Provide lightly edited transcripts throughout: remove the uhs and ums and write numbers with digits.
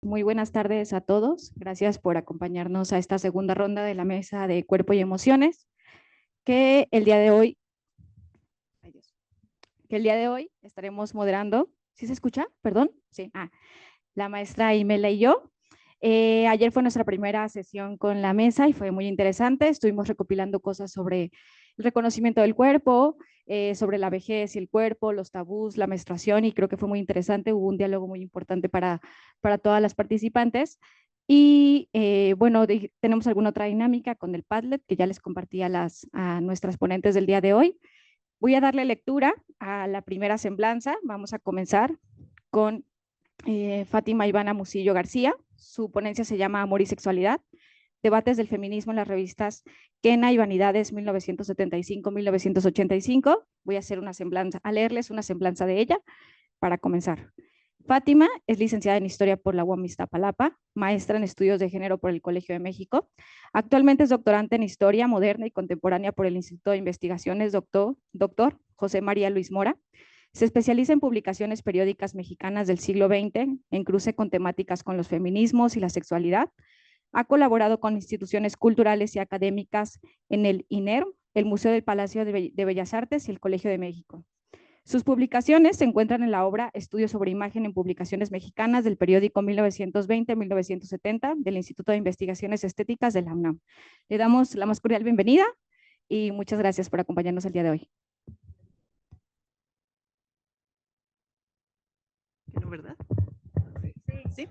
Muy buenas tardes a todos. Gracias por acompañarnos a esta segunda ronda de la mesa de Cuerpo y Emociones, que el día de hoy, ay Dios, que el día de hoy estaremos moderando. ¿Sí se escucha? Perdón. Sí. La maestra Imela y yo. Ayer fue nuestra primera sesión con la mesa y fue muy interesante. Estuvimos recopilando cosas sobre el reconocimiento del cuerpo, sobre la vejez y el cuerpo, los tabús, la menstruación, y creo que fue muy interesante. Hubo un diálogo muy importante para todas las participantes. Y bueno, tenemos alguna otra dinámica con el Padlet que ya les compartí a nuestras ponentes del día de hoy. Voy a darle lectura a la primera semblanza. Vamos a comenzar con Fátima Ivana Musillo García. Su ponencia se llama Amor y Sexualidad, debates del feminismo en las revistas Quena y Vanidades 1975-1985. Voy a hacer una semblanza, a leerles una semblanza de ella para comenzar. Fátima es licenciada en Historia por la UAM Iztapalapa, maestra en Estudios de Género por el Colegio de México. Actualmente es doctorante en Historia Moderna y Contemporánea por el Instituto de Investigaciones Doctor José María Luis Mora. Se especializa en publicaciones periódicas mexicanas del siglo XX, en cruce con temáticas con los feminismos y la sexualidad. Ha colaborado con instituciones culturales y académicas en el INER, el Museo del Palacio de Bellas Artes y el Colegio de México. Sus publicaciones se encuentran en la obra Estudios sobre Imagen en Publicaciones Mexicanas del periódico 1920-1970 del Instituto de Investigaciones Estéticas de la UNAM. Le damos la más cordial bienvenida y muchas gracias por acompañarnos el día de hoy. ¿No, verdad? Sí,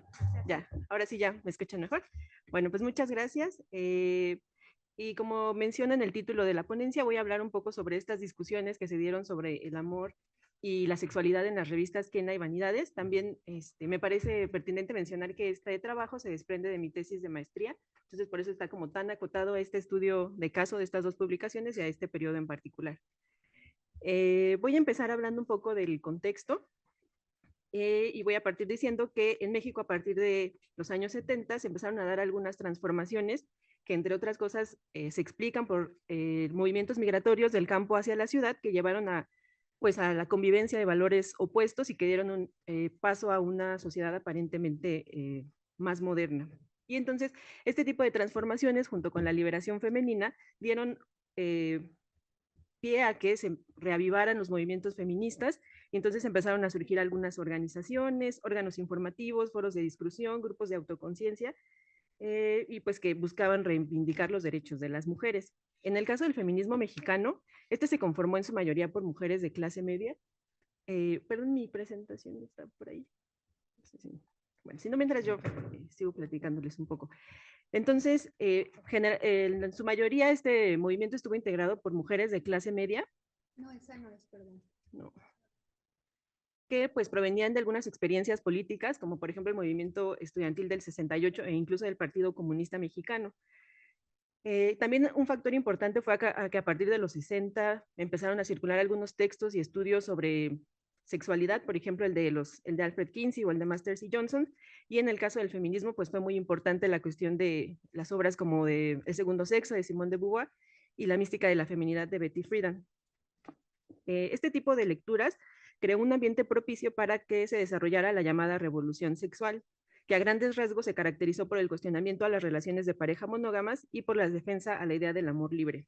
ya, ahora sí ya me escuchan mejor. Bueno, pues muchas gracias. Y como menciona en el título de la ponencia, voy a hablar un poco sobre estas discusiones que se dieron sobre el amor y la sexualidad en las revistas Quena y Vanidades. También me parece pertinente mencionar que este trabajo se desprende de mi tesis de maestría, entonces por eso está como tan acotado a este estudio de caso de estas dos publicaciones y a este periodo en particular. Voy a empezar hablando un poco del contexto. Y voy a partir diciendo que en México a partir de los años 70 se empezaron a dar algunas transformaciones que entre otras cosas se explican por movimientos migratorios del campo hacia la ciudad que llevaron pues, a la convivencia de valores opuestos y que dieron un paso a una sociedad aparentemente más moderna. Y entonces este tipo de transformaciones junto con la liberación femenina dieron pie a que se reavivaran los movimientos feministas y entonces empezaron a surgir algunas organizaciones, órganos informativos, foros de discusión, grupos de autoconciencia y pues que buscaban reivindicar los derechos de las mujeres. En el caso del feminismo mexicano, este se conformó en su mayoría por mujeres de clase media. Perdón, mi presentación está por ahí. No sé si... Bueno, si no, mientras yo sigo platicándoles un poco. Entonces, en su mayoría este movimiento estuvo integrado por mujeres de clase media. No, esa no es, perdón. No. Que pues provenían de algunas experiencias políticas, como por ejemplo el movimiento estudiantil del 68 e incluso del Partido Comunista Mexicano. También un factor importante fue que a partir de los 60 empezaron a circular algunos textos y estudios sobre sexualidad, por ejemplo el de Alfred Kinsey o el de Masters y Johnson, y en el caso del feminismo pues fue muy importante la cuestión de las obras como de El segundo sexo de Simone de Beauvoir y La mística de la feminidad de Betty Friedan. Este tipo de lecturas creó un ambiente propicio para que se desarrollara la llamada revolución sexual, que a grandes rasgos se caracterizó por el cuestionamiento a las relaciones de pareja monógamas y por la defensa a la idea del amor libre.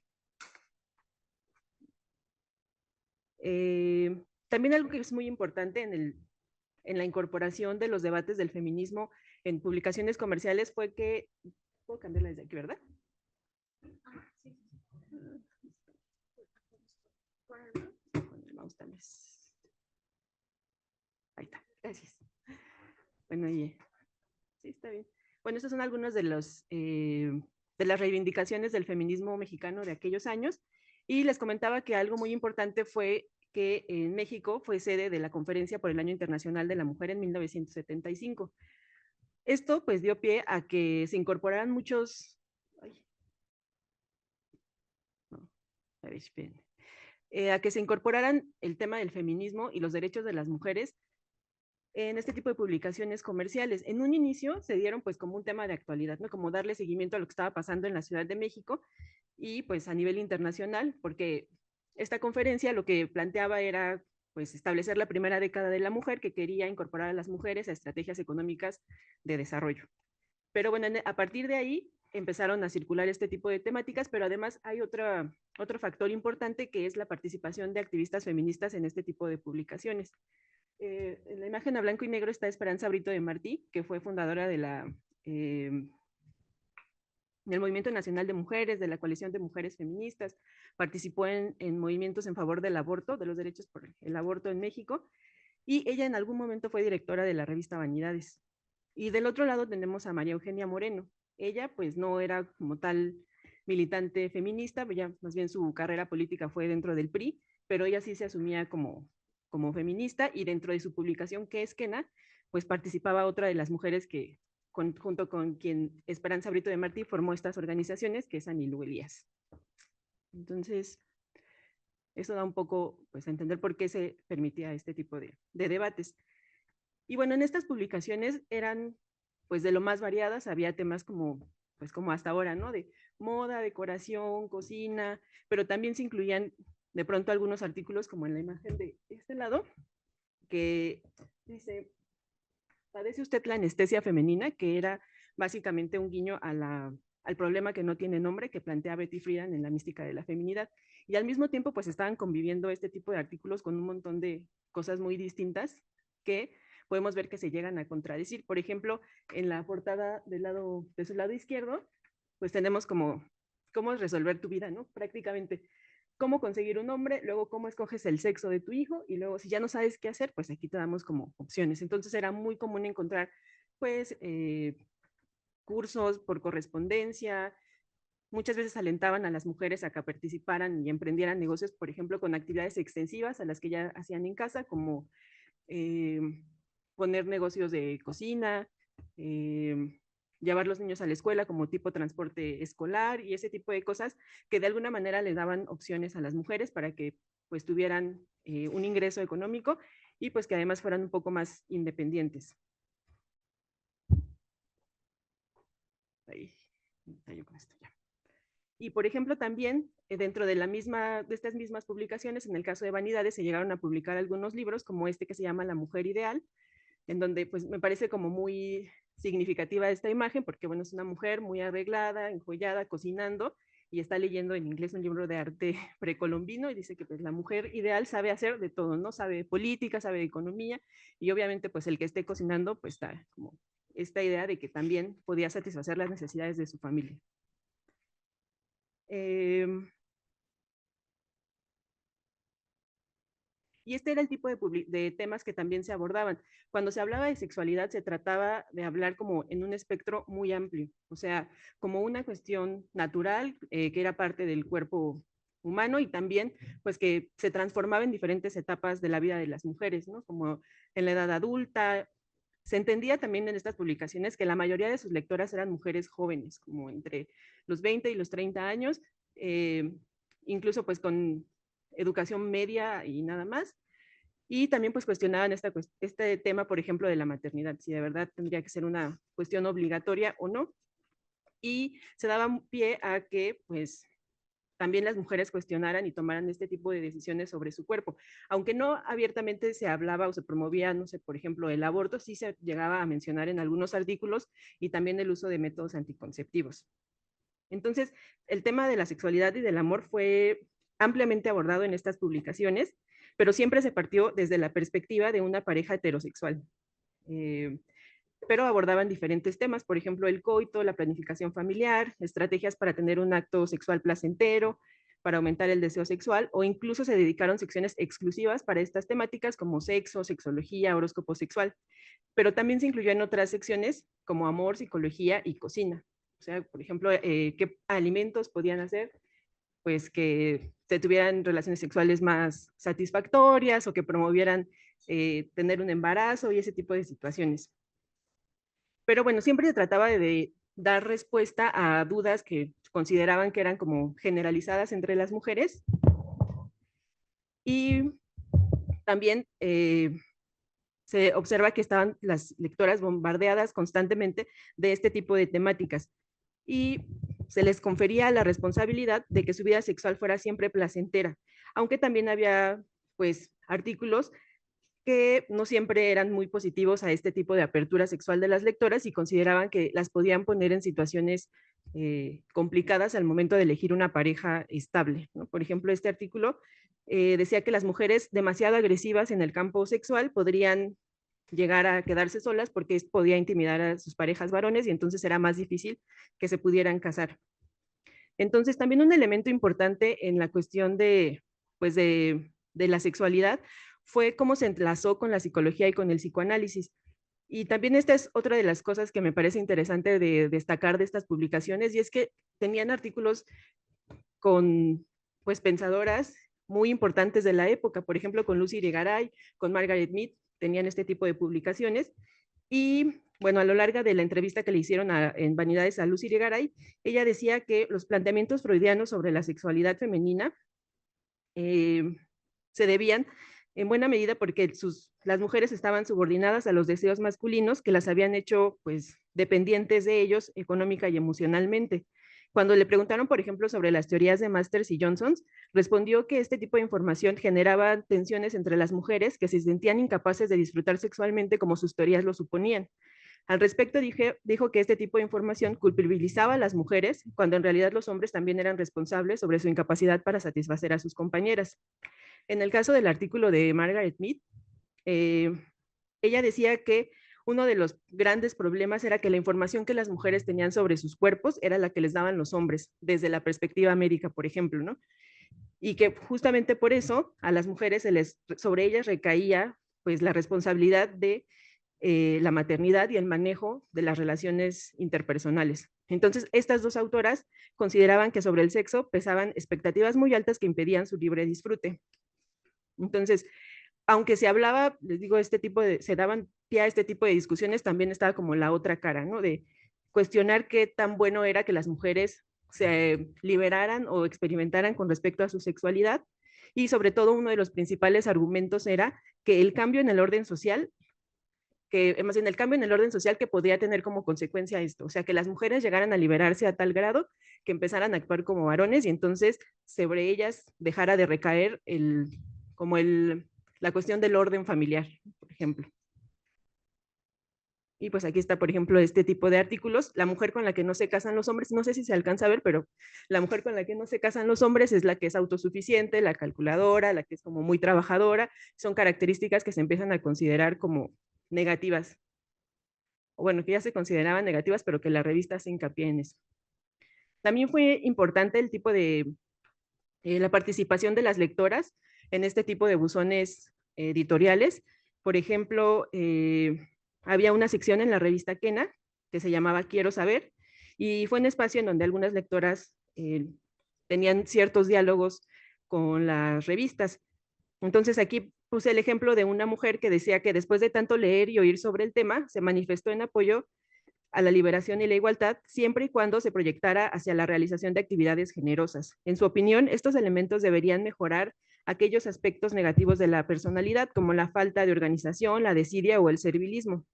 También algo que es muy importante en la incorporación de los debates del feminismo en publicaciones comerciales fue que... ¿Puedo cambiarla desde aquí, verdad? Sí. Con el mouse tal vez. Ahí está, gracias. Bueno, y sí, está bien. Bueno, estos son algunos de las reivindicaciones del feminismo mexicano de aquellos años. Y les comentaba que algo muy importante fue que en México fue sede de la Conferencia por el Año Internacional de la Mujer en 1975. Esto pues dio pie a que se incorporaran muchos... Ay, no, a ver, a que se incorporaran el tema del feminismo y los derechos de las mujeres en este tipo de publicaciones comerciales. En un inicio se dieron pues como un tema de actualidad, ¿no? Como darle seguimiento a lo que estaba pasando en la Ciudad de México y pues a nivel internacional, porque esta conferencia lo que planteaba era pues establecer la primera década de la mujer, que quería incorporar a las mujeres a estrategias económicas de desarrollo. Pero bueno, a partir de ahí empezaron a circular este tipo de temáticas, pero además hay otro factor importante, que es la participación de activistas feministas en este tipo de publicaciones. En la imagen a blanco y negro está Esperanza Brito de Martí, que fue fundadora de del Movimiento Nacional de Mujeres, de la Coalición de Mujeres Feministas, participó en movimientos en favor del aborto, de los derechos por el aborto en México, y ella en algún momento fue directora de la revista Vanidades. Y del otro lado tenemos a María Eugenia Moreno. Ella pues no era como tal militante feminista, ya más bien su carrera política fue dentro del PRI, pero ella sí se asumía como feminista, y dentro de su publicación, que es Quena, pues participaba otra de las mujeres que junto con quien Esperanza Brito de Martí formó estas organizaciones, que es Anilú Elías. Entonces, eso da un poco pues a entender por qué se permitía este tipo de debates. Y bueno, en estas publicaciones eran pues de lo más variadas, había temas como hasta ahora, ¿no? De moda, decoración, cocina, pero también se incluían de pronto algunos artículos, como en la imagen de este lado, que dice: ¿padece usted la anestesia femenina?, que era básicamente un guiño al problema que no tiene nombre que plantea Betty Friedan en La mística de la feminidad. Y al mismo tiempo pues estaban conviviendo este tipo de artículos con un montón de cosas muy distintas que podemos ver que se llegan a contradecir. Por ejemplo, en la portada de su lado izquierdo, pues tenemos como cómo resolver tu vida, ¿no? Prácticamente cómo conseguir un hombre, luego cómo escoges el sexo de tu hijo, y luego si ya no sabes qué hacer, pues aquí te damos como opciones. Entonces era muy común encontrar pues cursos por correspondencia. Muchas veces alentaban a las mujeres a que participaran y emprendieran negocios, por ejemplo, con actividades extensivas a las que ya hacían en casa, como poner negocios de cocina, llevar los niños a la escuela como tipo transporte escolar y ese tipo de cosas que de alguna manera le daban opciones a las mujeres para que pues tuvieran un ingreso económico y pues que además fueran un poco más independientes. Ahí con esto ya. Y por ejemplo también dentro de estas mismas publicaciones, en el caso de Vanidades, se llegaron a publicar algunos libros como este que se llama La Mujer Ideal, en donde pues me parece como muy significativa esta imagen, porque bueno, es una mujer muy arreglada, enjollada, cocinando, y está leyendo en inglés un libro de arte precolombino, y dice que pues la mujer ideal sabe hacer de todo, ¿no? Sabe de política, sabe de economía, y obviamente pues el que esté cocinando pues está como esta idea de que también podía satisfacer las necesidades de su familia. Y este era el tipo de temas que también se abordaban. Cuando se hablaba de sexualidad, se trataba de hablar como en un espectro muy amplio, o sea, como una cuestión natural que era parte del cuerpo humano, y también pues que se transformaba en diferentes etapas de la vida de las mujeres, ¿no? Como en la edad adulta. Se entendía también en estas publicaciones que la mayoría de sus lectoras eran mujeres jóvenes, como entre los 20 y los 30 años, incluso pues con educación media y nada más. Y también pues cuestionaban este tema, por ejemplo, de la maternidad, si de verdad tendría que ser una cuestión obligatoria o no. Y se daba pie a que pues también las mujeres cuestionaran y tomaran este tipo de decisiones sobre su cuerpo. Aunque no abiertamente se hablaba o se promovía, no sé, por ejemplo, el aborto, sí se llegaba a mencionar en algunos artículos, y también el uso de métodos anticonceptivos. Entonces, el tema de la sexualidad y del amor fue ampliamente abordado en estas publicaciones, pero siempre se partió desde la perspectiva de una pareja heterosexual. Pero abordaban diferentes temas, por ejemplo, el coito, la planificación familiar, estrategias para tener un acto sexual placentero, para aumentar el deseo sexual, o incluso se dedicaron secciones exclusivas para estas temáticas como sexo, sexología, horóscopo sexual. Pero también se incluyó en otras secciones como amor, psicología y cocina. O sea, por ejemplo, qué alimentos podían hacer, pues que se tuvieran relaciones sexuales más satisfactorias o que promovieran tener un embarazo y ese tipo de situaciones. Pero bueno, siempre se trataba de dar respuesta a dudas que consideraban que eran como generalizadas entre las mujeres. Y también se observa que estaban las lectoras bombardeadas constantemente de este tipo de temáticas, y se les confería la responsabilidad de que su vida sexual fuera siempre placentera, aunque también había pues artículos que no siempre eran muy positivos a este tipo de apertura sexual de las lectoras y consideraban que las podían poner en situaciones complicadas al momento de elegir una pareja estable, ¿no? Por ejemplo, este artículo decía que las mujeres demasiado agresivas en el campo sexual podrían llegar a quedarse solas porque podía intimidar a sus parejas varones y entonces era más difícil que se pudieran casar. Entonces, también un elemento importante en la cuestión pues de la sexualidad fue cómo se enlazó con la psicología y con el psicoanálisis. Y también esta es otra de las cosas que me parece interesante de destacar de estas publicaciones, y es que tenían artículos con pues pensadoras muy importantes de la época, por ejemplo, con Lucy Irigaray, con Margaret Mead, tenían este tipo de publicaciones. Y bueno, a lo largo de la entrevista que le hicieron en Vanidades a Lucy Irigaray, ella decía que los planteamientos freudianos sobre la sexualidad femenina se debían en buena medida porque las mujeres estaban subordinadas a los deseos masculinos que las habían hecho pues dependientes de ellos económica y emocionalmente. Cuando le preguntaron, por ejemplo, sobre las teorías de Masters y Johnsons, respondió que este tipo de información generaba tensiones entre las mujeres que se sentían incapaces de disfrutar sexualmente como sus teorías lo suponían. Al respecto, dijo que este tipo de información culpabilizaba a las mujeres, cuando en realidad los hombres también eran responsables sobre su incapacidad para satisfacer a sus compañeras. En el caso del artículo de Margaret Mead, ella decía que uno de los grandes problemas era que la información que las mujeres tenían sobre sus cuerpos era la que les daban los hombres, desde la perspectiva médica, por ejemplo, ¿no? Y que justamente por eso a las mujeres sobre ellas recaía pues la responsabilidad de la maternidad y el manejo de las relaciones interpersonales. Entonces, estas dos autoras consideraban que sobre el sexo pesaban expectativas muy altas que impedían su libre disfrute. Entonces, aunque se hablaba, les digo, se daban pie a este tipo de discusiones, también estaba como la otra cara, ¿no? De cuestionar qué tan bueno era que las mujeres se liberaran o experimentaran con respecto a su sexualidad. Y sobre todo, uno de los principales argumentos era que el cambio en el orden social más bien el cambio en el orden social que podría tener como consecuencia esto, o sea, que las mujeres llegaran a liberarse a tal grado que empezaran a actuar como varones y entonces sobre ellas dejara de recaer la cuestión del orden familiar, por ejemplo. Y pues aquí está, por ejemplo, este tipo de artículos. La mujer con la que no se casan los hombres, no sé si se alcanza a ver, pero la mujer con la que no se casan los hombres es la que es autosuficiente, la calculadora, la que es como muy trabajadora. Son características que se empiezan a considerar como negativas. O bueno, que ya se consideraban negativas, pero que la revista hace hincapié en eso. También fue importante el tipo de la participación de las lectoras en este tipo de buzones editoriales. Por ejemplo, había una sección en la revista Quena que se llamaba Quiero Saber, y fue un espacio en donde algunas lectoras tenían ciertos diálogos con las revistas. Entonces aquí puse el ejemplo de una mujer que decía que después de tanto leer y oír sobre el tema, se manifestó en apoyo a la liberación y la igualdad, siempre y cuando se proyectara hacia la realización de actividades generosas. En su opinión, estos elementos deberían mejorar aquellos aspectos negativos de la personalidad, como la falta de organización, la desidia o el servilismo.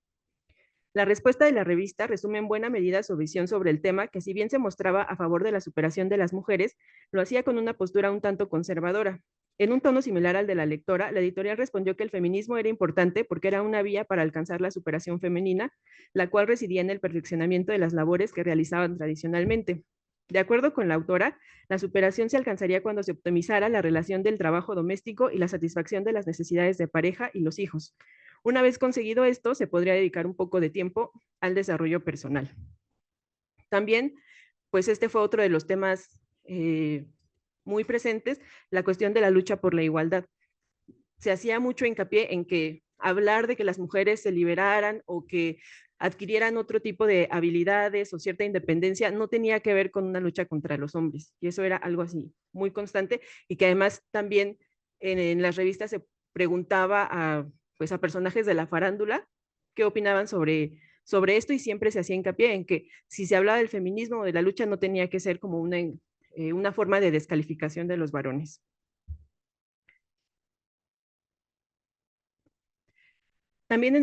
La respuesta de la revista resume en buena medida su visión sobre el tema, que si bien se mostraba a favor de la superación de las mujeres, lo hacía con una postura un tanto conservadora. En un tono similar al de la lectora, la editorial respondió que el feminismo era importante porque era una vía para alcanzar la superación femenina, la cual residía en el perfeccionamiento de las labores que realizaban tradicionalmente. De acuerdo con la autora, la superación se alcanzaría cuando se optimizara la relación del trabajo doméstico y la satisfacción de las necesidades de pareja y los hijos. Una vez conseguido esto, se podría dedicar un poco de tiempo al desarrollo personal. También, pues este fue otro de los temas muy presentes, la cuestión de la lucha por la igualdad. Se hacía mucho hincapié en que hablar de que las mujeres se liberaran o que adquirieran otro tipo de habilidades o cierta independencia no tenía que ver con una lucha contra los hombres. Y eso era algo así muy constante y que además también en las revistas se preguntaba pues a personajes de la farándula qué opinaban sobre esto, y siempre se hacía hincapié en que si se hablaba del feminismo o de la lucha no tenía que ser como una forma de descalificación de los varones. También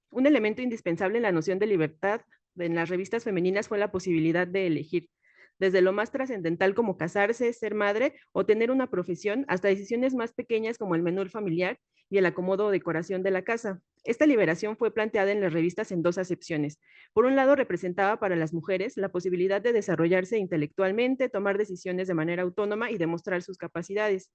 un elemento indispensable en la noción de libertad en las revistas femeninas fue la posibilidad de elegir. desde lo más trascendental como casarse, ser madre o tener una profesión, hasta decisiones más pequeñas como el menú familiar y el acomodo o decoración de la casa. Esta liberación fue planteada en las revistas en dos acepciones. Por un lado, representaba para las mujeres la posibilidad de desarrollarse intelectualmente, tomar decisiones de manera autónoma y demostrar sus capacidades.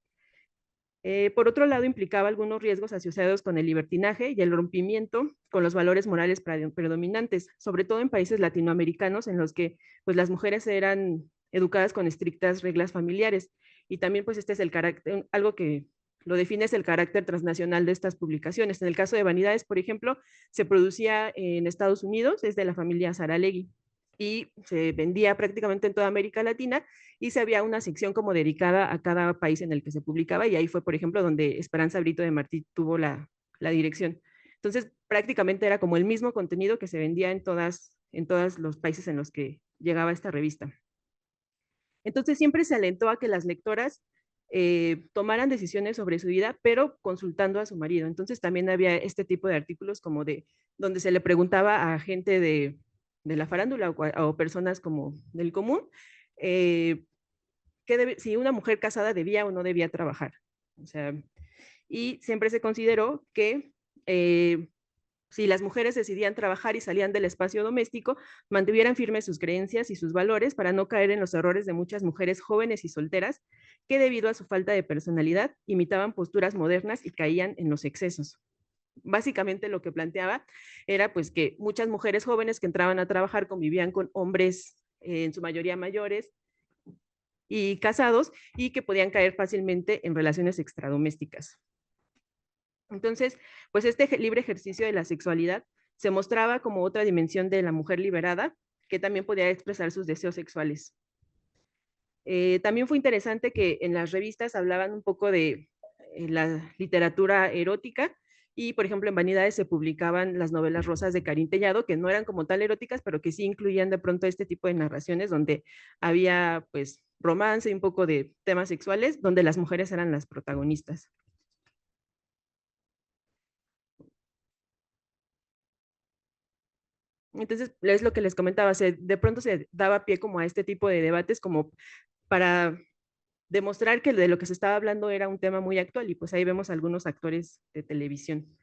Por otro lado, implicaba algunos riesgos asociados con el libertinaje y el rompimiento con los valores morales predominantes, sobre todo en países latinoamericanos en los que pues, las mujeres eran educadas con estrictas reglas familiares. Y también pues este es el carácter, algo que lo define es el carácter transnacional de estas publicaciones. En el caso de Vanidades, por ejemplo, se producía en Estados Unidos, es de la familia Saralegui, y se vendía prácticamente en toda América Latina, y se había una sección como dedicada a cada país en el que se publicaba, y ahí fue, por ejemplo, donde Esperanza Brito de Martí tuvo la dirección. Entonces, prácticamente era como el mismo contenido que se vendía en todos los países en los que llegaba esta revista. Entonces, siempre se alentó a que las lectoras tomaran decisiones sobre su vida, pero consultando a su marido. Entonces, también había este tipo de artículos como de, donde se le preguntaba a gente de la farándula o personas como del común, si una mujer casada debía o no debía trabajar. O sea, y siempre se consideró que si las mujeres decidían trabajar y salían del espacio doméstico, mantuvieran firmes sus creencias y sus valores para no caer en los errores de muchas mujeres jóvenes y solteras que debido a su falta de personalidad imitaban posturas modernas y caían en los excesos. Básicamente lo que planteaba era pues que muchas mujeres jóvenes que entraban a trabajar convivían con hombres en su mayoría mayores y casados y que podían caer fácilmente en relaciones extradomésticas. Entonces, pues este libre ejercicio de la sexualidad se mostraba como otra dimensión de la mujer liberada que también podía expresar sus deseos sexuales. También fue interesante que en las revistas hablaban un poco de la literatura erótica y, por ejemplo, en Vanidades se publicaban las novelas rosas de Karin Tellado, que no eran como tal eróticas, pero que sí incluían de pronto este tipo de narraciones donde había pues romance y un poco de temas sexuales, donde las mujeres eran las protagonistas. Entonces, es lo que les comentaba, de pronto se daba pie como a este tipo de debates como para demostrar que de lo que se estaba hablando era un tema muy actual y pues ahí vemos algunos actores de televisión.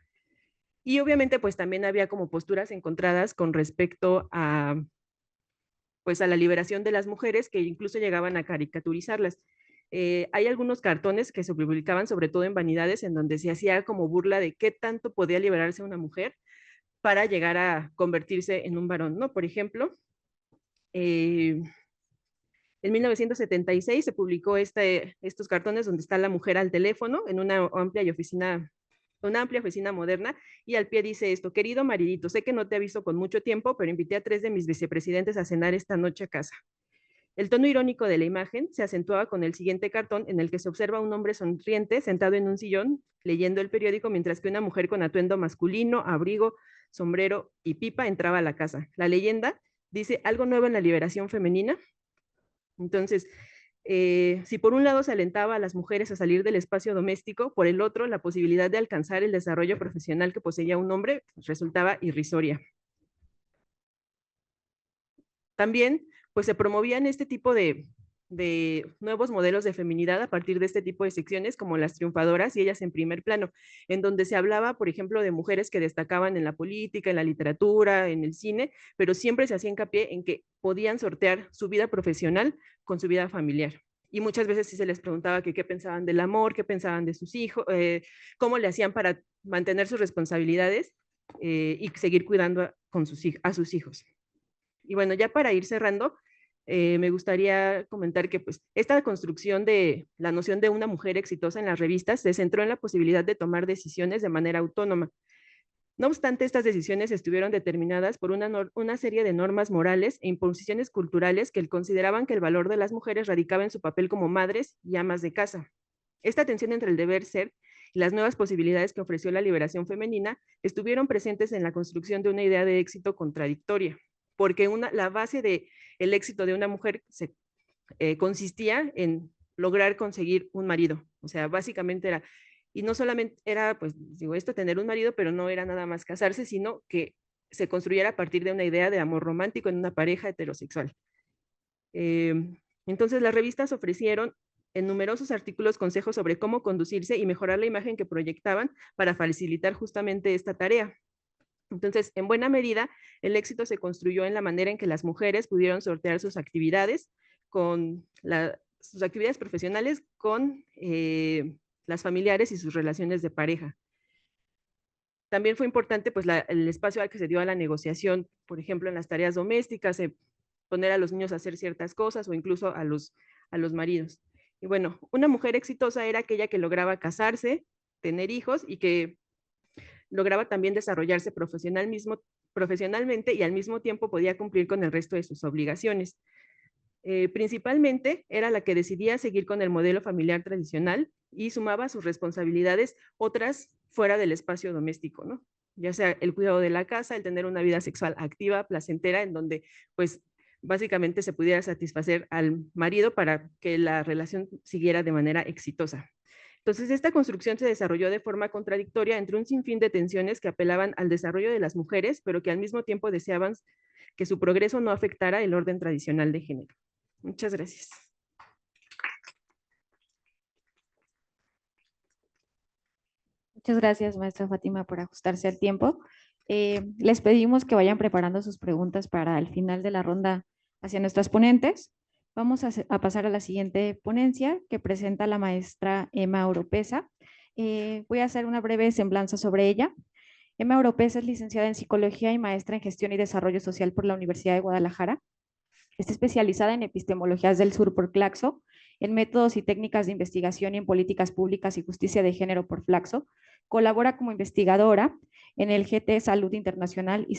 Y obviamente pues también había como posturas encontradas con respecto a pues a la liberación de las mujeres que incluso llegaban a caricaturizarlas. Hay algunos cartones que se publicaban sobre todo en Vanidades en donde se hacía como burla de qué tanto podía liberarse una mujer para llegar a convertirse en un varón, ¿no? Por ejemplo, en 1976 se publicó estos cartones donde está la mujer al teléfono en una amplia oficina moderna, y al pie dice esto: querido maridito, sé que no te aviso con mucho tiempo, pero invité a 3 de mis vicepresidentes a cenar esta noche a casa. El tono irónico de la imagen se acentuaba con el siguiente cartón en el que se observa a un hombre sonriente sentado en un sillón leyendo el periódico, mientras que una mujer con atuendo masculino, abrigo, sombrero y pipa entraba a la casa. La leyenda dice: algo nuevo en la liberación femenina. Entonces, si por un lado se alentaba a las mujeres a salir del espacio doméstico, por el otro la posibilidad de alcanzar el desarrollo profesional que poseía un hombre resultaba irrisoria. También pues se promovían este tipo de nuevos modelos de feminidad a partir de este tipo de secciones como las triunfadoras y ellas en primer plano, en donde se hablaba, por ejemplo, de mujeres que destacaban en la política, en la literatura, en el cine, pero siempre se hacía hincapié en que podían sortear su vida profesional con su vida familiar. Y muchas veces sí se les preguntaba que qué pensaban del amor, qué pensaban de sus hijos, cómo le hacían para mantener sus responsabilidades y seguir cuidando a sus hijos. Y bueno, ya para ir cerrando, me gustaría comentar que pues esta construcción de la noción de una mujer exitosa en las revistas se centró en la posibilidad de tomar decisiones de manera autónoma. No obstante, estas decisiones estuvieron determinadas por una serie de normas morales e imposiciones culturales que consideraban que el valor de las mujeres radicaba en su papel como madres y amas de casa. Esta tensión entre el deber ser y las nuevas posibilidades que ofreció la liberación femenina estuvieron presentes en la construcción de una idea de éxito contradictoria, porque la base del éxito de una mujer consistía en lograr conseguir un marido. O sea, básicamente era, y no solamente era, pues digo esto, tener un marido, pero no era nada más casarse, sino que se construyera a partir de una idea de amor romántico en una pareja heterosexual. Entonces las revistas ofrecieron en numerosos artículos consejos sobre cómo conducirse y mejorar la imagen que proyectaban para facilitar justamente esta tarea. Entonces, en buena medida, el éxito se construyó en la manera en que las mujeres pudieron sortear sus actividades sus actividades profesionales con las familiares y sus relaciones de pareja. También fue importante pues, el espacio al que se dio a la negociación, por ejemplo, en las tareas domésticas, poner a los niños a hacer ciertas cosas o incluso a los maridos. Y bueno, una mujer exitosa era aquella que lograba casarse, tener hijos y que lograba también desarrollarse profesionalmente y al mismo tiempo podía cumplir con el resto de sus obligaciones. Principalmente era la que decidía seguir con el modelo familiar tradicional y sumaba a sus responsabilidades otras fuera del espacio doméstico, ¿no? Ya sea el cuidado de la casa, el tener una vida sexual activa, placentera, en donde pues básicamente se pudiera satisfacer al marido para que la relación siguiera de manera exitosa. Entonces, esta construcción se desarrolló de forma contradictoria entre un sinfín de tensiones que apelaban al desarrollo de las mujeres, pero que al mismo tiempo deseaban que su progreso no afectara el orden tradicional de género. Muchas gracias. Muchas gracias, maestra Fátima, por ajustarse al tiempo. Les pedimos que vayan preparando sus preguntas para el final de la ronda hacia nuestras ponentes. Vamos a pasar a la siguiente ponencia que presenta la maestra Emma Oropesa. Voy a hacer una breve semblanza sobre ella. Emma Oropesa es licenciada en Psicología y maestra en Gestión y Desarrollo Social por la Universidad de Guadalajara. Está especializada en epistemologías del sur por Claxo, en métodos y técnicas de investigación y en políticas públicas y justicia de género por Flaxo. Colabora como investigadora en el GT Salud Internacional y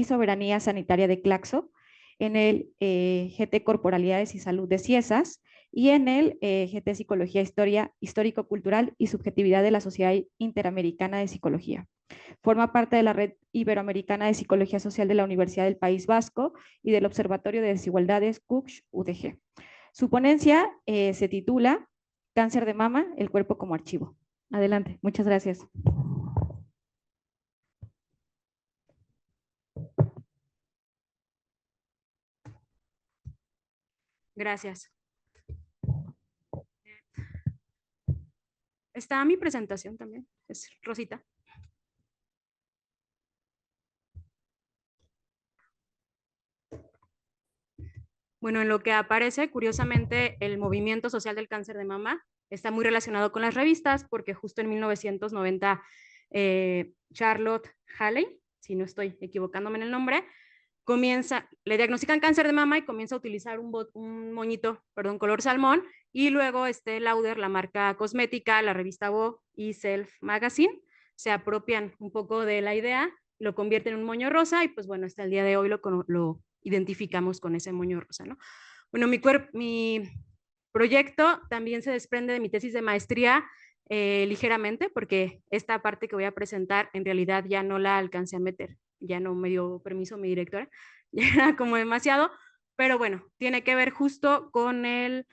Soberanía Sanitaria de Claxo, en el GT Corporalidades y Salud de Ciesas y en el GT Psicología Histórico-Cultural y Subjetividad de la Sociedad Interamericana de Psicología. Forma parte de la Red Iberoamericana de Psicología Social de la Universidad del País Vasco y del Observatorio de Desigualdades CUCH-UDG. Su ponencia se titula Cáncer de mama, el cuerpo como archivo. Adelante, muchas gracias. Gracias. Está mi presentación también, es Rosita. Bueno, en lo que aparece, curiosamente, el movimiento social del cáncer de mama está muy relacionado con las revistas, porque justo en 1990 Charlotte Halley, si no estoy equivocándome en el nombre, le diagnostican cáncer de mama y comienza a utilizar un moñito, color salmón, y luego Lauder, la marca cosmética, la revista Vogue y Self Magazine, se apropian un poco de la idea, lo convierten en un moño rosa y pues bueno, hasta el día de hoy lo identificamos con ese moño rosa, ¿no? Bueno, mi proyecto también se desprende de mi tesis de maestría ligeramente, porque esta parte que voy a presentar en realidad ya no la alcancé a meter, ya no me dio permiso mi directora, ya era como demasiado, pero bueno, tiene que ver justo con el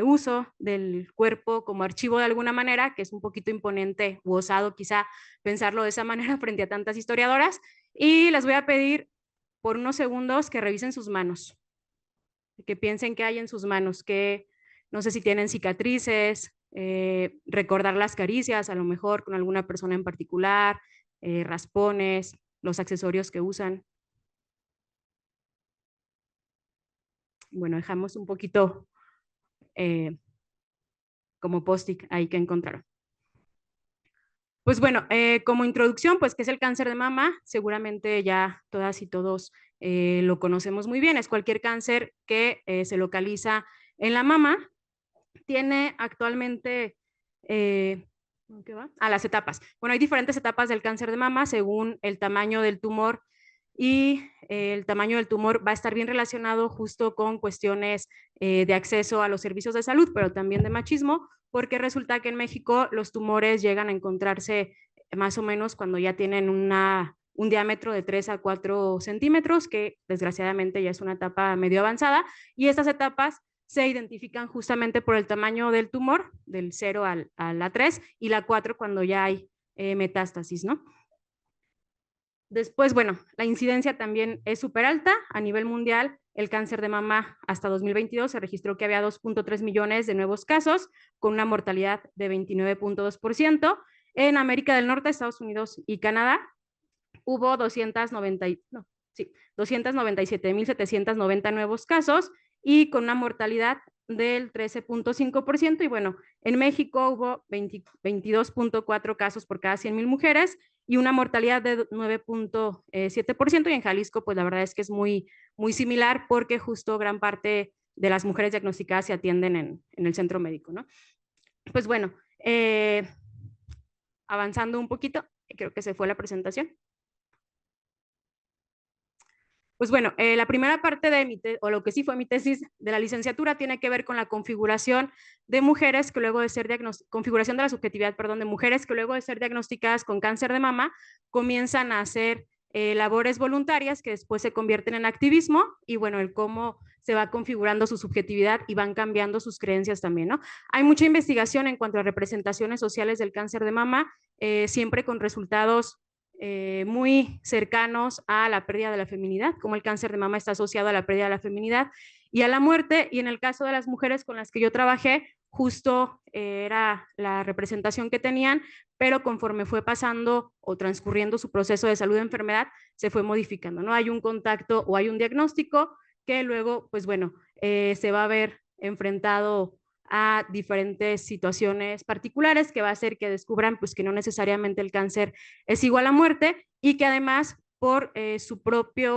uso del cuerpo como archivo de alguna manera, que es un poquito imponente u osado quizá pensarlo de esa manera frente a tantas historiadoras, y les voy a pedir por unos segundos que revisen sus manos, que piensen qué hay en sus manos, que no sé si tienen cicatrices, recordar las caricias, a lo mejor con alguna persona en particular, raspones, los accesorios que usan. Bueno, dejamos un poquito como post-it ahí que encontraron. Pues bueno, como introducción, pues ¿qué es el cáncer de mama? Seguramente ya todas y todos lo conocemos muy bien. Es cualquier cáncer que se localiza en la mama. Tiene actualmente, ¿qué va? Las etapas. Bueno, hay diferentes etapas del cáncer de mama según el tamaño del tumor, y el tamaño del tumor va a estar bien relacionado justo con cuestiones de acceso a los servicios de salud, pero también de machismo, porque resulta que en México los tumores llegan a encontrarse más o menos cuando ya tienen un diámetro de 3 a 4 centímetros, que desgraciadamente ya es una etapa medio avanzada, y estas etapas se identifican justamente por el tamaño del tumor, del 0 a la 3, y la 4 cuando ya hay metástasis, ¿no? Después, bueno, la incidencia también es súper alta a nivel mundial. el cáncer de mama hasta 2022 se registró que había 2.3 millones de nuevos casos, con una mortalidad de 29.2%. En América del Norte, Estados Unidos y Canadá, hubo 297.790 nuevos casos y con una mortalidad del 13.5%. Y bueno, en México hubo 22.4 casos por cada 100,000 mujeres y una mortalidad de 9.7%. Y en Jalisco, pues la verdad es que es muy, muy similar porque justo gran parte de las mujeres diagnosticadas se atienden en el centro médico, ¿no? Pues bueno, avanzando un poquito, creo que se fue la presentación. Pues bueno, la primera parte de o lo que sí fue mi tesis de la licenciatura tiene que ver con la configuración de mujeres que luego de ser configuración de la subjetividad, perdón, de mujeres que luego de ser diagnosticadas con cáncer de mama comienzan a hacer labores voluntarias que después se convierten en activismo y bueno, el cómo se va configurando su subjetividad y van cambiando sus creencias también, ¿no? Hay mucha investigación en cuanto a representaciones sociales del cáncer de mama, siempre con resultados muy cercanos a la pérdida de la feminidad, como el cáncer de mama está asociado a la pérdida de la feminidad y a la muerte, y en el caso de las mujeres con las que yo trabajé, justo era la representación que tenían, pero conforme fue pasando o transcurriendo su proceso de salud de enfermedad, se fue modificando, ¿no? Hay un contacto o hay un diagnóstico que luego, pues bueno, se va a ver enfrentado a diferentes situaciones particulares que va a hacer que descubran pues que no necesariamente el cáncer es igual a muerte y que además por su propia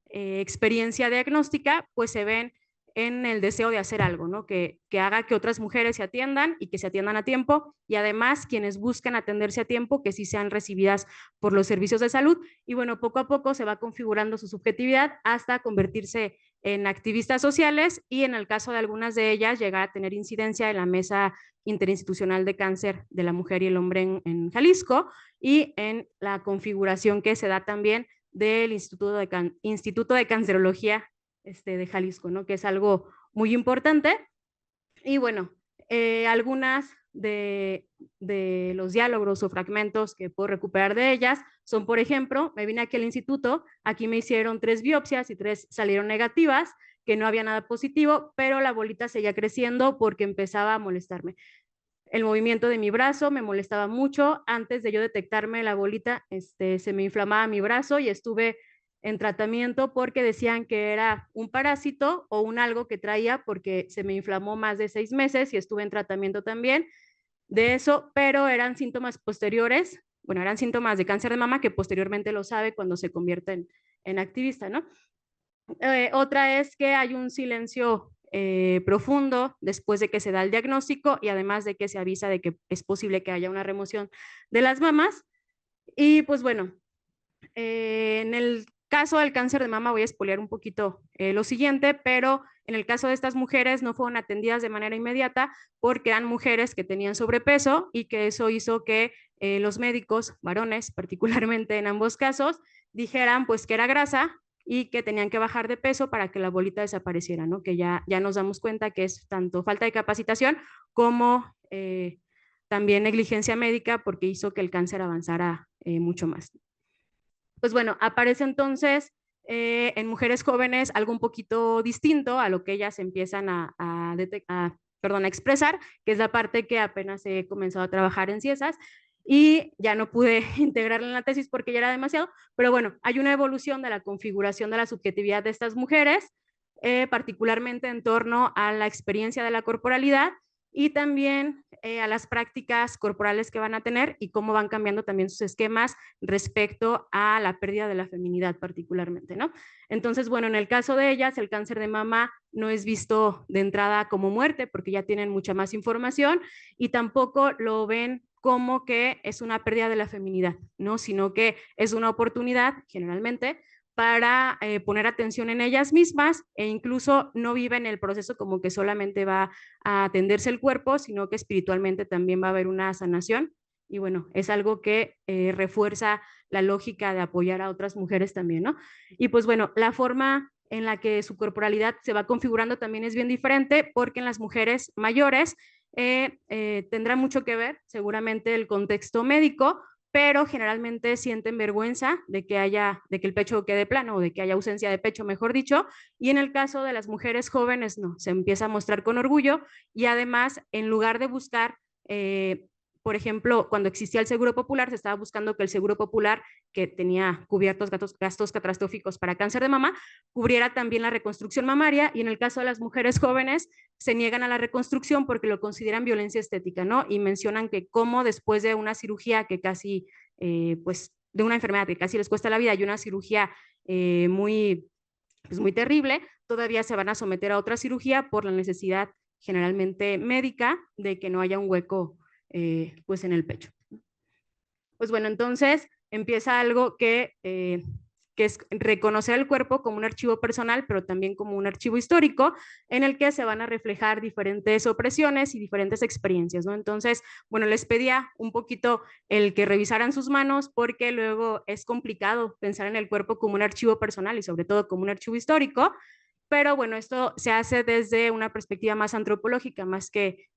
experiencia diagnóstica pues se ven en el deseo de hacer algo, ¿no? Que haga que otras mujeres se atiendan y que se atiendan a tiempo y además quienes buscan atenderse a tiempo que sí sean recibidas por los servicios de salud y bueno, poco a poco se va configurando su subjetividad hasta convertirse en activistas sociales y en el caso de algunas de ellas llegar a tener incidencia en la Mesa Interinstitucional de Cáncer de la Mujer y el Hombre en Jalisco y en la configuración que se da también del Instituto de Cancerología de Jalisco, ¿no? Que es algo muy importante. Y bueno, algunas de los diálogos o fragmentos que puedo recuperar de ellas son, por ejemplo, me vine aquí al instituto, aquí me hicieron 3 biopsias y 3 salieron negativas, que no había nada positivo, pero la bolita seguía creciendo porque empezaba a molestarme. El movimiento de mi brazo me molestaba mucho. Antes de yo detectarme la bolita, se me inflamaba mi brazo y estuve en tratamiento porque decían que era un parásito o un algo que traía porque se me inflamó más de 6 meses y estuve en tratamiento también de eso, pero eran síntomas posteriores, bueno, eran síntomas de cáncer de mama que posteriormente lo sabe cuando se convierte en activista, ¿no? Otra es que hay un silencio profundo después de que se da el diagnóstico y además de que se avisa de que es posible que haya una remoción de las mamas. Y pues bueno, en el caso del cáncer de mama voy a expoliar un poquito lo siguiente, pero en el caso de estas mujeres no fueron atendidas de manera inmediata porque eran mujeres que tenían sobrepeso y que eso hizo que los médicos, varones particularmente en ambos casos, dijeran pues que era grasa y que tenían que bajar de peso para que la bolita desapareciera, ¿no? Que ya nos damos cuenta que es tanto falta de capacitación como también negligencia médica porque hizo que el cáncer avanzara mucho más. Pues bueno, aparece entonces en mujeres jóvenes algo un poquito distinto a lo que ellas empiezan a expresar, que es la parte que apenas he comenzado a trabajar en CIESAS y ya no pude integrarla en la tesis porque ya era demasiado, pero bueno, hay una evolución de la configuración de la subjetividad de estas mujeres, particularmente en torno a la experiencia de la corporalidad y también a las prácticas corporales que van a tener y cómo van cambiando también sus esquemas respecto a la pérdida de la feminidad particularmente, ¿no? Entonces, bueno, en el caso de ellas, el cáncer de mama no es visto de entrada como muerte porque ya tienen mucha más información y tampoco lo ven como que es una pérdida de la feminidad, ¿no? Sino que es una oportunidad, generalmente, para poner atención en ellas mismas e incluso no viven el proceso como que solamente va a atenderse el cuerpo, sino que espiritualmente también va a haber una sanación y bueno, es algo que refuerza la lógica de apoyar a otras mujeres también, ¿no? Y pues bueno, la forma en la que su corporalidad se va configurando también es bien diferente porque en las mujeres mayores tendrá mucho que ver seguramente el contexto médico pero generalmente sienten vergüenza de que el pecho quede plano o de que haya ausencia de pecho, mejor dicho, y en el caso de las mujeres jóvenes no, se empieza a mostrar con orgullo y además en lugar de buscar por ejemplo, cuando existía el Seguro Popular, se estaba buscando que el Seguro Popular, que tenía cubiertos gastos catastróficos para cáncer de mama, cubriera también la reconstrucción mamaria, y en el caso de las mujeres jóvenes, se niegan a la reconstrucción porque lo consideran violencia estética, ¿no? Y mencionan que como después de una cirugía que casi, pues, de una enfermedad que casi les cuesta la vida y una cirugía muy terrible, todavía se van a someter a otra cirugía por la necesidad generalmente médica de que no haya un hueco pues en el pecho. Pues bueno, entonces empieza algo que es reconocer el cuerpo como un archivo personal, pero también como un archivo histórico, en el que se van a reflejar diferentes opresiones y diferentes experiencias, ¿no? Entonces, bueno, les pedía un poquito el que revisaran sus manos, porque luego es complicado pensar en el cuerpo como un archivo personal y sobre todo como un archivo histórico, pero bueno, esto se hace desde una perspectiva más antropológica, más que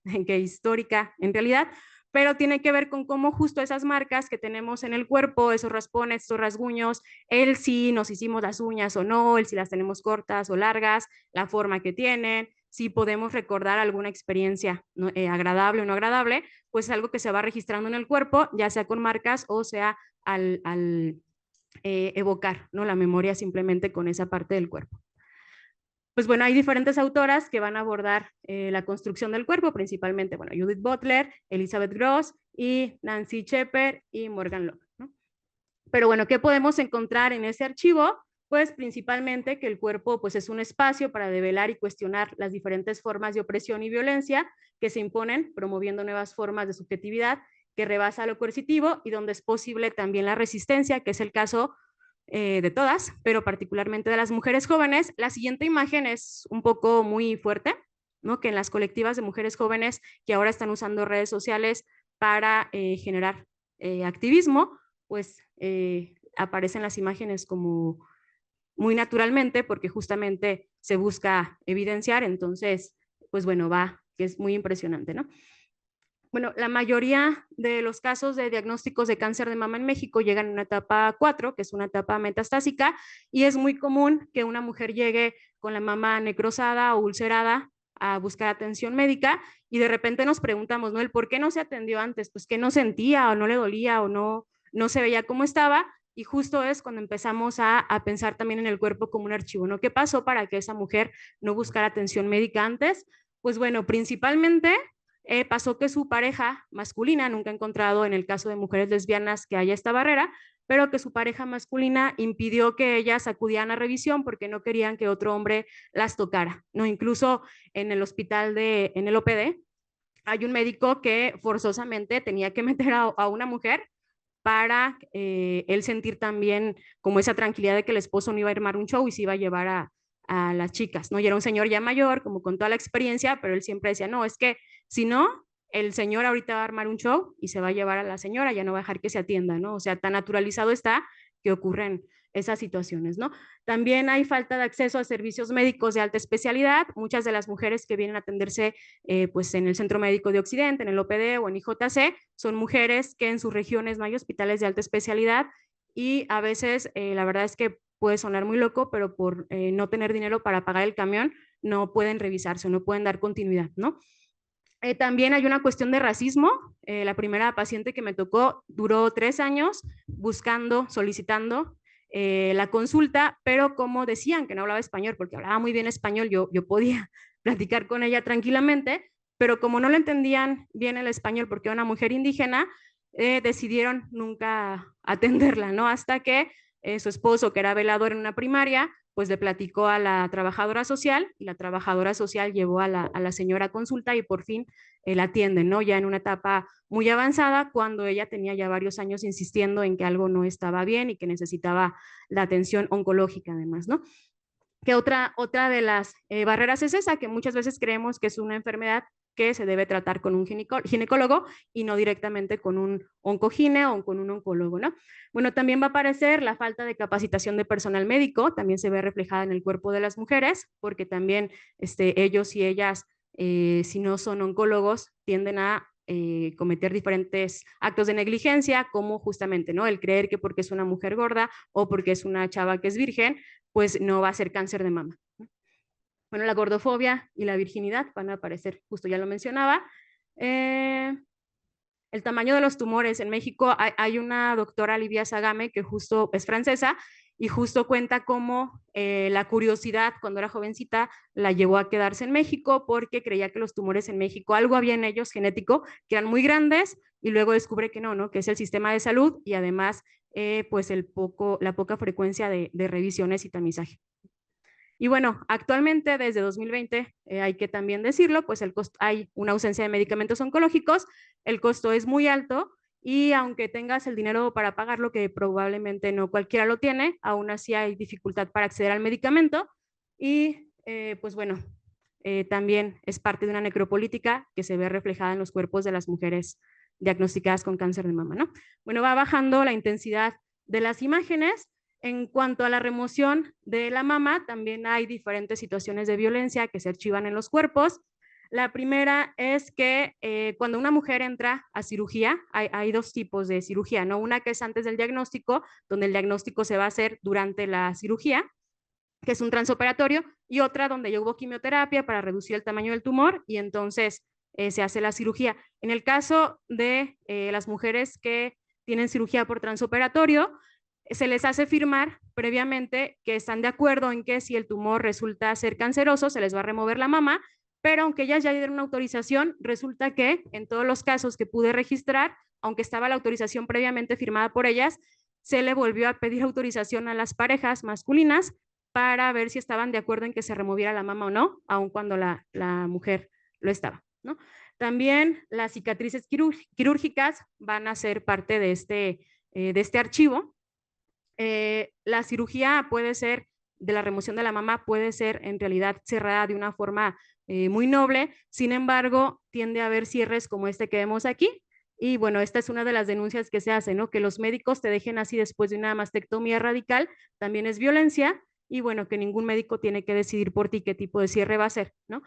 histórica en realidad, pero tiene que ver con cómo justo esas marcas que tenemos en el cuerpo, esos raspones, esos rasguños, el si nos hicimos las uñas o no, el si las tenemos cortas o largas, la forma que tienen, si podemos recordar alguna experiencia, ¿no? Agradable o no agradable, pues es algo que se va registrando en el cuerpo, ya sea con marcas o sea al evocar, ¿no? La memoria simplemente con esa parte del cuerpo. Pues bueno, hay diferentes autoras que van a abordar la construcción del cuerpo, principalmente, bueno, Judith Butler, Elizabeth Gross y Nancy Shepard y Morgan Locke, ¿no? Pero bueno, ¿qué podemos encontrar en ese archivo? Pues principalmente que el cuerpo pues es un espacio para develar y cuestionar las diferentes formas de opresión y violencia que se imponen, promoviendo nuevas formas de subjetividad que rebasa lo coercitivo y donde es posible también la resistencia, que es el caso de todas, pero particularmente de las mujeres jóvenes. La siguiente imagen es un poco muy fuerte, ¿no? Que en las colectivas de mujeres jóvenes que ahora están usando redes sociales para generar activismo, pues aparecen las imágenes como muy naturalmente porque justamente se busca evidenciar, entonces, pues bueno, que es muy impresionante, ¿no? Bueno, la mayoría de los casos de diagnósticos de cáncer de mama en México llegan en una etapa 4, que es una etapa metastásica, y es muy común que una mujer llegue con la mama necrosada o ulcerada a buscar atención médica y de repente nos preguntamos, ¿no? El por qué no se atendió antes, pues que no sentía o no le dolía o no se veía cómo estaba, y justo es cuando empezamos a pensar también en el cuerpo como un archivo, ¿no? ¿Qué pasó para que esa mujer no buscara atención médica antes? Pues bueno, principalmente pasó que su pareja masculina, nunca ha encontrado en el caso de mujeres lesbianas que haya esta barrera, pero que su pareja masculina impidió que ellas acudieran a revisión porque no querían que otro hombre las tocara, ¿no? Incluso en el hospital en el OPD, hay un médico que forzosamente tenía que meter a una mujer para él sentir también como esa tranquilidad de que el esposo no iba a armar un show y se iba a llevar a las chicas, ¿no? Y era un señor ya mayor, como con toda la experiencia, pero él siempre decía, no, es que si no, el señor ahorita va a armar un show y se va a llevar a la señora, ya no va a dejar que se atienda, ¿no? O sea, tan naturalizado está que ocurren esas situaciones, ¿no? También hay falta de acceso a servicios médicos de alta especialidad. Muchas de las mujeres que vienen a atenderse pues en el Centro Médico de Occidente, en el OPD o en IJC, son mujeres que en sus regiones no hay hospitales de alta especialidad y a veces la verdad es que puede sonar muy loco, pero por no tener dinero para pagar el camión no pueden revisarse, no pueden dar continuidad, ¿no? También hay una cuestión de racismo. La primera paciente que me tocó duró 3 años buscando, solicitando la consulta, pero como decían que no hablaba español, porque hablaba muy bien español, yo podía platicar con ella tranquilamente, pero como no le entendían bien el español porque era una mujer indígena, decidieron nunca atenderla, ¿no? Hasta que su esposo, que era velador en una primaria, pues le platicó a la trabajadora social y la trabajadora social llevó a la señora a consulta y por fin la atienden, ¿no? Ya en una etapa muy avanzada, cuando ella tenía ya varios años insistiendo en que algo no estaba bien y que necesitaba la atención oncológica además, ¿no? Que otra de las barreras es esa, que muchas veces creemos que es una enfermedad que se debe tratar con un ginecólogo y no directamente con un oncogine o con un oncólogo, ¿no? Bueno, también va a aparecer la falta de capacitación de personal médico, también se ve reflejada en el cuerpo de las mujeres, porque también ellos y ellas, si no son oncólogos, tienden a cometer diferentes actos de negligencia, como justamente, ¿no?, el creer que porque es una mujer gorda o porque es una chava que es virgen, pues no va a ser cáncer de mama. Bueno, la gordofobia y la virginidad van a aparecer, justo ya lo mencionaba. El tamaño de los tumores en México, hay una doctora, Livia Sagame, que justo es francesa y justo cuenta cómo la curiosidad cuando era jovencita la llevó a quedarse en México porque creía que los tumores en México, algo había en ellos genético, que eran muy grandes, y luego descubre que no, que es el sistema de salud y además pues la poca frecuencia de revisiones y tamizaje. Y bueno, actualmente desde 2020, hay que también decirlo, pues hay una ausencia de medicamentos oncológicos, el costo es muy alto y aunque tengas el dinero para pagarlo, que probablemente no cualquiera lo tiene, aún así hay dificultad para acceder al medicamento y pues bueno, también es parte de una necropolítica que se ve reflejada en los cuerpos de las mujeres diagnosticadas con cáncer de mama, ¿no? Bueno, va bajando la intensidad de las imágenes. En cuanto a la remoción de la mama, también hay diferentes situaciones de violencia que se archivan en los cuerpos. La primera es que cuando una mujer entra a cirugía, hay dos tipos de cirugía, ¿no? Una que es antes del diagnóstico, donde el diagnóstico se va a hacer durante la cirugía, que es un transoperatorio, y otra donde ya hubo quimioterapia para reducir el tamaño del tumor y entonces se hace la cirugía. En el caso de las mujeres que tienen cirugía por transoperatorio, se les hace firmar previamente que están de acuerdo en que si el tumor resulta ser canceroso, se les va a remover la mama, pero aunque ellas ya dieron una autorización, resulta que en todos los casos que pude registrar, aunque estaba la autorización previamente firmada por ellas, se le volvió a pedir autorización a las parejas masculinas para ver si estaban de acuerdo en que se removiera la mama o no, aun cuando la mujer lo estaba, ¿no? También las cicatrices quirúrgicas van a ser parte de este archivo. La cirugía puede ser, de la remoción de la mama, puede ser en realidad cerrada de una forma muy noble, sin embargo, tiende a haber cierres como este que vemos aquí, y bueno, esta es una de las denuncias que se hace, ¿no? Que los médicos te dejen así después de una mastectomía radical, también es violencia, y bueno, que ningún médico tiene que decidir por ti qué tipo de cierre va a ser, ¿no?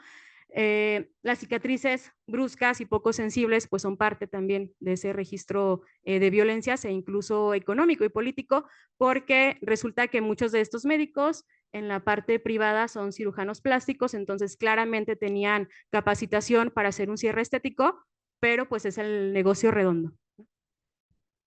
Las cicatrices bruscas y poco sensibles pues son parte también de ese registro de violencias e incluso económico y político, porque resulta que muchos de estos médicos en la parte privada son cirujanos plásticos, entonces claramente tenían capacitación para hacer un cierre estético, pero pues es el negocio redondo.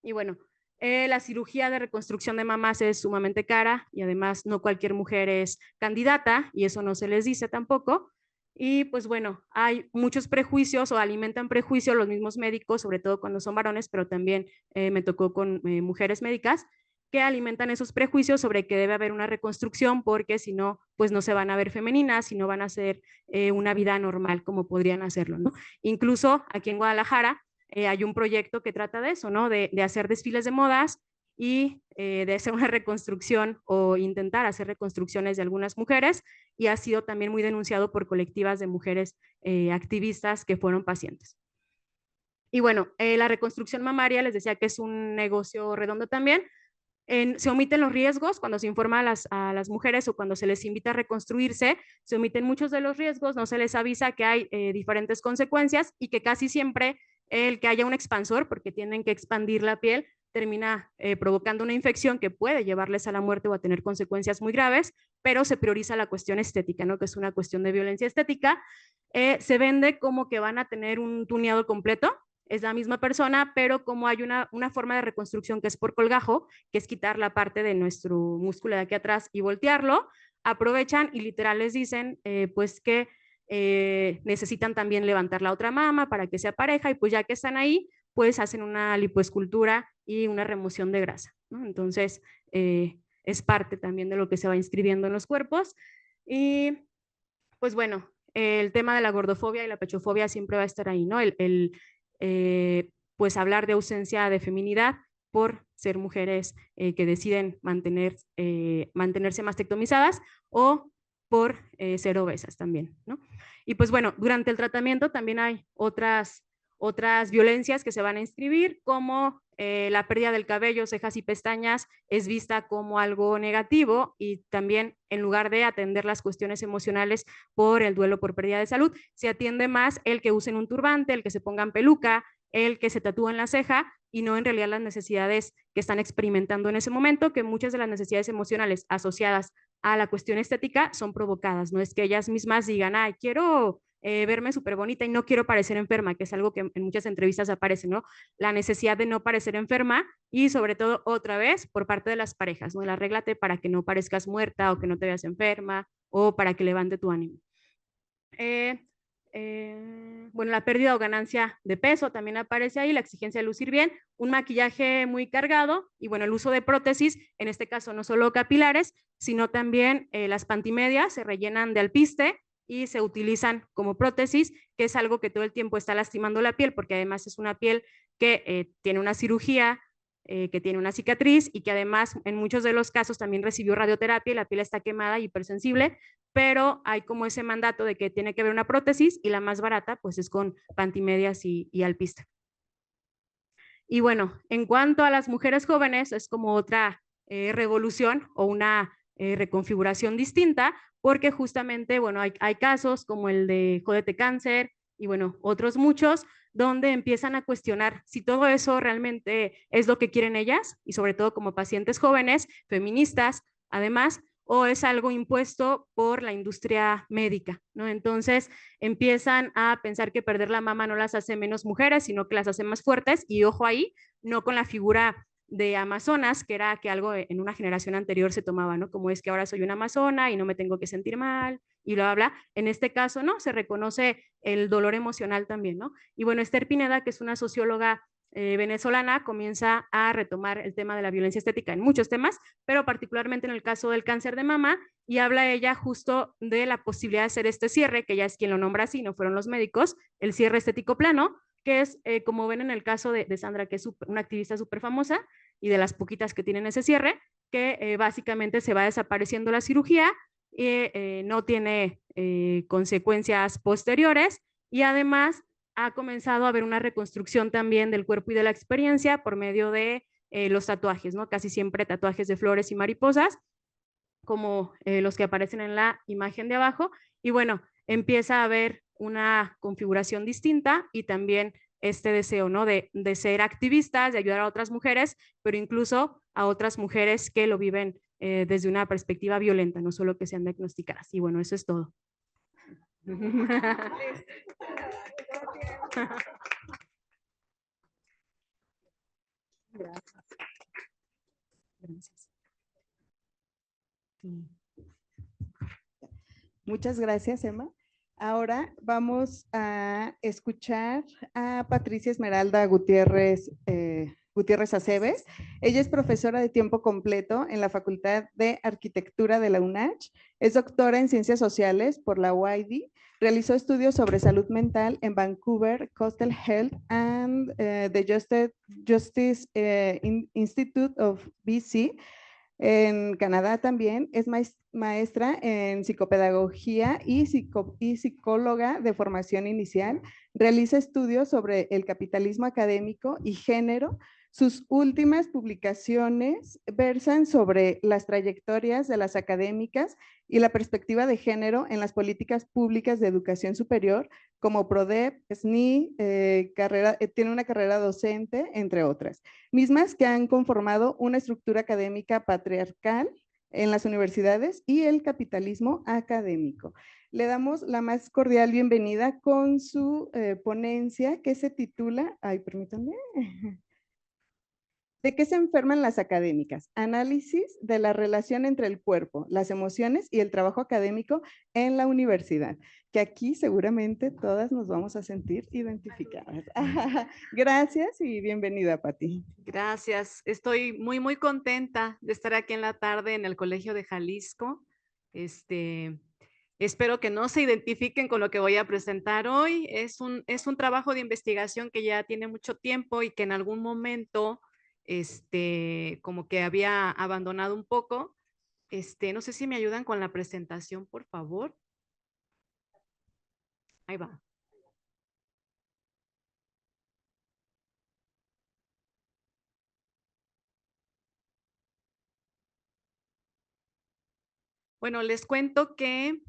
Y bueno, la cirugía de reconstrucción de mamas es sumamente cara y además no cualquier mujer es candidata y eso no se les dice tampoco. Y pues bueno, hay muchos prejuicios o alimentan prejuicios los mismos médicos, sobre todo cuando son varones, pero también me tocó con mujeres médicas que alimentan esos prejuicios sobre que debe haber una reconstrucción porque si no, pues no se van a ver femeninas y no van a hacer una vida normal como podrían hacerlo, ¿no? Incluso aquí en Guadalajara hay un proyecto que trata de eso, ¿no? De hacer desfiles de modas y de hacer una reconstrucción o intentar hacer reconstrucciones de algunas mujeres y ha sido también muy denunciado por colectivas de mujeres activistas que fueron pacientes. Y bueno, la reconstrucción mamaria les decía que es un negocio redondo también. Se omiten los riesgos cuando se informa a las mujeres o cuando se les invita a reconstruirse, se omiten muchos de los riesgos, no se les avisa que hay diferentes consecuencias y que casi siempre el que haya un expansor, porque tienen que expandir la piel, termina provocando una infección que puede llevarles a la muerte o a tener consecuencias muy graves, pero se prioriza la cuestión estética, ¿no? Que es una cuestión de violencia estética. Se vende como que van a tener un tuneado completo, es la misma persona, pero como hay una forma de reconstrucción que es por colgajo, que es quitar la parte de nuestro músculo de aquí atrás y voltearlo, aprovechan y literal les dicen pues que necesitan también levantar la otra mama para que sea pareja y pues ya que están ahí, pues hacen una lipoescultura y una remoción de grasa, ¿no? Entonces, es parte también de lo que se va inscribiendo en los cuerpos. Y pues bueno, el tema de la gordofobia y la pechofobia siempre va a estar ahí, ¿no? Pues hablar de ausencia de feminidad por ser mujeres que deciden mantenerse mastectomizadas o por ser obesas también, ¿no? Y pues bueno, durante el tratamiento también hay otras otras violencias que se van a inscribir, como la pérdida del cabello, cejas y pestañas es vista como algo negativo, y también en lugar de atender las cuestiones emocionales por el duelo por pérdida de salud, se atiende más el que usen un turbante, el que se pongan peluca, el que se tatúen la ceja, y no en realidad las necesidades que están experimentando en ese momento, que muchas de las necesidades emocionales asociadas a la cuestión estética son provocadas. No es que ellas mismas digan, ay, quiero verme súper bonita y no quiero parecer enferma, que es algo que en muchas entrevistas aparece, ¿no? La necesidad de no parecer enferma, y sobre todo otra vez por parte de las parejas, ¿no? El arréglate para que no parezcas muerta o que no te veas enferma, o para que levante tu ánimo. Bueno, la pérdida o ganancia de peso también aparece ahí, la exigencia de lucir bien, un maquillaje muy cargado, y bueno, el uso de prótesis, en este caso no solo capilares, sino también las pantimedias se rellenan de alpiste y se utilizan como prótesis, que es algo que todo el tiempo está lastimando la piel, porque además es una piel que tiene una cirugía, que tiene una cicatriz, y que además en muchos de los casos también recibió radioterapia y la piel está quemada y hipersensible, pero hay como ese mandato de que tiene que haber una prótesis, y la más barata pues es con pantimedias y alpiste. Y bueno, en cuanto a las mujeres jóvenes, es como otra revolución o una reconfiguración distinta, porque justamente, bueno, hay casos como el de Jódete Cáncer y bueno, otros muchos, donde empiezan a cuestionar si todo eso realmente es lo que quieren ellas, y sobre todo como pacientes jóvenes, feministas, además, o es algo impuesto por la industria médica, ¿no? Entonces empiezan a pensar que perder la mama no las hace menos mujeres, sino que las hace más fuertes, y ojo ahí, no con la figura de Amazonas, que era que algo en una generación anterior se tomaba, ¿no? Como es que ahora soy una amazona y no me tengo que sentir mal, y bla, bla, bla. En este caso, ¿no? Se reconoce el dolor emocional también, ¿no? Y bueno, Esther Pineda, que es una socióloga venezolana, comienza a retomar el tema de la violencia estética en muchos temas, pero particularmente en el caso del cáncer de mama, y habla ella justo de la posibilidad de hacer este cierre, que ya es quien lo nombra así, no fueron los médicos, el cierre estético plano, que es, como ven en el caso de Sandra, que es una activista súper famosa, y de las poquitas que tienen ese cierre, que básicamente se va desapareciendo la cirugía, y no tiene consecuencias posteriores, y además ha comenzado a haber una reconstrucción también del cuerpo y de la experiencia por medio de los tatuajes, ¿no? Casi siempre tatuajes de flores y mariposas, como los que aparecen en la imagen de abajo, y bueno, empieza a haber una configuración distinta, y también este deseo, ¿no? De ser activistas, de ayudar a otras mujeres, pero incluso a otras mujeres que lo viven desde una perspectiva violenta, no solo que sean diagnosticadas. Y bueno, eso es todo. Gracias. Gracias. Muchas gracias, Emma. Ahora vamos a escuchar a Patricia Esmeralda Gutiérrez, Gutiérrez Aceves. Ella es profesora de tiempo completo en la Facultad de Arquitectura de la UNACH. Es doctora en Ciencias Sociales por la UID. Realizó estudios sobre salud mental en Vancouver Coastal Health and the Justice Institute of BC. En Canadá también es maestra en psicopedagogía y psicóloga de formación inicial. Realiza estudios sobre el capitalismo académico y género. Sus últimas publicaciones versan sobre las trayectorias de las académicas y la perspectiva de género en las políticas públicas de educación superior, como PRODEP, SNI, tiene una carrera docente, entre otras, mismas que han conformado una estructura académica patriarcal en las universidades y el capitalismo académico. Le damos la más cordial bienvenida con su ponencia que se titula, permítanme, ¿de qué se enferman las académicas? Análisis de la relación entre el cuerpo, las emociones y el trabajo académico en la universidad, que aquí seguramente todas nos vamos a sentir identificadas. Gracias y bienvenida, Pati. Gracias. Estoy muy contenta de estar aquí en la tarde en el Colegio de Jalisco. Espero que no se identifiquen con lo que voy a presentar hoy. Es un trabajo de investigación que ya tiene mucho tiempo y que en algún momento como que había abandonado un poco. No sé si me ayudan con la presentación, por favor. Ahí va. Bueno, les cuento que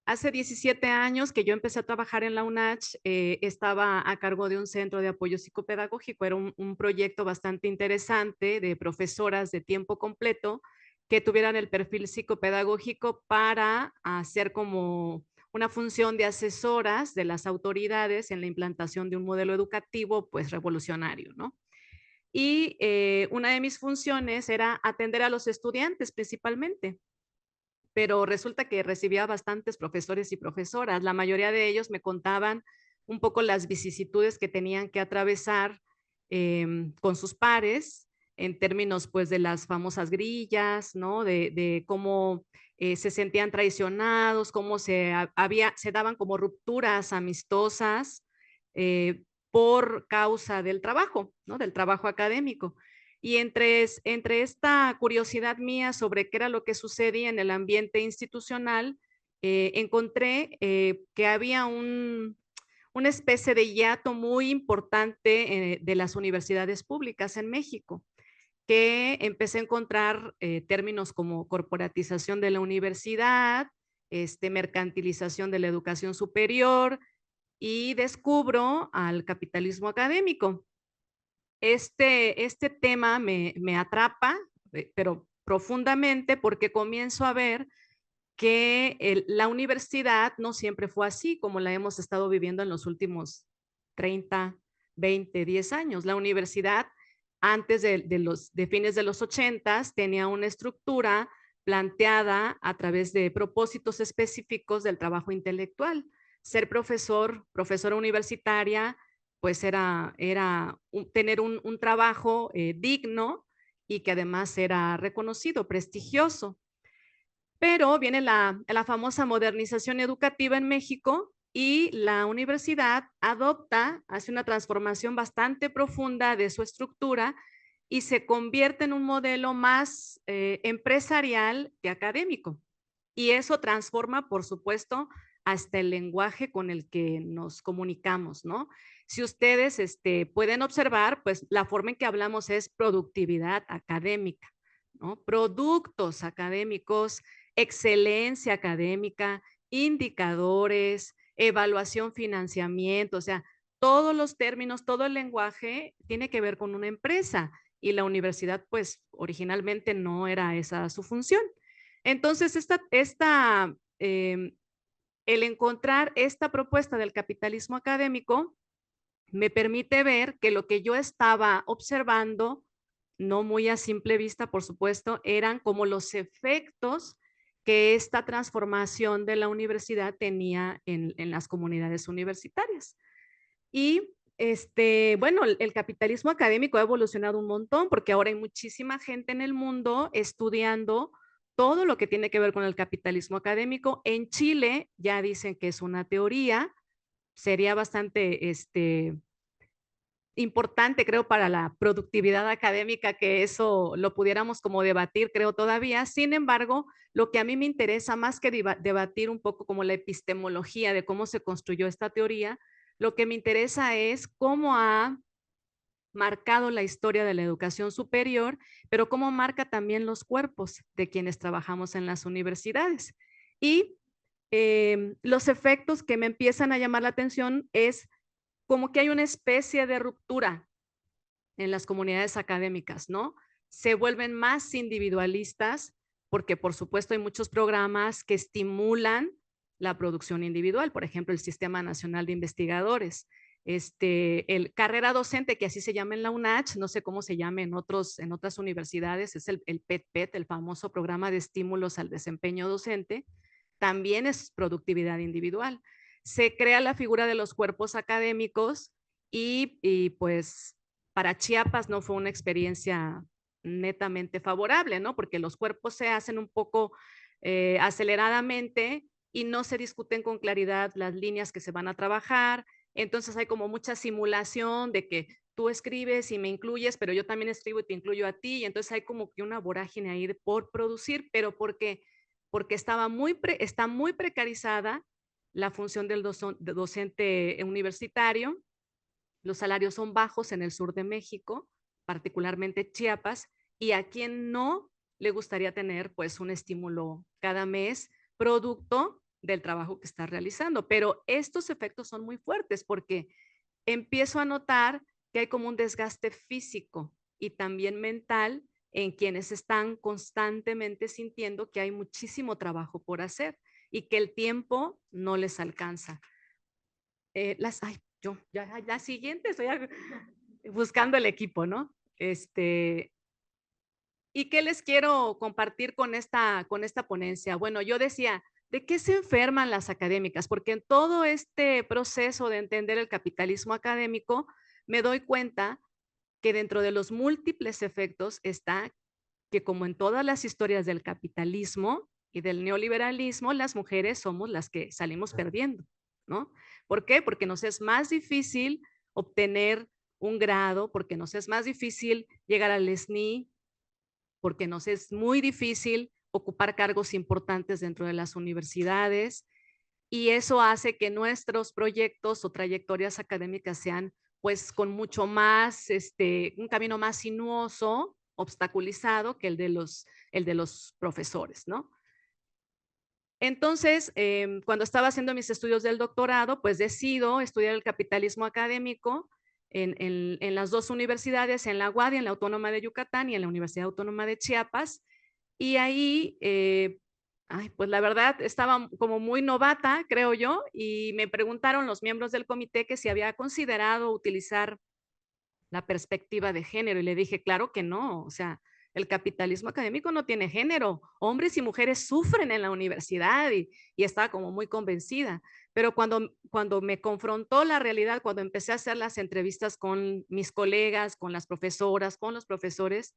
hace 17 años que yo empecé a trabajar en la UNACH, estaba a cargo de un centro de apoyo psicopedagógico. Era un proyecto bastante interesante de profesoras de tiempo completo que tuvieran el perfil psicopedagógico para hacer como una función de asesoras de las autoridades en la implantación de un modelo educativo pues revolucionario, ¿no? Y una de mis funciones era atender a los estudiantes principalmente, pero resulta que recibía bastantes profesores y profesoras. La mayoría de ellos me contaban un poco las vicisitudes que tenían que atravesar con sus pares en términos pues de las famosas grillas, ¿no? De cómo se sentían traicionados, cómo se daban como rupturas amistosas por causa del trabajo, ¿no? Del trabajo académico. Y entre esta curiosidad mía sobre qué era lo que sucedía en el ambiente institucional, encontré que había una especie de hiato muy importante de las universidades públicas en México, que empecé a encontrar términos como corporatización de la universidad, mercantilización de la educación superior, y descubro al capitalismo académico. Este tema me atrapa, pero profundamente, porque comienzo a ver que la universidad no siempre fue así como la hemos estado viviendo en los últimos 30, 20, 10 años. La universidad antes de fines de los 80 tenía una estructura planteada a través de propósitos específicos del trabajo intelectual. Ser profesora universitaria, pues era tener un trabajo digno y que además era reconocido, prestigioso. Pero viene la famosa modernización educativa en México y la universidad hace una transformación bastante profunda de su estructura y se convierte en un modelo más empresarial que académico. Y eso transforma, por supuesto, hasta el lenguaje con el que nos comunicamos, ¿no? Si ustedes pueden observar, pues la forma en que hablamos es productividad académica, ¿no? Productos académicos, excelencia académica, indicadores, evaluación, financiamiento, o sea, todos los términos, todo el lenguaje tiene que ver con una empresa y la universidad, pues, originalmente no era esa su función. Entonces, el encontrar esta propuesta del capitalismo académico me permite ver que lo que yo estaba observando, no muy a simple vista, por supuesto, eran como los efectos que esta transformación de la universidad tenía en las comunidades universitarias. Y bueno, el capitalismo académico ha evolucionado un montón porque ahora hay muchísima gente en el mundo estudiando todo lo que tiene que ver con el capitalismo académico. En Chile ya dicen que es una teoría, sería bastante importante, creo, para la productividad académica que eso lo pudiéramos como debatir, creo todavía. Sin embargo, lo que a mí me interesa más que debatir un poco como la epistemología de cómo se construyó esta teoría, lo que me interesa es cómo ha marcado la historia de la educación superior, pero cómo marca también los cuerpos de quienes trabajamos en las universidades. Y los efectos que me empiezan a llamar la atención es como que hay una especie de ruptura en las comunidades académicas, ¿no? Se vuelven más individualistas porque, por supuesto, hay muchos programas que estimulan la producción individual, por ejemplo, el Sistema Nacional de Investigadores, el carrera docente, que así se llama en la UNACH, no sé cómo se llama en otras universidades, es el PET-PET, el famoso programa de estímulos al desempeño docente, también es productividad individual. Se crea la figura de los cuerpos académicos y pues para Chiapas no fue una experiencia netamente favorable, ¿no? Porque los cuerpos se hacen un poco aceleradamente y no se discuten con claridad las líneas que se van a trabajar. Entonces hay como mucha simulación de que tú escribes y me incluyes, pero yo también escribo y te incluyo a ti. Y entonces hay como que una vorágine ahí por producir, pero porque está muy precarizada la función del docente universitario. Los salarios son bajos en el sur de México, particularmente Chiapas, y a quien no le gustaría tener pues un estímulo cada mes producto del trabajo que está realizando. Pero estos efectos son muy fuertes porque empiezo a notar que hay como un desgaste físico y también mental en quienes están constantemente sintiendo que hay muchísimo trabajo por hacer y que el tiempo no les alcanza. La siguiente, estoy buscando el equipo, ¿no? ¿Y qué les quiero compartir con esta ponencia? Bueno, yo decía, ¿de qué se enferman las académicas? Porque en todo este proceso de entender el capitalismo académico, me doy cuenta que dentro de los múltiples efectos está que, como en todas las historias del capitalismo y del neoliberalismo, las mujeres somos las que salimos perdiendo, ¿no? ¿Por qué? Porque nos es más difícil obtener un grado, porque nos es más difícil llegar al SNI, porque nos es muy difícil ocupar cargos importantes dentro de las universidades, y eso hace que nuestros proyectos o trayectorias académicas sean pues con mucho más, un camino más sinuoso, obstaculizado que el de los profesores, ¿no? Entonces, cuando estaba haciendo mis estudios del doctorado, pues decido estudiar el capitalismo académico en las dos universidades, en la UADY, en la Autónoma de Yucatán, y en la Universidad Autónoma de Chiapas. Y ahí, pues la verdad, estaba como muy novata, creo yo, y me preguntaron los miembros del comité que si había considerado utilizar la perspectiva de género, y le dije, claro que no, o sea, el capitalismo académico no tiene género, hombres y mujeres sufren en la universidad, y estaba como muy convencida, pero cuando me confrontó la realidad, cuando empecé a hacer las entrevistas con mis colegas, con las profesoras, con los profesores,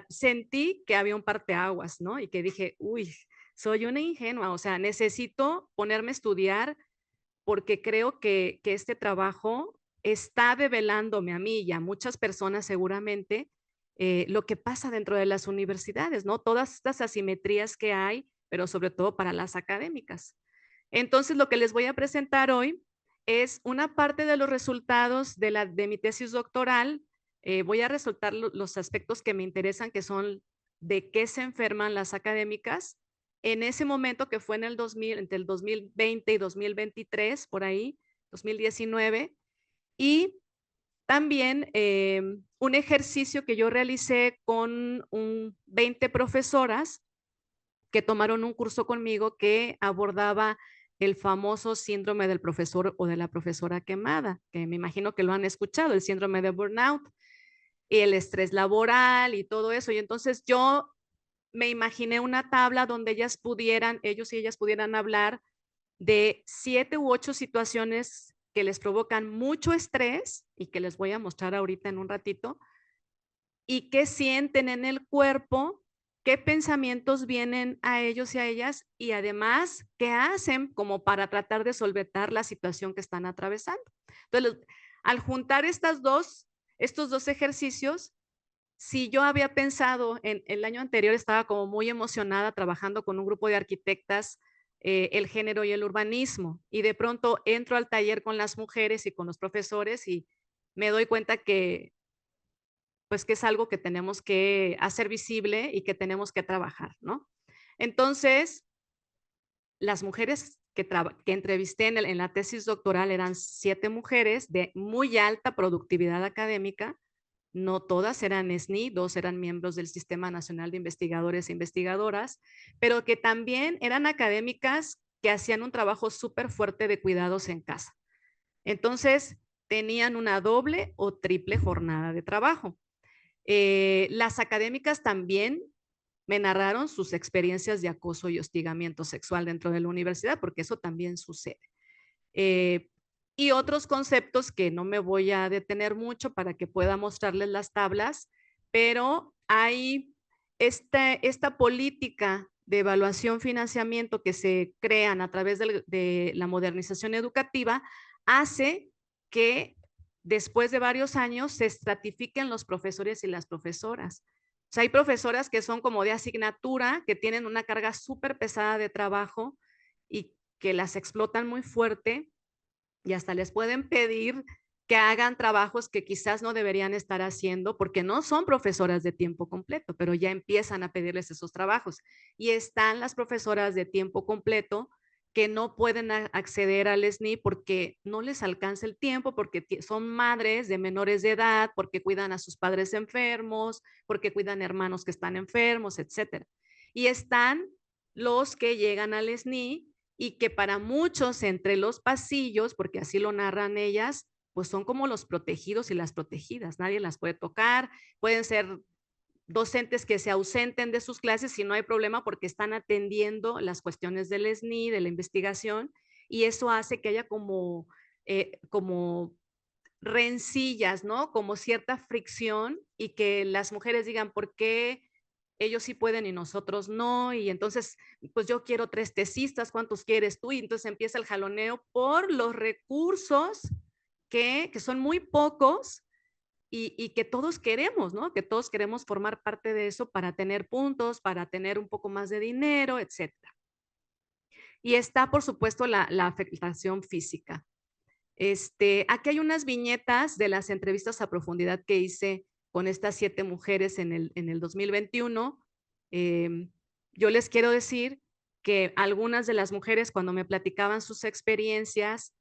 sentí que había un parteaguas, ¿no? Y que dije, uy, soy una ingenua, o sea, necesito ponerme a estudiar porque creo que este trabajo está develándome a mí y a muchas personas seguramente lo que pasa dentro de las universidades, ¿no? Todas estas asimetrías que hay, pero sobre todo para las académicas. Entonces, lo que les voy a presentar hoy es una parte de los resultados de mi tesis doctoral. Voy a resaltar los aspectos que me interesan, que son de qué se enferman las académicas. En ese momento que fue en el 2000, entre el 2020 y 2023, por ahí, 2019, y también un ejercicio que yo realicé con 20 profesoras que tomaron un curso conmigo que abordaba el famoso síndrome del profesor o de la profesora quemada, que me imagino que lo han escuchado, el síndrome de burnout y el estrés laboral y todo eso. Y entonces yo me imaginé una tabla donde ellos y ellas pudieran hablar de 7 u 8 situaciones que les provocan mucho estrés y que les voy a mostrar ahorita en un ratito, y qué sienten en el cuerpo, qué pensamientos vienen a ellos y a ellas, y además qué hacen como para tratar de solventar la situación que están atravesando. Entonces, al juntar estos dos ejercicios, si yo había pensado en el año anterior, estaba como muy emocionada trabajando con un grupo de arquitectas, el género y el urbanismo, y de pronto entro al taller con las mujeres y con los profesores y me doy cuenta que pues que es algo que tenemos que hacer visible y que tenemos que trabajar, ¿no? Entonces, las mujeres que entrevisté en la tesis doctoral eran 7 mujeres de muy alta productividad académica. No todas eran SNI, 2 eran miembros del Sistema Nacional de Investigadores e Investigadoras, pero que también eran académicas que hacían un trabajo súper fuerte de cuidados en casa. Entonces, tenían una doble o triple jornada de trabajo. Las académicas también me narraron sus experiencias de acoso y hostigamiento sexual dentro de la universidad, porque eso también sucede. Y otros conceptos que no me voy a detener mucho para que pueda mostrarles las tablas, pero hay esta política de evaluación financiamiento que se crean a través de la modernización educativa, hace que después de varios años se estratifiquen los profesores y las profesoras. O sea, hay profesoras que son como de asignatura, que tienen una carga súper pesada de trabajo y que las explotan muy fuerte y hasta les pueden pedir que hagan trabajos que quizás no deberían estar haciendo porque no son profesoras de tiempo completo, pero ya empiezan a pedirles esos trabajos. Y están las profesoras de tiempo completo que no pueden acceder al SNI porque no les alcanza el tiempo, porque son madres de menores de edad, porque cuidan a sus padres enfermos, porque cuidan hermanos que están enfermos, etcétera. Y están los que llegan al SNI y que para muchos entre los pasillos, porque así lo narran ellas, pues son como los protegidos y las protegidas, nadie las puede tocar, pueden ser docentes que se ausenten de sus clases y no hay problema porque están atendiendo las cuestiones del SNI, de la investigación, y eso hace que haya como rencillas, ¿no? Como cierta fricción y que las mujeres digan, ¿por qué ellos sí pueden y nosotros no? Y entonces, pues yo quiero 3 tesistas, ¿cuántos quieres tú? Y entonces empieza el jaloneo por los recursos que son muy pocos y que todos queremos, ¿no? Que todos queremos formar parte de eso para tener puntos, para tener un poco más de dinero, etcétera. Y está, por supuesto, la afectación física. Aquí hay unas viñetas de las entrevistas a profundidad que hice con estas 7 mujeres en el 2021. Yo les quiero decir que algunas de las mujeres, cuando me platicaban sus experiencias,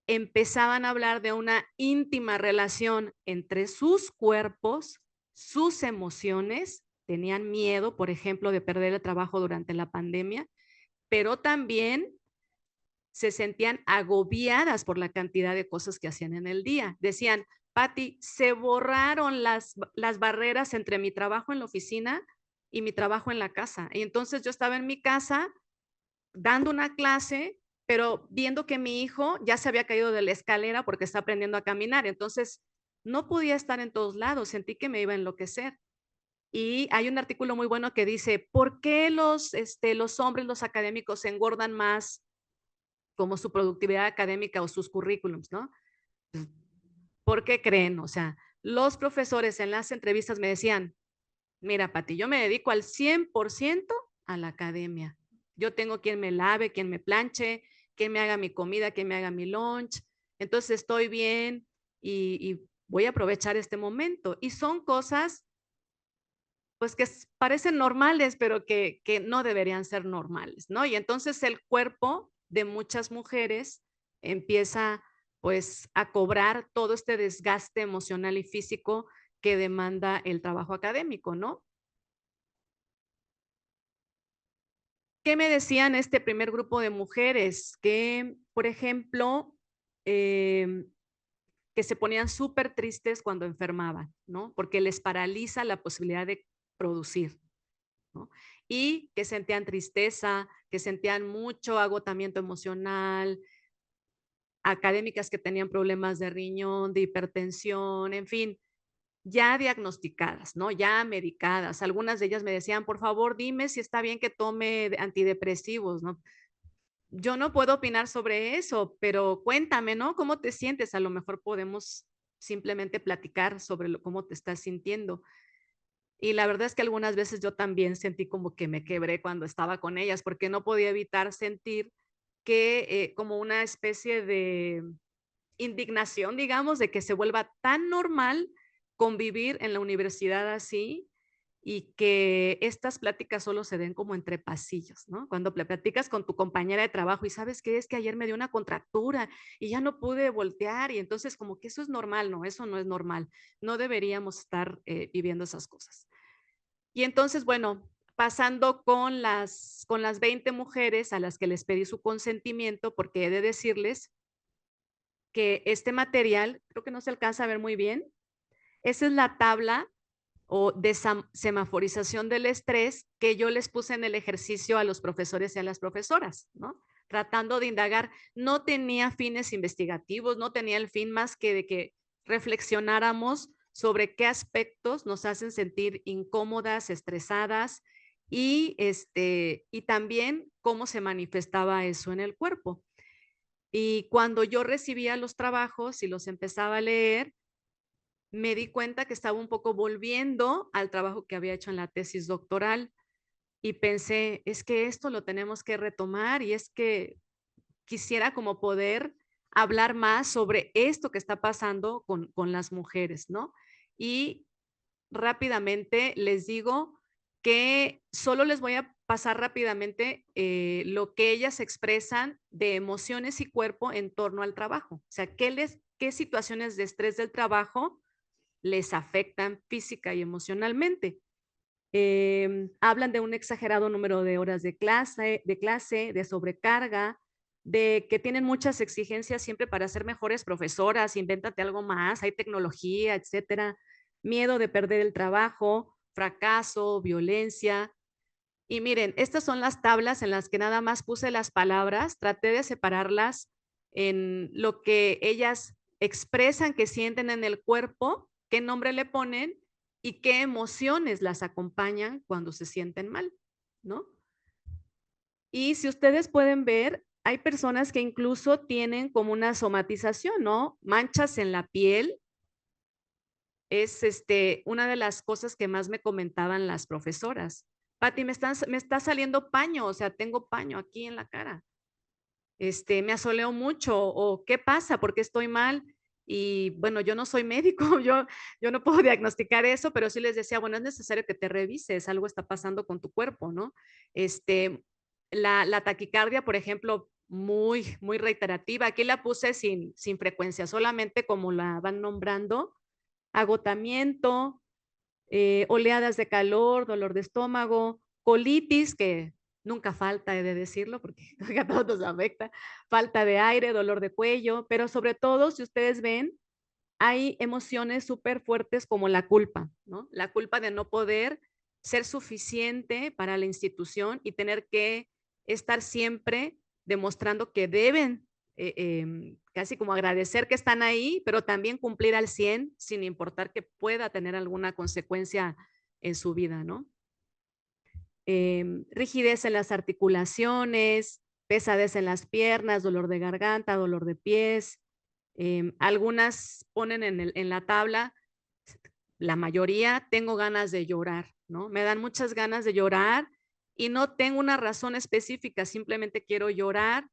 empezaban a hablar de una íntima relación entre sus cuerpos, sus emociones, tenían miedo, por ejemplo, de perder el trabajo durante la pandemia, pero también se sentían agobiadas por la cantidad de cosas que hacían en el día. Decían, Patti, se borraron las barreras entre mi trabajo en la oficina y mi trabajo en la casa. Y entonces yo estaba en mi casa dando una clase, pero viendo que mi hijo ya se había caído de la escalera porque está aprendiendo a caminar. Entonces, no podía estar en todos lados, sentí que me iba a enloquecer. Y hay un artículo muy bueno que dice, ¿por qué los hombres, los académicos, se engordan más como su productividad académica o sus currículums, ¿no? ¿Por qué creen? O sea, los profesores en las entrevistas me decían, mira, Pati, yo me dedico al 100% a la academia. Yo tengo quien me lave, quien me planche, quien me haga mi comida, quien me haga mi lunch. Entonces estoy bien y voy a aprovechar este momento. Y son cosas, pues, que parecen normales, pero que no deberían ser normales, ¿no? Y entonces el cuerpo de muchas mujeres empieza, pues, a cobrar todo este desgaste emocional y físico que demanda el trabajo académico, ¿no? ¿Qué me decían este primer grupo de mujeres? Que, por ejemplo, que se ponían súper tristes cuando enfermaban, ¿no? Porque les paraliza la posibilidad de producir, ¿no? Y que sentían tristeza, que sentían mucho agotamiento emocional, académicas que tenían problemas de riñón, de hipertensión, en fin, ya diagnosticadas, ¿no? Ya medicadas. Algunas de ellas me decían, por favor, dime si está bien que tome antidepresivos, ¿no? Yo no puedo opinar sobre eso, pero cuéntame, ¿no? ¿Cómo te sientes? A lo mejor podemos simplemente platicar sobre cómo te estás sintiendo. Y la verdad es que algunas veces yo también sentí como que me quebré cuando estaba con ellas, porque no podía evitar sentir que como una especie de indignación, digamos, de que se vuelva tan normal convivir en la universidad así y que estas pláticas solo se den como entre pasillos, ¿no? Cuando platicas con tu compañera de trabajo y sabes que es que ayer me dio una contractura y ya no pude voltear y entonces como que eso es normal, no, eso no es normal. No deberíamos estar viviendo esas cosas. Y entonces, bueno, pasando con las 20 mujeres a las que les pedí su consentimiento, porque he de decirles que este material, creo que no se alcanza a ver muy bien, esa es la tabla o de semaforización del estrés que yo les puse en el ejercicio a los profesores y a las profesoras, ¿no? Tratando de indagar, no tenía fines investigativos, no tenía el fin más que de que reflexionáramos sobre qué aspectos nos hacen sentir incómodas, estresadas y también cómo se manifestaba eso en el cuerpo. Y cuando yo recibía los trabajos y los empezaba a leer, me di cuenta que estaba un poco volviendo al trabajo que había hecho en la tesis doctoral y pensé, es que esto lo tenemos que retomar y es que quisiera como poder hablar más sobre esto que está pasando con las mujeres, ¿no? Y rápidamente les digo que solo les voy a pasar rápidamente lo que ellas expresan de emociones y cuerpo en torno al trabajo. O sea, qué situaciones de estrés del trabajo les afectan física y emocionalmente. Hablan de un exagerado número de horas de clase, de sobrecarga, de que tienen muchas exigencias siempre para ser mejores profesoras, invéntate algo más, hay tecnología, etcétera, miedo de perder el trabajo, fracaso, violencia. Y miren, estas son las tablas en las que nada más puse las palabras, traté de separarlas en lo que ellas expresan que sienten en el cuerpo, qué nombre le ponen y qué emociones las acompañan cuando se sienten mal, ¿no? Y si ustedes pueden ver, hay personas que incluso tienen como una somatización, ¿no? Manchas en la piel. Es una de las cosas que más me comentaban las profesoras. Pati, me está saliendo paño, o sea, tengo paño aquí en la cara. Me asoleo mucho, o ¿qué pasa? ¿Por qué estoy mal? Y bueno, yo no soy médico, yo no puedo diagnosticar eso, pero sí les decía, bueno, es necesario que te revises, algo está pasando con tu cuerpo, ¿no? La taquicardia, por ejemplo, muy reiterativa. Aquí la puse sin frecuencia, solamente como la van nombrando. Agotamiento, oleadas de calor, dolor de estómago, colitis, que nunca falta, he de decirlo, porque a todos nos afecta, falta de aire, dolor de cuello, pero sobre todo, si ustedes ven, hay emociones súper fuertes como la culpa, ¿no? La culpa de no poder ser suficiente para la institución y tener que estar siempre demostrando que deben casi como agradecer que están ahí, pero también cumplir al 100 sin importar que pueda tener alguna consecuencia en su vida, ¿no? Rigidez en las articulaciones, pesadez en las piernas, dolor de garganta, dolor de pies. Algunas ponen en la tabla, la mayoría, tengo ganas de llorar, ¿no? Me dan muchas ganas de llorar y no tengo una razón específica, simplemente quiero llorar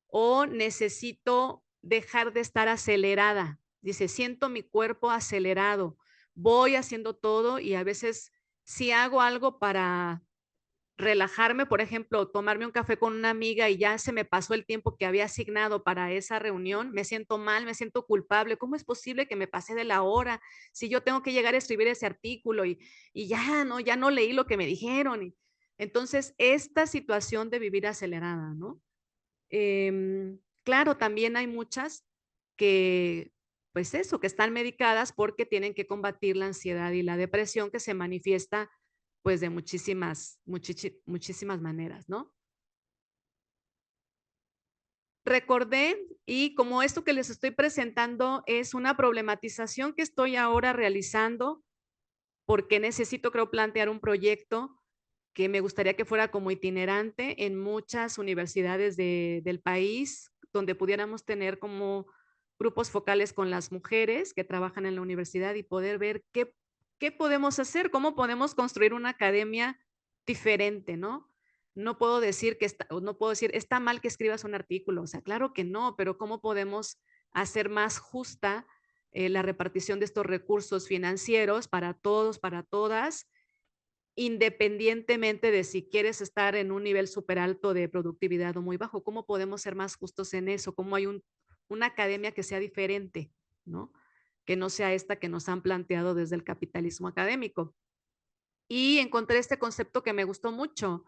o necesito dejar de estar acelerada. Dice, siento mi cuerpo acelerado, voy haciendo todo y a veces si hago algo para relajarme, por ejemplo, tomarme un café con una amiga y ya se me pasó el tiempo que había asignado para esa reunión, me siento mal, me siento culpable. ¿Cómo es posible que me pase de la hora si yo tengo que llegar a escribir ese artículo y ya no leí lo que me dijeron? Entonces, esta situación de vivir acelerada, ¿no? Claro, también hay muchas que, pues eso, que están medicadas porque tienen que combatir la ansiedad y la depresión que se manifiesta pues de muchísimas maneras, ¿no? Recordé, y como esto que les estoy presentando es una problematización que estoy ahora realizando, porque necesito, creo, plantear un proyecto que me gustaría que fuera como itinerante en muchas universidades del país, donde pudiéramos tener como grupos focales con las mujeres que trabajan en la universidad y poder ver qué podemos hacer, cómo podemos construir una academia diferente, ¿no? No puedo decir está mal que escribas un artículo, o sea, claro que no, pero cómo podemos hacer más justa la repartición de estos recursos financieros para todos, para todas, independientemente de si quieres estar en un nivel súper alto de productividad o muy bajo. ¿Cómo podemos ser más justos en eso? ¿Cómo hay una academia que sea diferente, ¿no? Que no sea esta que nos han planteado desde el capitalismo académico. Y encontré este concepto que me gustó mucho,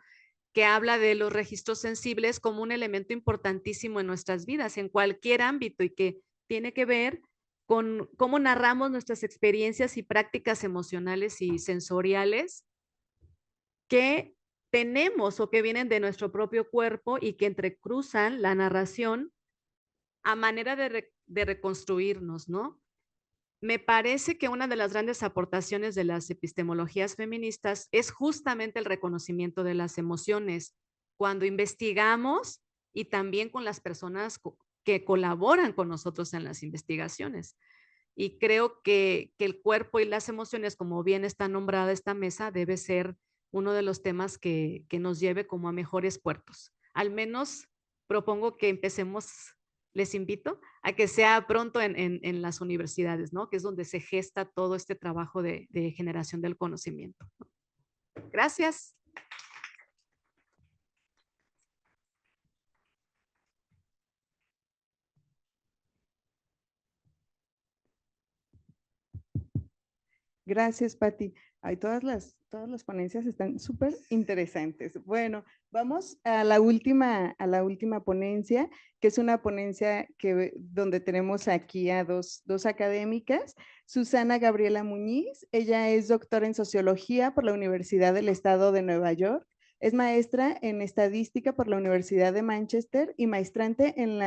que habla de los registros sensibles como un elemento importantísimo en nuestras vidas, en cualquier ámbito, y que tiene que ver con cómo narramos nuestras experiencias y prácticas emocionales y sensoriales que tenemos o que vienen de nuestro propio cuerpo y que entrecruzan la narración a manera de reconstruirnos, ¿no? Me parece que una de las grandes aportaciones de las epistemologías feministas es justamente el reconocimiento de las emociones. Cuando investigamos y también con las personas que colaboran con nosotros en las investigaciones. Y creo que el cuerpo y las emociones, como bien está nombrada esta mesa, debe ser uno de los temas que nos lleve como a mejores puertos. Al menos propongo que empecemos les invito a que sea pronto en las universidades, ¿no? Que es donde se gesta todo este trabajo de generación del conocimiento. Gracias. Gracias, Pati. Ay, todas las ponencias están súper interesantes. Bueno, vamos a la última ponencia, que es una ponencia donde tenemos aquí a dos académicas. Susana Gabriela Muñiz, ella es doctora en sociología por la Universidad del Estado de Nueva York. Es maestra en estadística por la Universidad de Manchester y maestrante, en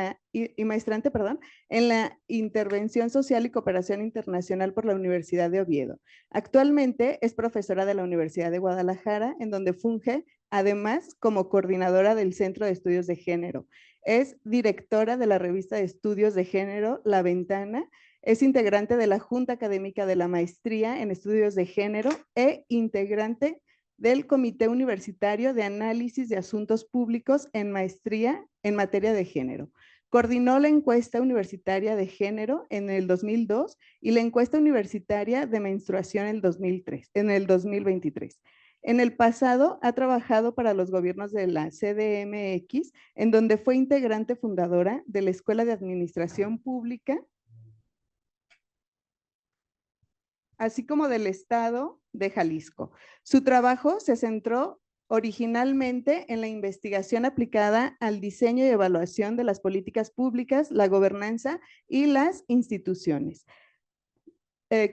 la intervención social y cooperación internacional por la Universidad de Oviedo. Actualmente es profesora de la Universidad de Guadalajara, en donde funge además como coordinadora del Centro de Estudios de Género. Es directora de la revista de estudios de género La Ventana. Es integrante de la Junta Académica de la Maestría en Estudios de Género e integrante del Comité Universitario de Análisis de Asuntos Públicos en Maestría en Materia de Género. Coordinó la encuesta universitaria de género en el 2002 y la encuesta universitaria de menstruación en el 2023. En el pasado ha trabajado para los gobiernos de la CDMX, en donde fue integrante fundadora de la Escuela de Administración Pública, así como del Estado de Jalisco. Su trabajo se centró originalmente en la investigación aplicada al diseño y evaluación de las políticas públicas, la gobernanza y las instituciones.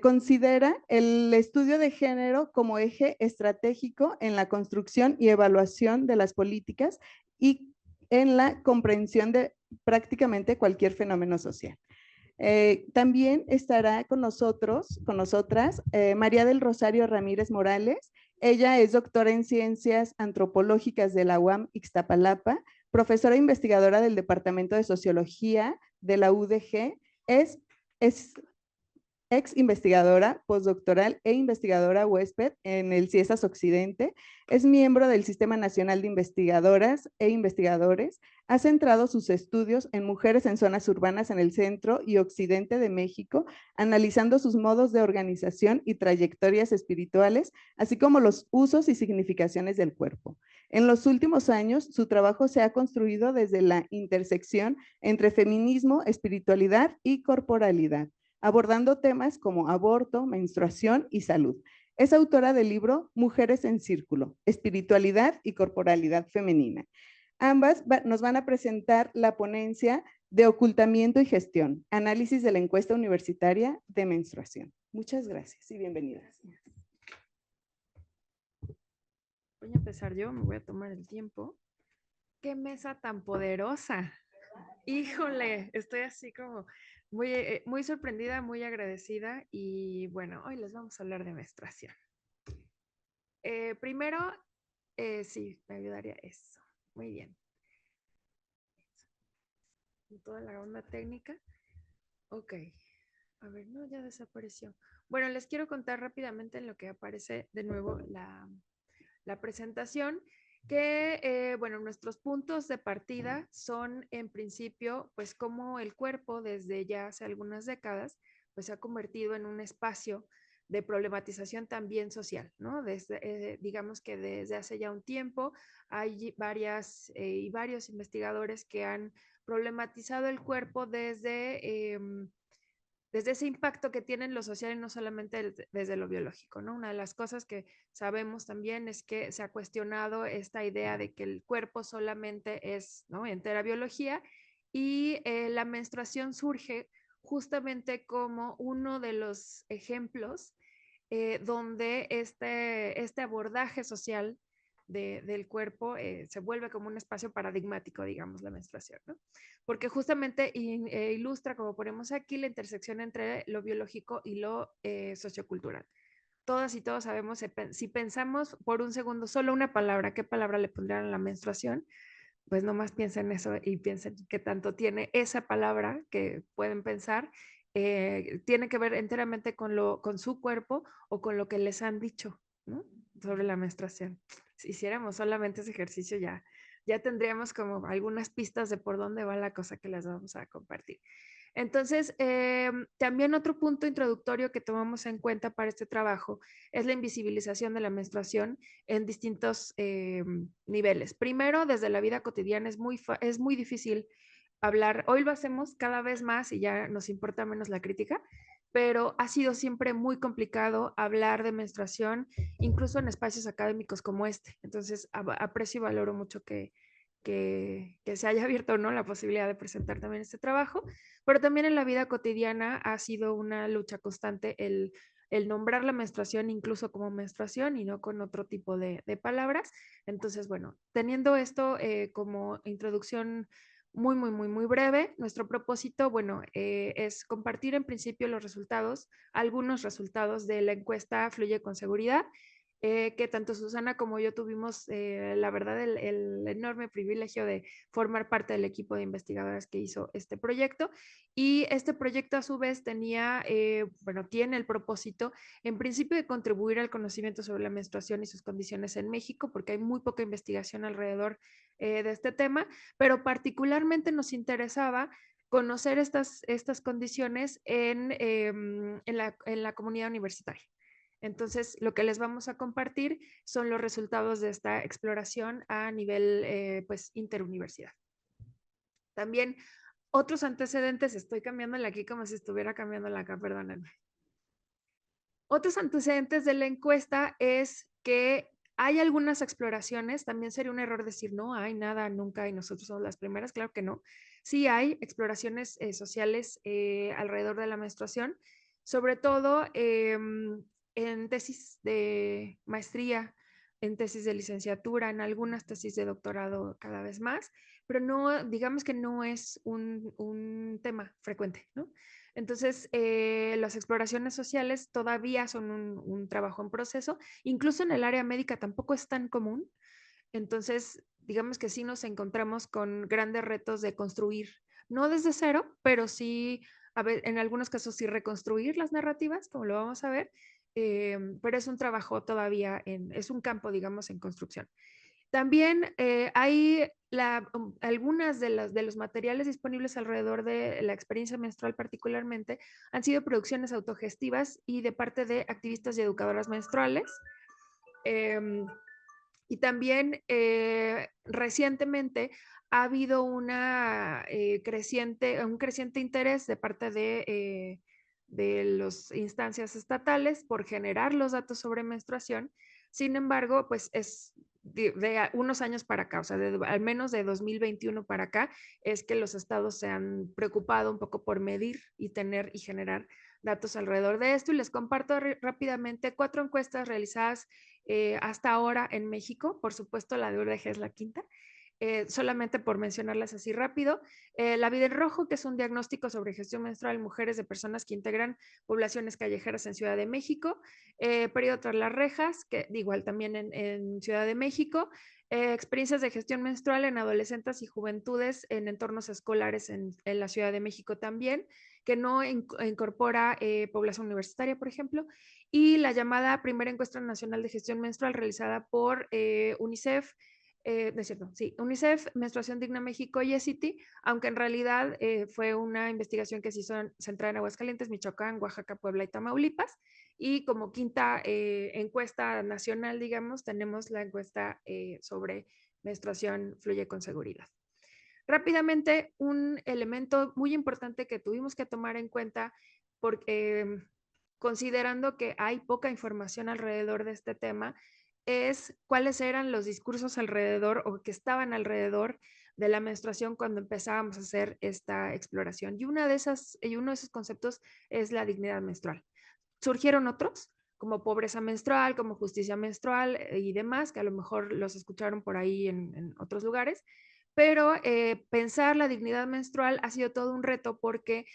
Considera el estudio de género como eje estratégico en la construcción y evaluación de las políticas y en la comprensión de prácticamente cualquier fenómeno social. También estará con nosotras, María del Rosario Ramírez Morales. Ella es doctora en Ciencias Antropológicas de la UAM Ixtapalapa, profesora investigadora del Departamento de Sociología de la UDG, es ex investigadora postdoctoral e investigadora huésped en el CIESAS Occidente, es miembro del Sistema Nacional de Investigadoras e Investigadores, ha centrado sus estudios en mujeres en zonas urbanas en el centro y occidente de México, analizando sus modos de organización y trayectorias espirituales, así como los usos y significaciones del cuerpo. En los últimos años, su trabajo se ha construido desde la intersección entre feminismo, espiritualidad y corporalidad, abordando temas como aborto, menstruación y salud. Es autora del libro Mujeres en Círculo, Espiritualidad y Corporalidad Femenina. Ambas nos van a presentar la ponencia de ocultamiento y gestión, análisis de la encuesta universitaria de menstruación. Muchas gracias y bienvenidas. Voy a empezar yo, me voy a tomar el tiempo. ¡Qué mesa tan poderosa! Híjole, estoy así como muy sorprendida, muy agradecida y bueno, hoy les vamos a hablar de menstruación. Primero, sí, me ayudaría eso. Muy bien. Toda la onda técnica. Ok. A ver, no, ya desapareció. Bueno, les quiero contar rápidamente en lo que aparece de nuevo la presentación, que, bueno, nuestros puntos de partida son en principio, pues cómo el cuerpo desde ya hace algunas décadas, pues se ha convertido en un espacio de problematización también social, ¿no? Digamos que desde hace ya un tiempo hay varios investigadores que han problematizado el cuerpo desde ese impacto que tiene en lo social y no solamente desde lo biológico, ¿no? Una de las cosas que sabemos también es que se ha cuestionado esta idea de que el cuerpo solamente es, ¿no?, entera biología y la menstruación surge justamente como uno de los ejemplos donde este abordaje social del cuerpo se vuelve como un espacio paradigmático, digamos, la menstruación, ¿no? Porque justamente ilustra, como ponemos aquí, la intersección entre lo biológico y lo sociocultural. Todas y todos sabemos, si pensamos por un segundo solo una palabra, ¿qué palabra le pondrían a la menstruación? Pues nomás piensen eso y piensen qué tanto tiene esa palabra que pueden pensar, tiene que ver enteramente con su cuerpo o con lo que les han dicho, ¿no?, sobre la menstruación. Si hiciéramos solamente ese ejercicio ya ya tendríamos como algunas pistas de por dónde va la cosa que les vamos a compartir. Entonces, también otro punto introductorio que tomamos en cuenta para este trabajo es la invisibilización de la menstruación en distintos niveles. Primero, desde la vida cotidiana es muy difícil hablar. Hoy lo hacemos cada vez más y ya nos importa menos la crítica, pero ha sido siempre muy complicado hablar de menstruación, incluso en espacios académicos como este. Entonces, aprecio y valoro mucho que se haya abierto, ¿no?, la posibilidad de presentar también este trabajo, pero también en la vida cotidiana ha sido una lucha constante el nombrar la menstruación incluso como menstruación y no con otro tipo de palabras. Entonces, bueno, teniendo esto como introducción muy breve, nuestro propósito, bueno, es compartir en principio los resultados, algunos resultados de la encuesta Fluye con Seguridad, que tanto Susana como yo tuvimos, la verdad, el enorme privilegio de formar parte del equipo de investigadoras que hizo este proyecto. Y este proyecto a su vez tenía, bueno, tiene el propósito, en principio, de contribuir al conocimiento sobre la menstruación y sus condiciones en México, porque hay muy poca investigación alrededor de este tema, pero particularmente nos interesaba conocer estas condiciones en la comunidad universitaria. Entonces, lo que les vamos a compartir son los resultados de esta exploración a nivel pues, interuniversidad. También otros antecedentes, estoy cambiándole aquí como si estuviera cambiándola acá, perdónenme. Otros antecedentes de la encuesta es que hay algunas exploraciones, también sería un error decir no hay nada nunca y nosotros somos las primeras, claro que no. Sí hay exploraciones sociales alrededor de la menstruación, sobre todo en tesis de maestría, en tesis de licenciatura, en algunas tesis de doctorado cada vez más, pero no, digamos que no es un tema frecuente, ¿no? Entonces, las exploraciones sociales todavía son un trabajo en proceso, incluso en el área médica tampoco es tan común. Entonces, digamos que sí nos encontramos con grandes retos de construir, no desde cero, pero sí, en algunos casos sí reconstruir las narrativas, como lo vamos a ver, pero es un trabajo todavía, es un campo, digamos, en construcción. También hay algunas de los materiales disponibles alrededor de la experiencia menstrual particularmente han sido producciones autogestivas y de parte de activistas y educadoras menstruales. Y también recientemente ha habido un creciente interés de parte de las instancias estatales por generar los datos sobre menstruación. Sin embargo, pues es de unos años para acá, o sea, al menos de 2021 para acá, es que los estados se han preocupado un poco por medir y tener y generar datos alrededor de esto. Y les comparto rápidamente 4 encuestas realizadas hasta ahora en México. Por supuesto, la de UDG es la quinta. Solamente por mencionarlas así rápido, la vida en rojo, que es un diagnóstico sobre gestión menstrual en mujeres de personas que integran poblaciones callejeras en Ciudad de México, periodo tras las rejas, que igual también en Ciudad de México, experiencias de gestión menstrual en adolescentes y juventudes en entornos escolares en la Ciudad de México también, que no incorpora población universitaria, por ejemplo, y la llamada primera encuesta nacional de gestión menstrual realizada por UNICEF, no es cierto, sí, UNICEF, Menstruación Digna México y ECITI, aunque en realidad fue una investigación que se hizo centrada en Aguascalientes, Michoacán, Oaxaca, Puebla y Tamaulipas. Y como quinta encuesta nacional, digamos, tenemos la encuesta sobre menstruación fluye con seguridad. Rápidamente, un elemento muy importante que tuvimos que tomar en cuenta, porque considerando que hay poca información alrededor de este tema, es cuáles eran los discursos alrededor o que estaban alrededor de la menstruación cuando empezábamos a hacer esta exploración. Y uno de esos conceptos es la dignidad menstrual. Surgieron otros, como pobreza menstrual, como justicia menstrual y demás, que a lo mejor los escucharon por ahí en otros lugares, pero pensar la dignidad menstrual ha sido todo un reto porque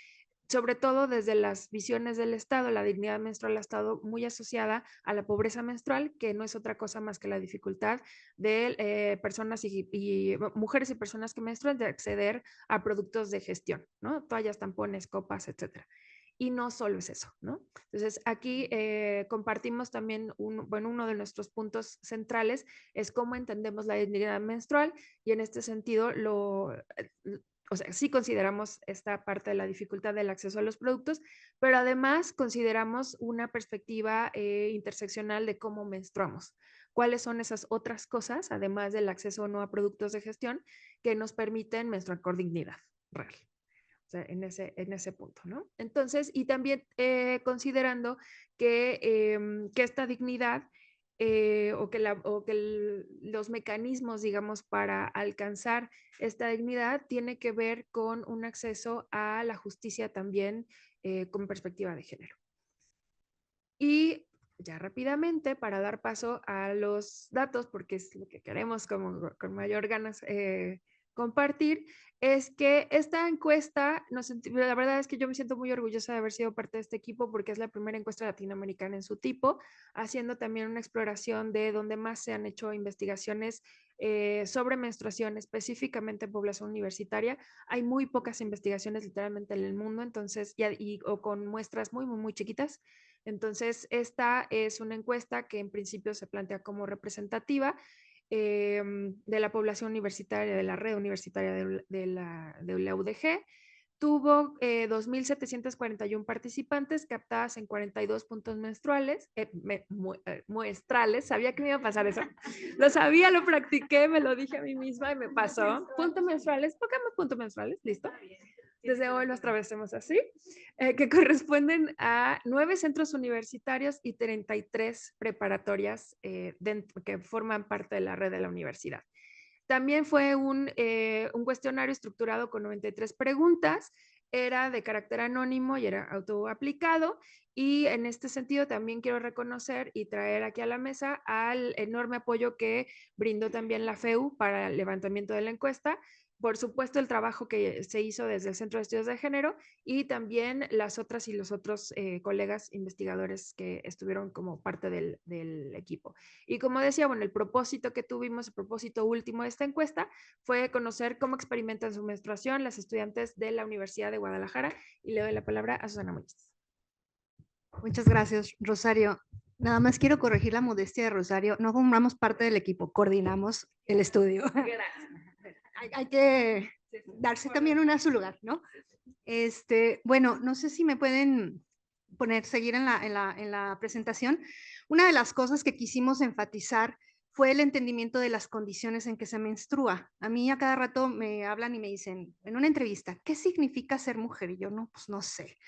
sobre todo desde las visiones del Estado, la dignidad menstrual ha estado muy asociada a la pobreza menstrual, que no es otra cosa más que la dificultad de personas y mujeres y personas que menstruan de acceder a productos de gestión, ¿no? Toallas, tampones, copas, etcétera. y no solo es eso, ¿no? Entonces, aquí compartimos también, uno de nuestros puntos centrales es cómo entendemos la dignidad menstrual y en este sentido o sea, sí consideramos esta parte de la dificultad del acceso a los productos, pero además consideramos una perspectiva interseccional de cómo menstruamos. ¿Cuáles son esas otras cosas, además del acceso o no a productos de gestión, que nos permiten menstruar con dignidad real? O sea, en ese punto, ¿no? Entonces, y también considerando que esta dignidad los mecanismos, digamos, para alcanzar esta dignidad tiene que ver con un acceso a la justicia también con perspectiva de género. Y ya rápidamente, para dar paso a los datos, porque es lo que queremos como, con mayor ganas compartir, es que esta encuesta, la verdad es que yo me siento muy orgullosa de haber sido parte de este equipo porque es la primera encuesta latinoamericana en su tipo, haciendo también una exploración de donde más se han hecho investigaciones sobre menstruación, específicamente en población universitaria. Hay muy pocas investigaciones literalmente en el mundo, entonces, o con muestras muy, muy, muy chiquitas. Entonces, esta es una encuesta que en principio se plantea como representativa de la población universitaria, de la red universitaria de la UDG. Tuvo 2.741 participantes captadas en 42 puntos menstruales, muestrales. Sabía que me iba a pasar eso. Lo sabía, lo practiqué, me lo dije a mí misma y me pasó. Puntos menstruales, póngame puntos menstruales, ¿listo? Desde hoy lo atravesemos así, que corresponden a 9 centros universitarios y 33 preparatorias que forman parte de la red de la universidad. También fue un cuestionario estructurado con 93 preguntas, era de carácter anónimo y era autoaplicado, y en este sentido también quiero reconocer y traer aquí a la mesa al enorme apoyo que brindó también la FEU para el levantamiento de la encuesta. Por supuesto, el trabajo que se hizo desde el Centro de Estudios de Género y también las otras y los otros colegas investigadores que estuvieron como parte del equipo. Y como decía, bueno, el propósito que tuvimos, el propósito último de esta encuesta fue conocer cómo experimentan su menstruación las estudiantes de la Universidad de Guadalajara. Y le doy la palabra a Susana Muñiz. Muchas gracias, Rosario. Nada más quiero corregir la modestia de Rosario. No formamos parte del equipo, coordinamos el estudio. Gracias. Hay que darse también a su lugar, ¿no? Bueno, no sé si me pueden seguir en la presentación. Una de las cosas que quisimos enfatizar fue el entendimiento de las condiciones en que se menstrua. A mí a cada rato me hablan y me dicen en una entrevista, ¿qué significa ser mujer? Y yo, no, pues no sé.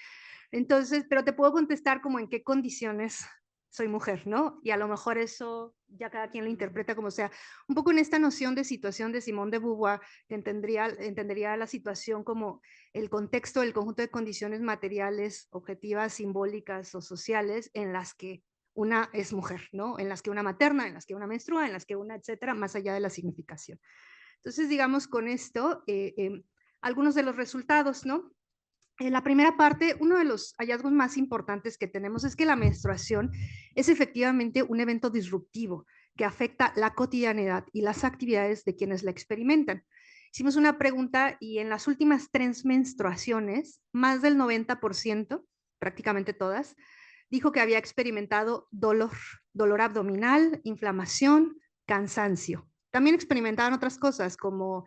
Entonces, pero te puedo contestar como en qué condiciones soy mujer, ¿no? Y a lo mejor eso ya cada quien lo interpreta como sea. Un poco en esta noción de situación de Simone de Beauvoir, que entendería la situación como el contexto, el conjunto de condiciones materiales, objetivas, simbólicas o sociales en las que una es mujer, ¿no? En las que una materna, en las que una menstrua, en las que una, etcétera, más allá de la significación. Entonces, digamos con esto, algunos de los resultados, ¿no? En la primera parte, uno de los hallazgos más importantes que tenemos es que la menstruación es efectivamente un evento disruptivo que afecta la cotidianidad y las actividades de quienes la experimentan. Hicimos una pregunta y en las últimas 3 menstruaciones, más del 90%, prácticamente todas, dijo que había experimentado dolor abdominal, inflamación, cansancio. También experimentaban otras cosas como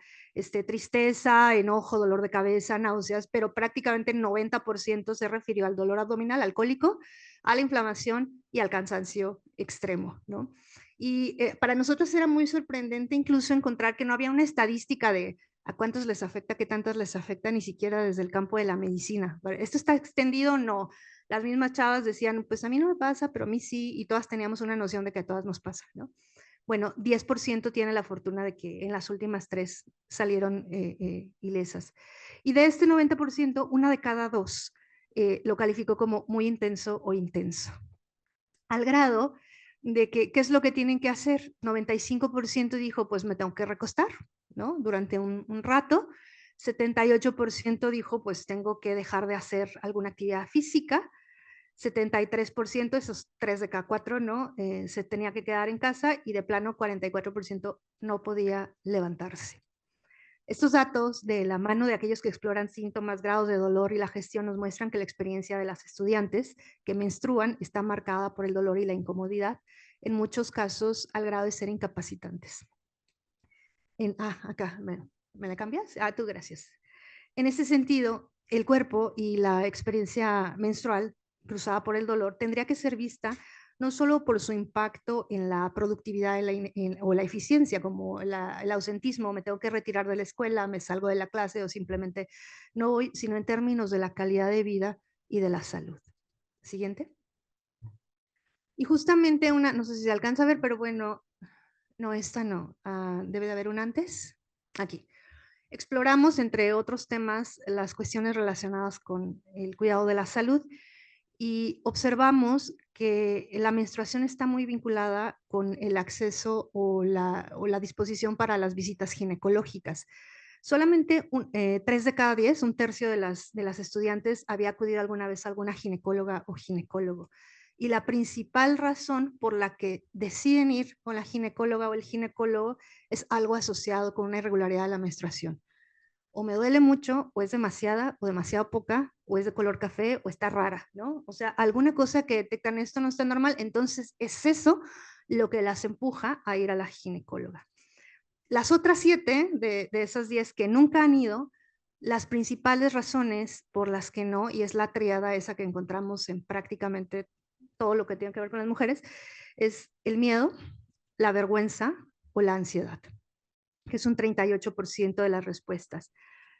tristeza, enojo, dolor de cabeza, náuseas, pero prácticamente el 90% se refirió al dolor abdominal alcohólico, a la inflamación y al cansancio extremo, ¿no? Y para nosotros era muy sorprendente incluso encontrar que no había una estadística de a cuántos les afecta, qué tantas les afecta, ni siquiera desde el campo de la medicina. ¿Esto está extendido? No. Las mismas chavas decían, pues a mí no me pasa, pero a mí sí, y todas teníamos una noción de que a todas nos pasa, ¿no? Bueno, 10% tiene la fortuna de que en las últimas 3 salieron ilesas. Y de este 90%, una de cada 2 lo calificó como muy intenso o intenso. Al grado de que, ¿qué es lo que tienen que hacer? 95% dijo, pues me tengo que recostar, ¿no? Durante un rato. 78% dijo, pues tengo que dejar de hacer alguna actividad física. 73%, esos 3 de cada 4, ¿no? Se tenía que quedar en casa y de plano 44% no podía levantarse. Estos datos, de la mano de aquellos que exploran síntomas, grados de dolor y la gestión, nos muestran que la experiencia de las estudiantes que menstruan está marcada por el dolor y la incomodidad, en muchos casos al grado de ser incapacitantes. Acá, ¿me la cambias? Tú, gracias. En ese sentido, el cuerpo y la experiencia menstrual cruzada por el dolor tendría que ser vista no solo por su impacto en la productividad o la eficiencia, como el ausentismo, me tengo que retirar de la escuela, me salgo de la clase o simplemente no voy, sino en términos de la calidad de vida y de la salud. Siguiente. Y justamente no sé si se alcanza a ver, pero bueno, no, esta no, debe de haber una antes. Aquí. Exploramos, entre otros temas, las cuestiones relacionadas con el cuidado de la salud y observamos que la menstruación está muy vinculada con el acceso o la disposición para las visitas ginecológicas. Solamente 3 de cada 10, un tercio de las estudiantes, había acudido alguna vez a alguna ginecóloga o ginecólogo. Y la principal razón por la que deciden ir con la ginecóloga o el ginecólogo es algo asociado con una irregularidad de la menstruación. O me duele mucho, o es demasiada, o demasiado poca, o es de color café, o está rara, ¿no? O sea, alguna cosa que detectan esto no está normal, entonces es eso lo que las empuja a ir a la ginecóloga. Las otras 7 de esas 10 que nunca han ido, las principales razones por las que no, y es la tríada esa que encontramos en prácticamente todo lo que tiene que ver con las mujeres, es el miedo, la vergüenza o la ansiedad, que es un 38% de las respuestas.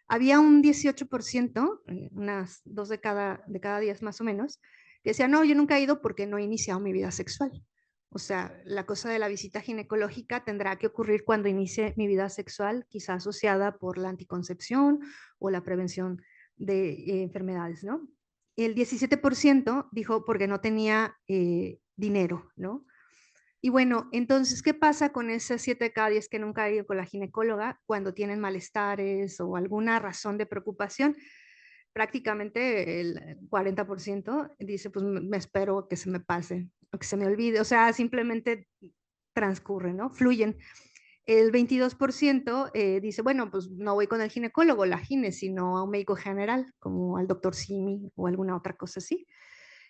Había un 18%, unas 2 de cada 10 más o menos, que decían, no, yo nunca he ido porque no he iniciado mi vida sexual. O sea, la cosa de la visita ginecológica tendrá que ocurrir cuando inicie mi vida sexual, quizá asociada por la anticoncepción o la prevención de enfermedades, ¿no? El 17% dijo porque no tenía dinero, ¿no? Y bueno, entonces, ¿qué pasa con esas 7 de cada 10 que nunca han ido con la ginecóloga cuando tienen malestares o alguna razón de preocupación? Prácticamente el 40% dice, pues me espero que se me pase o que se me olvide, o sea, simplemente transcurren, ¿no? Fluyen. El 22% dice, bueno, pues no voy con el ginecólogo, la gine, sino a un médico general, como al doctor Simi o alguna otra cosa así.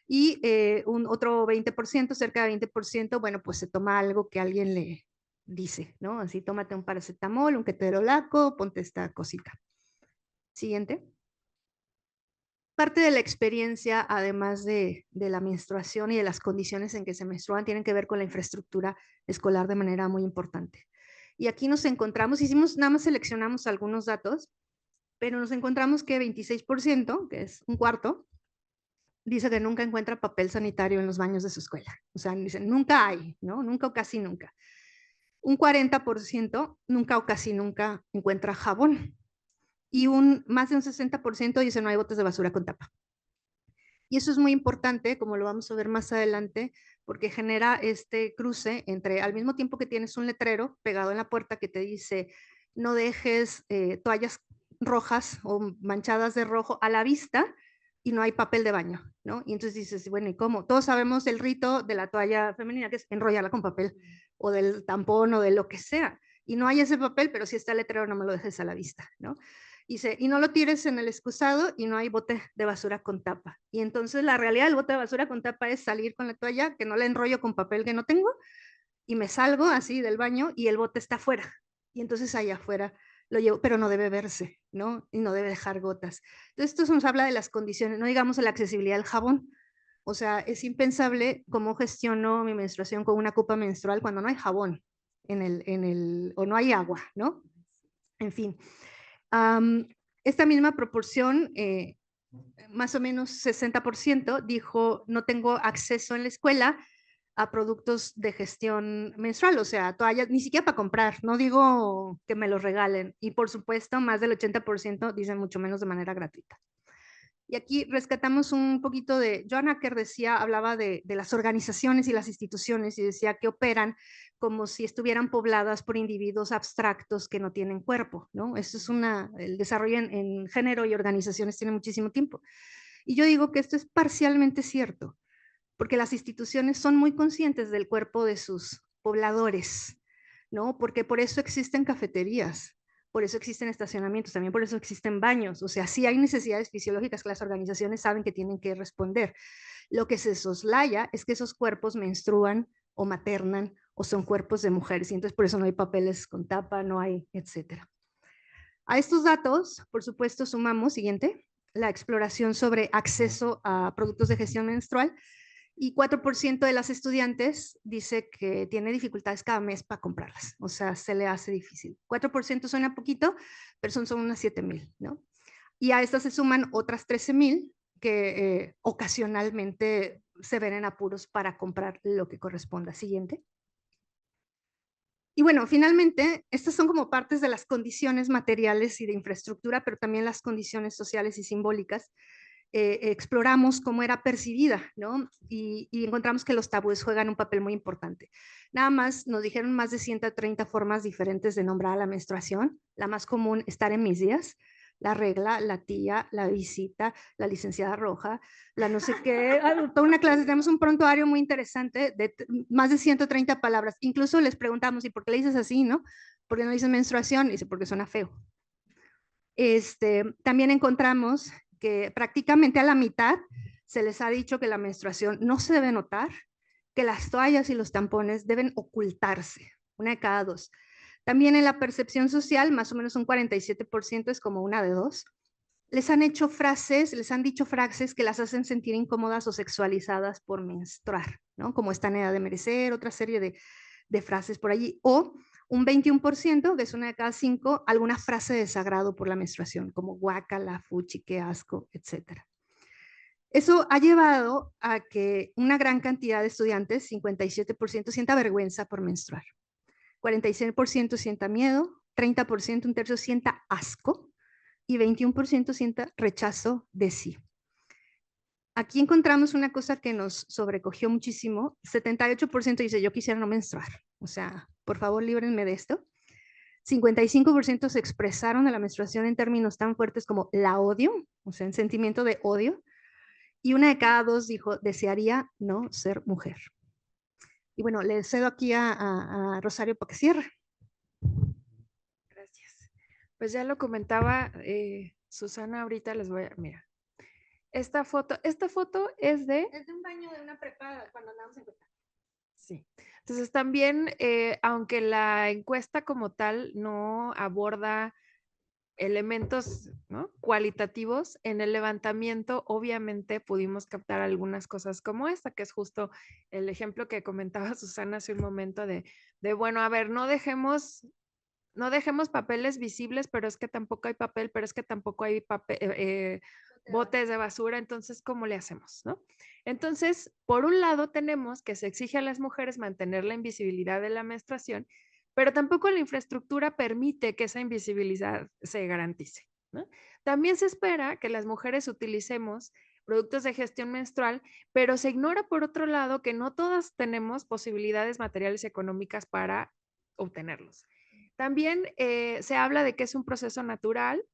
Y un otro 20%, cerca de 20%, bueno, pues se toma algo que alguien le dice, ¿no? Así, tómate un paracetamol, un ketorolaco, ponte esta cosita. Siguiente. Parte de la experiencia, además de la menstruación y de las condiciones en que se menstruan, tienen que ver con la infraestructura escolar de manera muy importante. Y aquí nos encontramos, nada más seleccionamos algunos datos, pero nos encontramos que 26%, que es un cuarto, dice que nunca encuentra papel sanitario en los baños de su escuela. O sea, dicen, nunca hay, ¿no? Nunca o casi nunca. Un 40% nunca o casi nunca encuentra jabón. Y más de un 60% dice no hay botes de basura con tapa. Y eso es muy importante, como lo vamos a ver más adelante, porque genera este cruce entre, al mismo tiempo que tienes un letrero pegado en la puerta que te dice no dejes toallas rojas o manchadas de rojo a la vista, y no hay papel de baño, ¿no? Y entonces dices, bueno, ¿y cómo? Todos sabemos el rito de la toalla femenina, que es enrollarla con papel, o del tampón, o de lo que sea. Y no hay ese papel, pero si está el letrero, no me lo dejes a la vista, ¿no? Dice, y no lo tires en el excusado y no hay bote de basura con tapa. Y entonces la realidad del bote de basura con tapa es salir con la toalla, que no la enrollo con papel que no tengo, y me salgo así del baño y el bote está afuera. Y entonces allá afuera lo llevo, pero no debe verse, ¿no? Y no debe dejar gotas. Entonces esto nos habla de las condiciones, no digamos la accesibilidad al jabón. O sea, es impensable cómo gestiono mi menstruación con una copa menstrual cuando no hay jabón o no hay agua, ¿no? En fin. Esta misma proporción, más o menos 60%, dijo no tengo acceso en la escuela a productos de gestión menstrual, o sea, toallas, ni siquiera para comprar, no digo que me los regalen. Y por supuesto, más del 80% dicen mucho menos de manera gratuita. Y aquí rescatamos un poquito de, Joan Acker hablaba de las organizaciones y las instituciones y decía que operan como si estuvieran pobladas por individuos abstractos que no tienen cuerpo, ¿no? Eso es el desarrollo en género y organizaciones tiene muchísimo tiempo. Y yo digo que esto es parcialmente cierto, porque las instituciones son muy conscientes del cuerpo de sus pobladores, ¿no? Porque por eso existen cafeterías, por eso existen estacionamientos, también por eso existen baños. O sea, sí hay necesidades fisiológicas que las organizaciones saben que tienen que responder. Lo que se soslaya es que esos cuerpos menstruan o maternan o son cuerpos de mujeres y entonces por eso no hay papeles con tapa, no hay, etcétera. A estos datos, por supuesto, sumamos, siguiente, la exploración sobre acceso a productos de gestión menstrual y 4% de las estudiantes dice que tiene dificultades cada mes para comprarlas, o sea, se le hace difícil. 4% suena poquito, pero son unas 7,000, ¿no? Y a estas se suman otras 13,000 que ocasionalmente se ven en apuros para comprar lo que corresponda. Siguiente. Y bueno, finalmente, estas son como partes de las condiciones materiales y de infraestructura, pero también las condiciones sociales y simbólicas. Exploramos cómo era percibida, ¿no? Y encontramos que los tabúes juegan un papel muy importante. Nada más nos dijeron más de 130 formas diferentes de nombrar a la menstruación. La más común, estar en mis días, la regla, la tía, la visita, la licenciada roja, la no sé qué, toda una clase, tenemos un prontuario muy interesante de más de 130 palabras. Incluso les preguntamos, ¿y por qué le dices así, no? ¿Por qué no dices menstruación? Y dice, porque suena feo. También encontramos que prácticamente a la mitad se les ha dicho que la menstruación no se debe notar, que las toallas y los tampones deben ocultarse, una de cada dos. También en la percepción social, más o menos un 47% es como una de dos. Les han dicho frases que las hacen sentir incómodas o sexualizadas por menstruar, ¿no? Como están en edad de merecer, otra serie de frases por allí. O un 21%, que es una de cada 5, alguna frase de desagrado por la menstruación, como guácala, fuchi, qué asco, etc. Eso ha llevado a que una gran cantidad de estudiantes, 57%, sienta vergüenza por menstruar. 46% sienta miedo, 30%, un tercio, sienta asco y 21% sienta rechazo de sí. Aquí encontramos una cosa que nos sobrecogió muchísimo. 78% dice, yo quisiera no menstruar. O sea, por favor, líbrenme de esto. 55% se expresaron de la menstruación en términos tan fuertes como la odio, o sea, en sentimiento de odio. Y una de cada dos dijo, desearía no ser mujer. Y bueno, le cedo aquí a Rosario para que cierre. Gracias. Pues ya lo comentaba Susana, ahorita les voy a, mira, esta foto es de... Es de un baño de una prepa cuando andamos en cuenta. Sí. Entonces también, aunque la encuesta como tal no aborda elementos, ¿no?, cualitativos, en el levantamiento obviamente pudimos captar algunas cosas como esta, que es justo el ejemplo que comentaba Susana hace un momento de bueno, a ver, no dejemos papeles visibles, pero es que tampoco hay papel, pero es que tampoco hay botes de basura, entonces, ¿cómo le hacemos, no? Entonces, por un lado tenemos que se exige a las mujeres mantener la invisibilidad de la menstruación, pero tampoco la infraestructura permite que esa invisibilidad se garantice, ¿no? También se espera que las mujeres utilicemos productos de gestión menstrual, pero se ignora por otro lado que no todas tenemos posibilidades materiales y económicas para obtenerlos. También se habla de que es un proceso natural,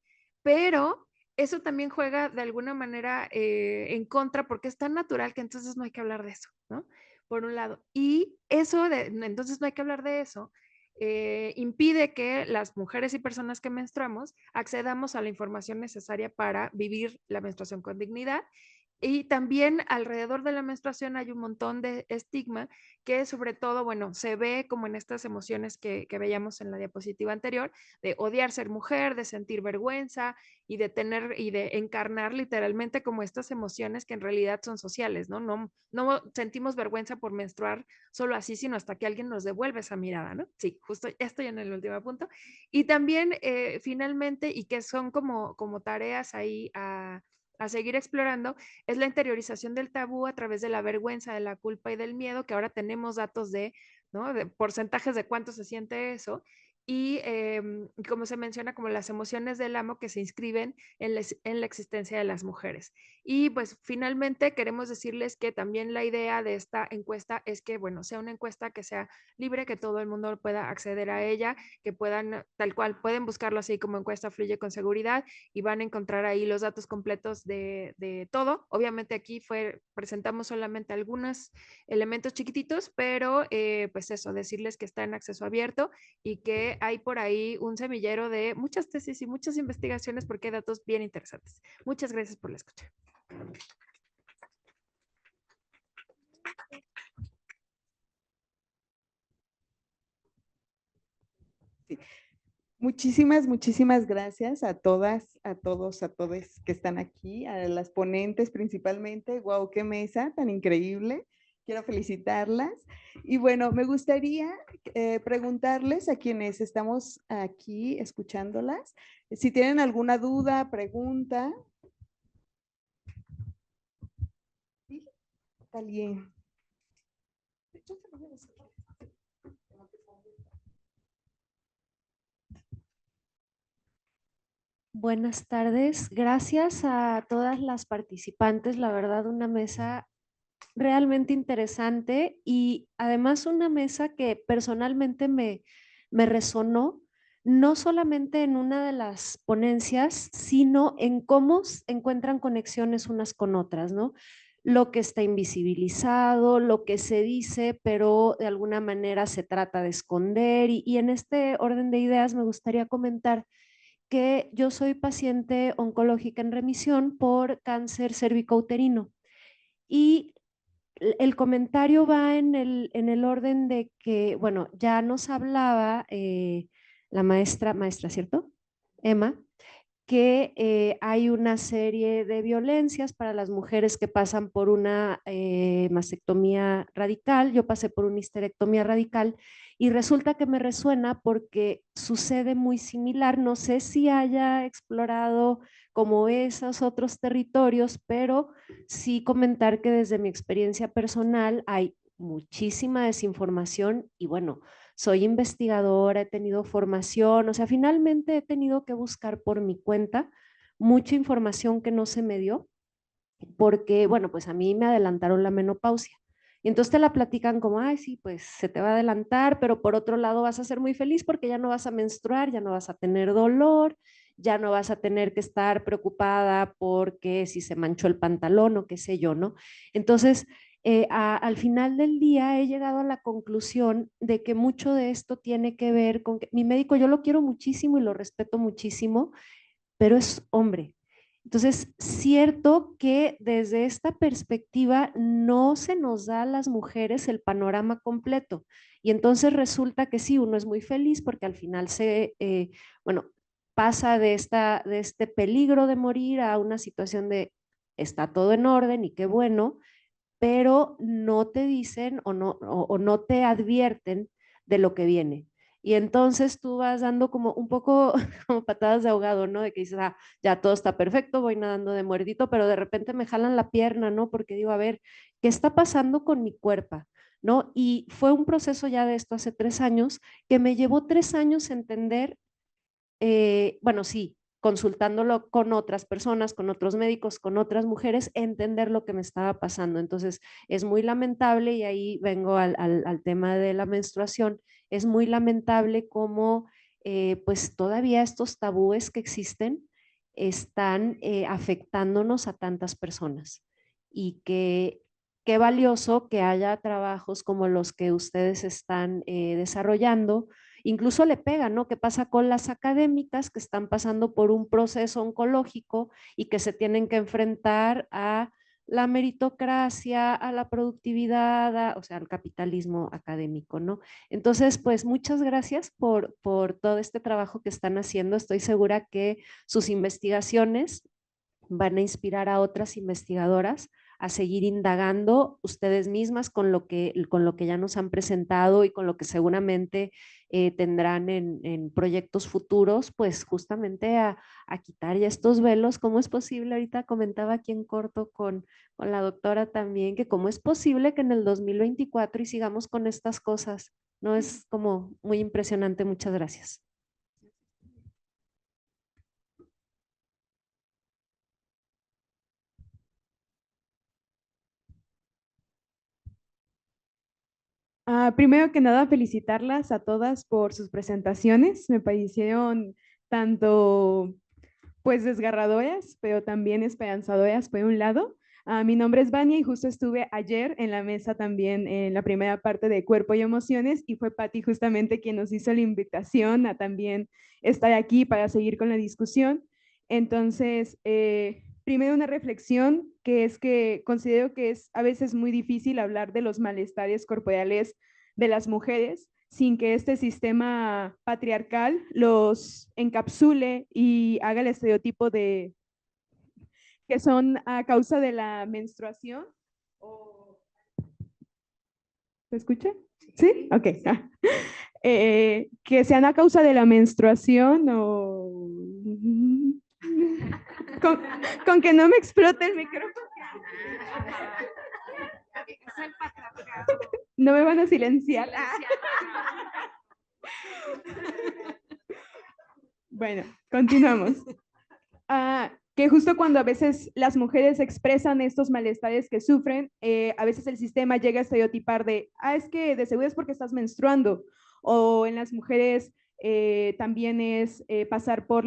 pero eso también juega de alguna manera en contra porque es tan natural que entonces no hay que hablar de eso, ¿no? Por un lado. Y eso, entonces no hay que hablar de eso, impide que las mujeres y personas que menstruamos accedamos a la información necesaria para vivir la menstruación con dignidad. Y también alrededor de la menstruación hay un montón de estigma que sobre todo, bueno, se ve como en estas emociones que veíamos en la diapositiva anterior, de odiar ser mujer, de sentir vergüenza y de tener y de encarnar literalmente como estas emociones que en realidad son sociales, ¿no? No sentimos vergüenza por menstruar solo así, sino hasta que alguien nos devuelve esa mirada, ¿no? Sí, justo estoy en el último punto. Y también finalmente, y que son como tareas ahí a seguir explorando, es la interiorización del tabú a través de la vergüenza, de la culpa y del miedo, que ahora tenemos datos de, ¿no?, de porcentajes de cuánto se siente eso. Y como se menciona, como las emociones del amo que se inscriben en la existencia de las mujeres. Y pues finalmente queremos decirles que también la idea de esta encuesta es que, bueno, sea una encuesta que sea libre, que todo el mundo pueda acceder a ella, que puedan, tal cual, pueden buscarlo así como encuesta fluye con seguridad y van a encontrar ahí los datos completos de todo. Obviamente aquí presentamos solamente algunos elementos chiquititos, pero pues eso, decirles que está en acceso abierto y que que hay por ahí un semillero de muchas tesis y muchas investigaciones porque hay datos bien interesantes. Muchas gracias por la escucha. Muchísimas gracias a todas, a todos, a todos que están aquí, a las ponentes principalmente. Wow, qué mesa tan increíble. Quiero felicitarlas. Y bueno, me gustaría preguntarles a quienes estamos aquí escuchándolas, si tienen alguna duda, pregunta. ¿Sí? Talía. Buenas tardes, gracias a todas las participantes, la verdad una mesa realmente interesante y además una mesa que personalmente me resonó, no solamente en una de las ponencias, sino en cómo encuentran conexiones unas con otras, ¿no? Lo que está invisibilizado, lo que se dice, pero de alguna manera se trata de esconder y en este orden de ideas me gustaría comentar que yo soy paciente oncológica en remisión por cáncer cervicouterino y el comentario va en el orden de que, bueno, ya nos hablaba la maestra, ¿cierto? Emma, que hay una serie de violencias para las mujeres que pasan por una mastectomía radical. Yo pasé por una histerectomía radical y resulta que me resuena porque sucede muy similar. No sé si haya explorado como esos otros territorios, pero sí comentar que desde mi experiencia personal hay muchísima desinformación y bueno, soy investigadora, he tenido formación, o sea, finalmente he tenido que buscar por mi cuenta mucha información que no se me dio, porque, bueno, pues a mí me adelantaron la menopausia. Y entonces te la platican como, ay, sí, pues se te va a adelantar, pero por otro lado vas a ser muy feliz porque ya no vas a menstruar, ya no vas a tener dolor, ya no vas a tener que estar preocupada porque si se manchó el pantalón o qué sé yo, ¿no? Entonces, al final del día he llegado a la conclusión de que mucho de esto tiene que ver con que mi médico yo lo quiero muchísimo y lo respeto muchísimo, pero es hombre. Entonces, cierto que desde esta perspectiva no se nos da a las mujeres el panorama completo. Y entonces resulta que sí, uno es muy feliz porque al final bueno, pasa de este peligro de morir a una situación de está todo en orden y qué bueno, pero no te dicen o no te advierten de lo que viene. Y entonces tú vas dando como un poco como patadas de ahogado, ¿no? De que dices, ah, ya todo está perfecto, voy nadando de muerdito, pero de repente me jalan la pierna, ¿no? Porque digo, a ver, ¿qué está pasando con mi cuerpo? ¿No? Y fue un proceso ya de esto hace 3 años que me llevó 3 años entender bueno, sí, consultándolo con otras personas, con otros médicos, con otras mujeres, entender lo que me estaba pasando. Entonces, es muy lamentable, y ahí vengo al tema de la menstruación, es muy lamentable cómo pues todavía estos tabúes que existen están afectándonos a tantas personas y que qué valioso que haya trabajos como los que ustedes están desarrollando. Incluso le pega, ¿no? ¿Qué pasa con las académicas que están pasando por un proceso oncológico y que se tienen que enfrentar a la meritocracia, a la productividad, o sea, al capitalismo académico, ¿no? Entonces, pues muchas gracias por todo este trabajo que están haciendo. Estoy segura que sus investigaciones van a inspirar a otras investigadoras a seguir indagando ustedes mismas con lo que ya nos han presentado y con lo que seguramente tendrán en proyectos futuros, pues justamente a quitar ya estos velos. ¿Cómo es posible? Ahorita comentaba aquí en corto con la doctora también, que cómo es posible que en el 2024 y sigamos con estas cosas, ¿no? Es como muy impresionante. Muchas gracias. Primero que nada, felicitarlas a todas por sus presentaciones. Me parecieron tanto, pues, desgarradoras, pero también esperanzadoras por un lado. Mi nombre es Vania y justo estuve ayer en la mesa también en la primera parte de Cuerpo y Emociones y fue Patti justamente quien nos hizo la invitación a también estar aquí para seguir con la discusión. Entonces, primero una reflexión que es que considero que es a veces muy difícil hablar de los malestares corporales de las mujeres sin que este sistema patriarcal los encapsule y haga el estereotipo de que son a causa de la menstruación. ¿Se escucha? ¿Sí? Ok. Que sean a causa de la menstruación o... con que no me explote el micrófono. No me van a silenciar. Bueno, continuamos. Que justo cuando a veces las mujeres expresan estos malestares que sufren, a veces el sistema llega a estereotipar de, es que de seguro es porque estás menstruando, o en las mujeres también es pasar por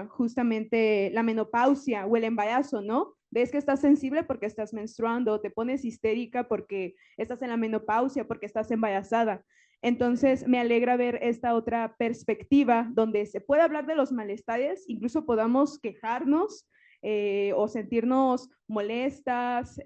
justamente la menopausia o el embarazo, ¿no? Ves que estás sensible porque estás menstruando, te pones histérica porque estás en la menopausia, porque estás embarazada. Entonces, me alegra ver esta otra perspectiva donde se puede hablar de los malestares, incluso podamos quejarnos o sentirnos molestas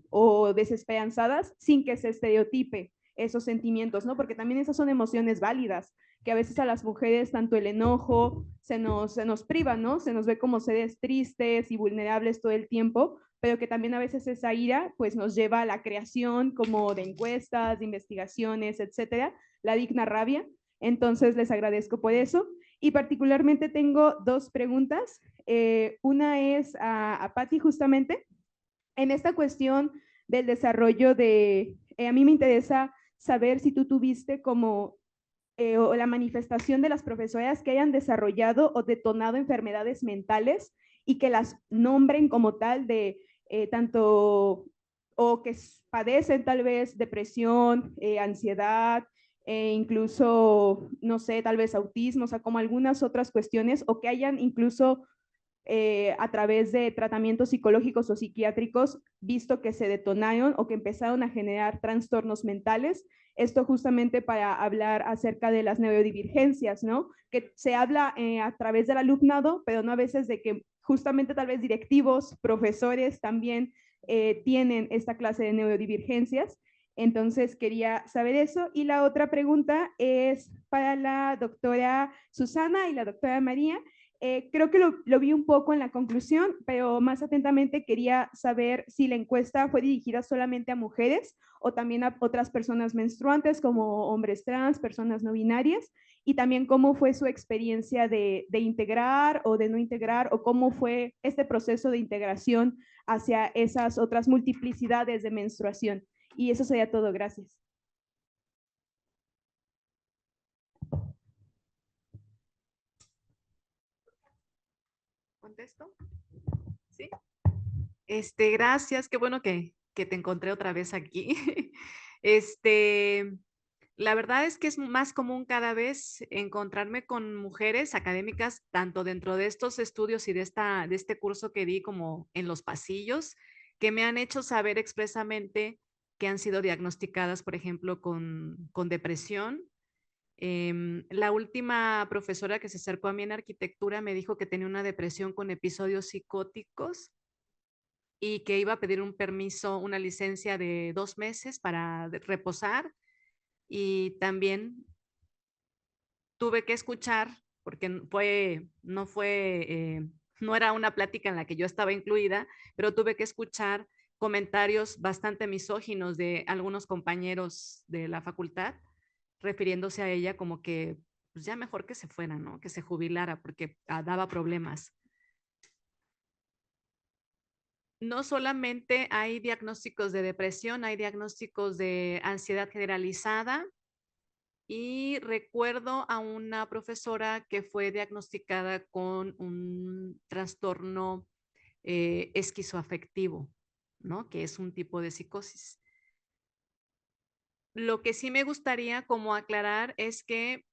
o desesperanzadas sin que se estereotipe esos sentimientos, ¿no? Porque también esas son emociones válidas, que a veces a las mujeres tanto el enojo se nos priva, ¿no? Se nos ve como seres tristes y vulnerables todo el tiempo, pero que también a veces esa ira pues nos lleva a la creación como de encuestas, de investigaciones, etcétera, la digna rabia. Entonces les agradezco por eso y particularmente tengo dos preguntas. Una es a Patti justamente en esta cuestión del desarrollo a mí me interesa saber si tú tuviste como o la manifestación de las profesoras que hayan desarrollado o detonado enfermedades mentales y que las nombren como tal de tanto o que padecen tal vez depresión, ansiedad, incluso, no sé, tal vez autismo, o sea, como algunas otras cuestiones, o que hayan incluso a través de tratamientos psicológicos o psiquiátricos, visto que se detonaron o que empezaron a generar trastornos mentales. Esto justamente para hablar acerca de las neurodivergencias, ¿no? Que se habla a través del alumnado, pero no a veces de que justamente tal vez directivos, profesores también tienen esta clase de neurodivergencias. Entonces quería saber eso. Y la otra pregunta es para la doctora Susana y la doctora María. Creo que lo vi un poco en la conclusión, pero más atentamente quería saber si la encuesta fue dirigida solamente a mujeres o también a otras personas menstruantes como hombres trans, personas no binarias, y también cómo fue su experiencia de integrar o de no integrar, o cómo fue este proceso de integración hacia esas otras multiplicidades de menstruación. Y eso sería todo. Gracias. ¿Contesto? Sí. Gracias, qué bueno que te encontré otra vez aquí. La verdad es que es más común cada vez encontrarme con mujeres académicas, tanto dentro de estos estudios y de este curso que di como en los pasillos, que me han hecho saber expresamente que han sido diagnosticadas, por ejemplo, con depresión. La última profesora que se acercó a mí en arquitectura me dijo que tenía una depresión con episodios psicóticos y que iba a pedir un permiso, una licencia de 2 meses para reposar. Y también tuve que escuchar, porque no era una plática en la que yo estaba incluida, pero tuve que escuchar comentarios bastante misóginos de algunos compañeros de la facultad, refiriéndose a ella como que pues ya mejor que se fuera, ¿no? Que se jubilara porque daba problemas. No solamente hay diagnósticos de depresión, hay diagnósticos de ansiedad generalizada, y recuerdo a una profesora que fue diagnosticada con un trastorno esquizoafectivo, ¿no? Que es un tipo de psicosis. Lo que sí me gustaría como aclarar es que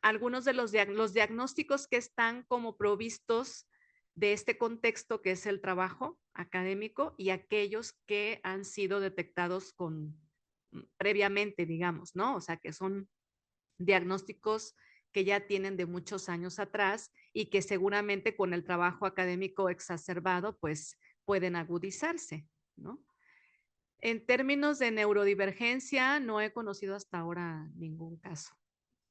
algunos de los diagnósticos que están como provistos de este contexto que es el trabajo académico y aquellos que han sido detectados previamente, digamos, ¿no? O sea, que son diagnósticos que ya tienen de muchos años atrás y que seguramente con el trabajo académico exacerbado, pues pueden agudizarse, ¿no? En términos de neurodivergencia, no he conocido hasta ahora ningún caso,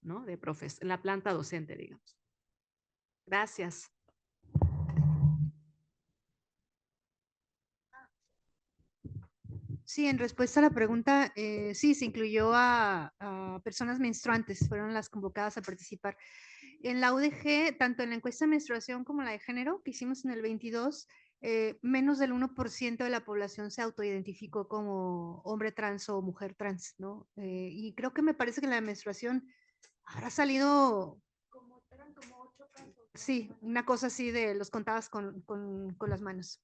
¿no? De en la planta docente, digamos. Gracias. Sí, en respuesta a la pregunta, sí, se incluyó a personas menstruantes, fueron las convocadas a participar. En la UDG, tanto en la encuesta de menstruación como la de género que hicimos en el 22, menos del 1% de la población se autoidentificó como hombre trans o mujer trans, ¿no? Y creo que me parece que en la de menstruación habrá salido, eran como 8 casos, ¿no? Sí, una cosa así de los contabas con las manos.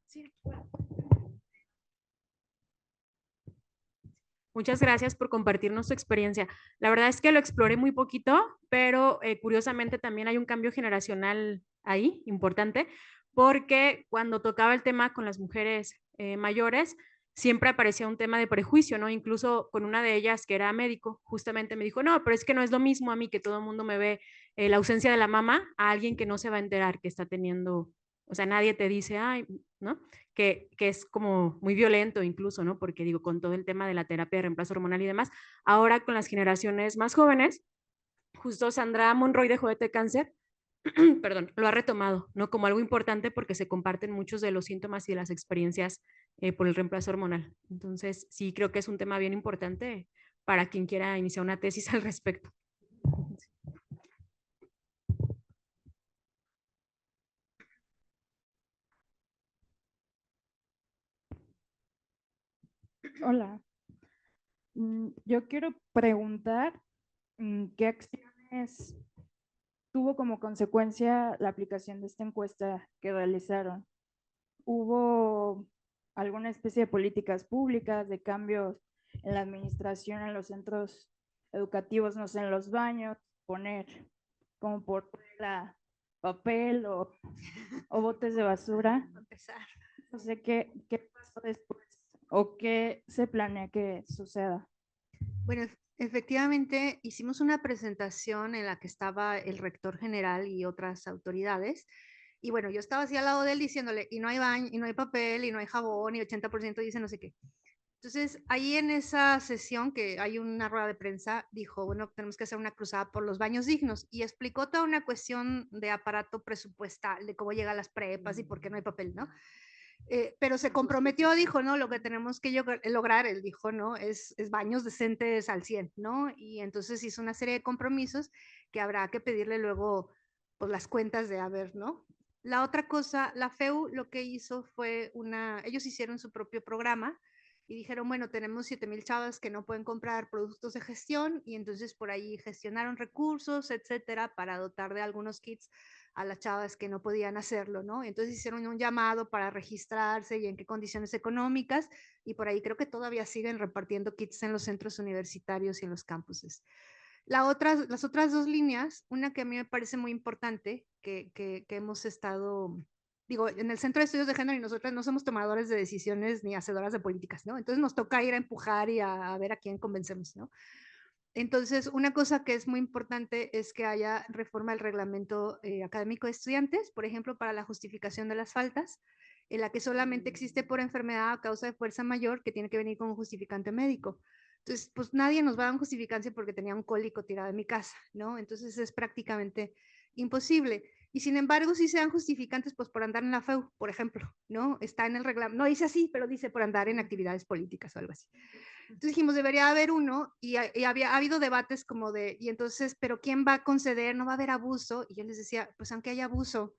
Sí, bueno. Muchas gracias por compartirnos tu experiencia. La verdad es que lo exploré muy poquito, pero curiosamente también hay un cambio generacional ahí importante, porque cuando tocaba el tema con las mujeres mayores, siempre aparecía un tema de prejuicio, ¿no? Incluso con una de ellas que era médico, justamente me dijo, no, pero es que no es lo mismo a mí que todo el mundo me ve la ausencia de la mamá a alguien que no se va a enterar que está teniendo, o sea, nadie te dice, ay, ¿no? Que es como muy violento incluso, ¿no? Porque digo, con todo el tema de la terapia de reemplazo hormonal y demás, ahora con las generaciones más jóvenes, justo Sandra Monroy de Jodete Cáncer, perdón, lo ha retomado, ¿no? Como algo importante porque se comparten muchos de los síntomas y de las experiencias por el reemplazo hormonal. Entonces, sí, creo que es un tema bien importante para quien quiera iniciar una tesis al respecto. Hola. Yo quiero preguntar qué acciones tuvo como consecuencia la aplicación de esta encuesta que realizaron. ¿Hubo alguna especie de políticas públicas, de cambios en la administración, en los centros educativos, no sé, en los baños, poner como por regla papel o botes de basura? No sé qué pasó después o qué se planea que suceda. Bueno, efectivamente hicimos una presentación en la que estaba el rector general y otras autoridades. Y bueno, yo estaba así al lado de él diciéndole, y no hay baño, y no hay papel, y no hay jabón, y 80% dice no sé qué. Entonces, ahí en esa sesión que hay una rueda de prensa, dijo, bueno, tenemos que hacer una cruzada por los baños dignos y explicó toda una cuestión de aparato presupuestal, de cómo llegan las prepas y por qué no hay papel, ¿no? Pero se comprometió, dijo, ¿no? Lo que tenemos que lograr, él dijo, ¿no? Es baños decentes al 100, ¿no? Y entonces hizo una serie de compromisos que habrá que pedirle luego, pues, las cuentas de haber, ¿no? La otra cosa, la FEU lo que hizo fue ellos hicieron su propio programa y dijeron, bueno, tenemos 7,000 chavas que no pueden comprar productos de gestión y entonces por ahí gestionaron recursos, etcétera, para dotar de algunos kits a las chavas que no podían hacerlo, ¿no? Entonces hicieron un llamado para registrarse y en qué condiciones económicas, y por ahí creo que todavía siguen repartiendo kits en los centros universitarios y en los campuses. Las otras dos líneas, una que a mí me parece muy importante, que hemos estado, digo, en el Centro de Estudios de Género y nosotras no somos tomadores de decisiones ni hacedoras de políticas, ¿no? Entonces nos toca ir a empujar y a ver a quién convencemos, ¿no? Entonces, una cosa que es muy importante es que haya reforma del reglamento académico de estudiantes, por ejemplo, para la justificación de las faltas, en la que solamente existe por enfermedad a causa de fuerza mayor que tiene que venir con un justificante médico. Entonces, pues nadie nos va a dar un justificante porque tenía un cólico tirado en mi casa, ¿no? Entonces es prácticamente imposible. Y sin embargo, sí se dan justificantes, pues por andar en la FEU, por ejemplo, ¿no? Está en el reglamento, no dice así, pero dice por andar en actividades políticas o algo así. Entonces dijimos, debería haber uno, y ha habido debates como de, y entonces, ¿pero quién va a conceder? ¿No va a haber abuso? Y yo les decía, pues aunque haya abuso,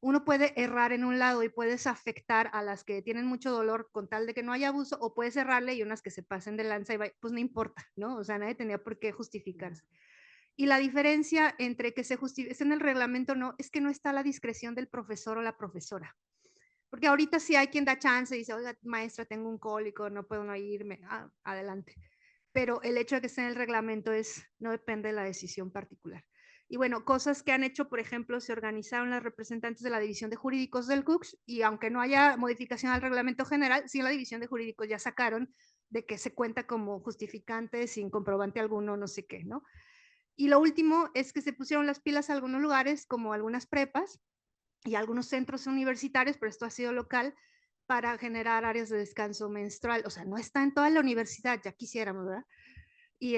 uno puede errar en un lado y puedes afectar a las que tienen mucho dolor con tal de que no haya abuso, o puedes errarle y unas que se pasen de lanza y pues no importa, ¿no? O sea, nadie tenía por qué justificarse. Y la diferencia entre que se justifique en el reglamento no, es que no está a la discreción del profesor o la profesora. Porque ahorita sí hay quien da chance y dice, oiga, maestra, tengo un cólico, no puedo no irme, adelante. pero el hecho de que esté en el reglamento no depende de la decisión particular. Y bueno, cosas que han hecho, por ejemplo, se organizaron las representantes de la División de Jurídicos del CUCS y aunque no haya modificación al reglamento general, sí en la División de Jurídicos ya sacaron de que se cuenta como justificante sin comprobante alguno, no sé qué, ¿no? Y lo último es que se pusieron las pilas a algunos lugares, como algunas prepas y algunos centros universitarios, pero esto ha sido local, para generar áreas de descanso menstrual. O sea, no está en toda la universidad, ya quisiéramos, ¿verdad? Y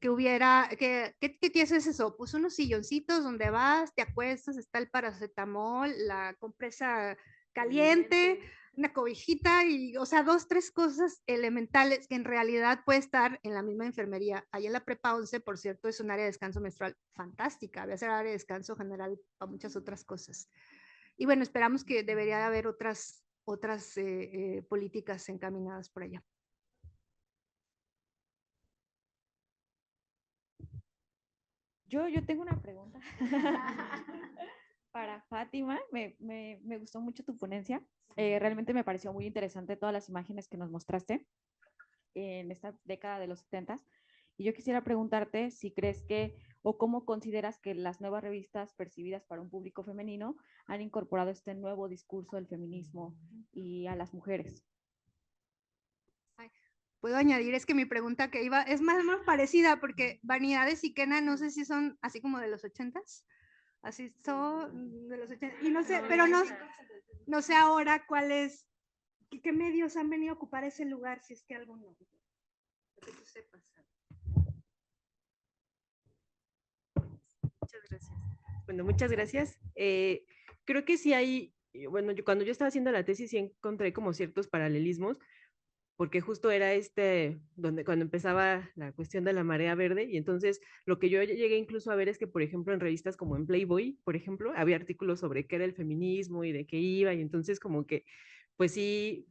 que hubiera, ¿qué es eso? Pues unos silloncitos donde vas, te acuestas, está el paracetamol, la compresa caliente, una cobijita y, o sea, 2, 3 cosas elementales que en realidad puede estar en la misma enfermería. Ahí en la prepa 11, por cierto, es un área de descanso menstrual fantástica, debe ser área de descanso general para muchas otras cosas. Y bueno, esperamos que debería de haber otras políticas encaminadas por allá. Yo tengo una pregunta para Fátima. Me gustó mucho tu ponencia. Realmente me pareció muy interesante todas las imágenes que nos mostraste en esta década de los 70. Y yo quisiera preguntarte si crees que o cómo consideras que las nuevas revistas percibidas para un público femenino han incorporado este nuevo discurso del feminismo y a las mujeres. Puedo añadir, es que mi pregunta que iba es más o menos parecida, porque Vanidades y Kena no sé si son así como de los 80s, así son de los 80s, y no sé, pero no sé ahora cuál es, qué medios han venido a ocupar ese lugar, si es que alguno. Que tú sepas. Muchas gracias. Bueno, muchas gracias. Creo que sí hay, bueno, cuando yo estaba haciendo la tesis sí encontré como ciertos paralelismos, porque justo era cuando empezaba la cuestión de la marea verde, y entonces lo que yo llegué incluso a ver es que, por ejemplo, en revistas como en Playboy, por ejemplo, había artículos sobre qué era el feminismo y de qué iba, y entonces como que, pues sí,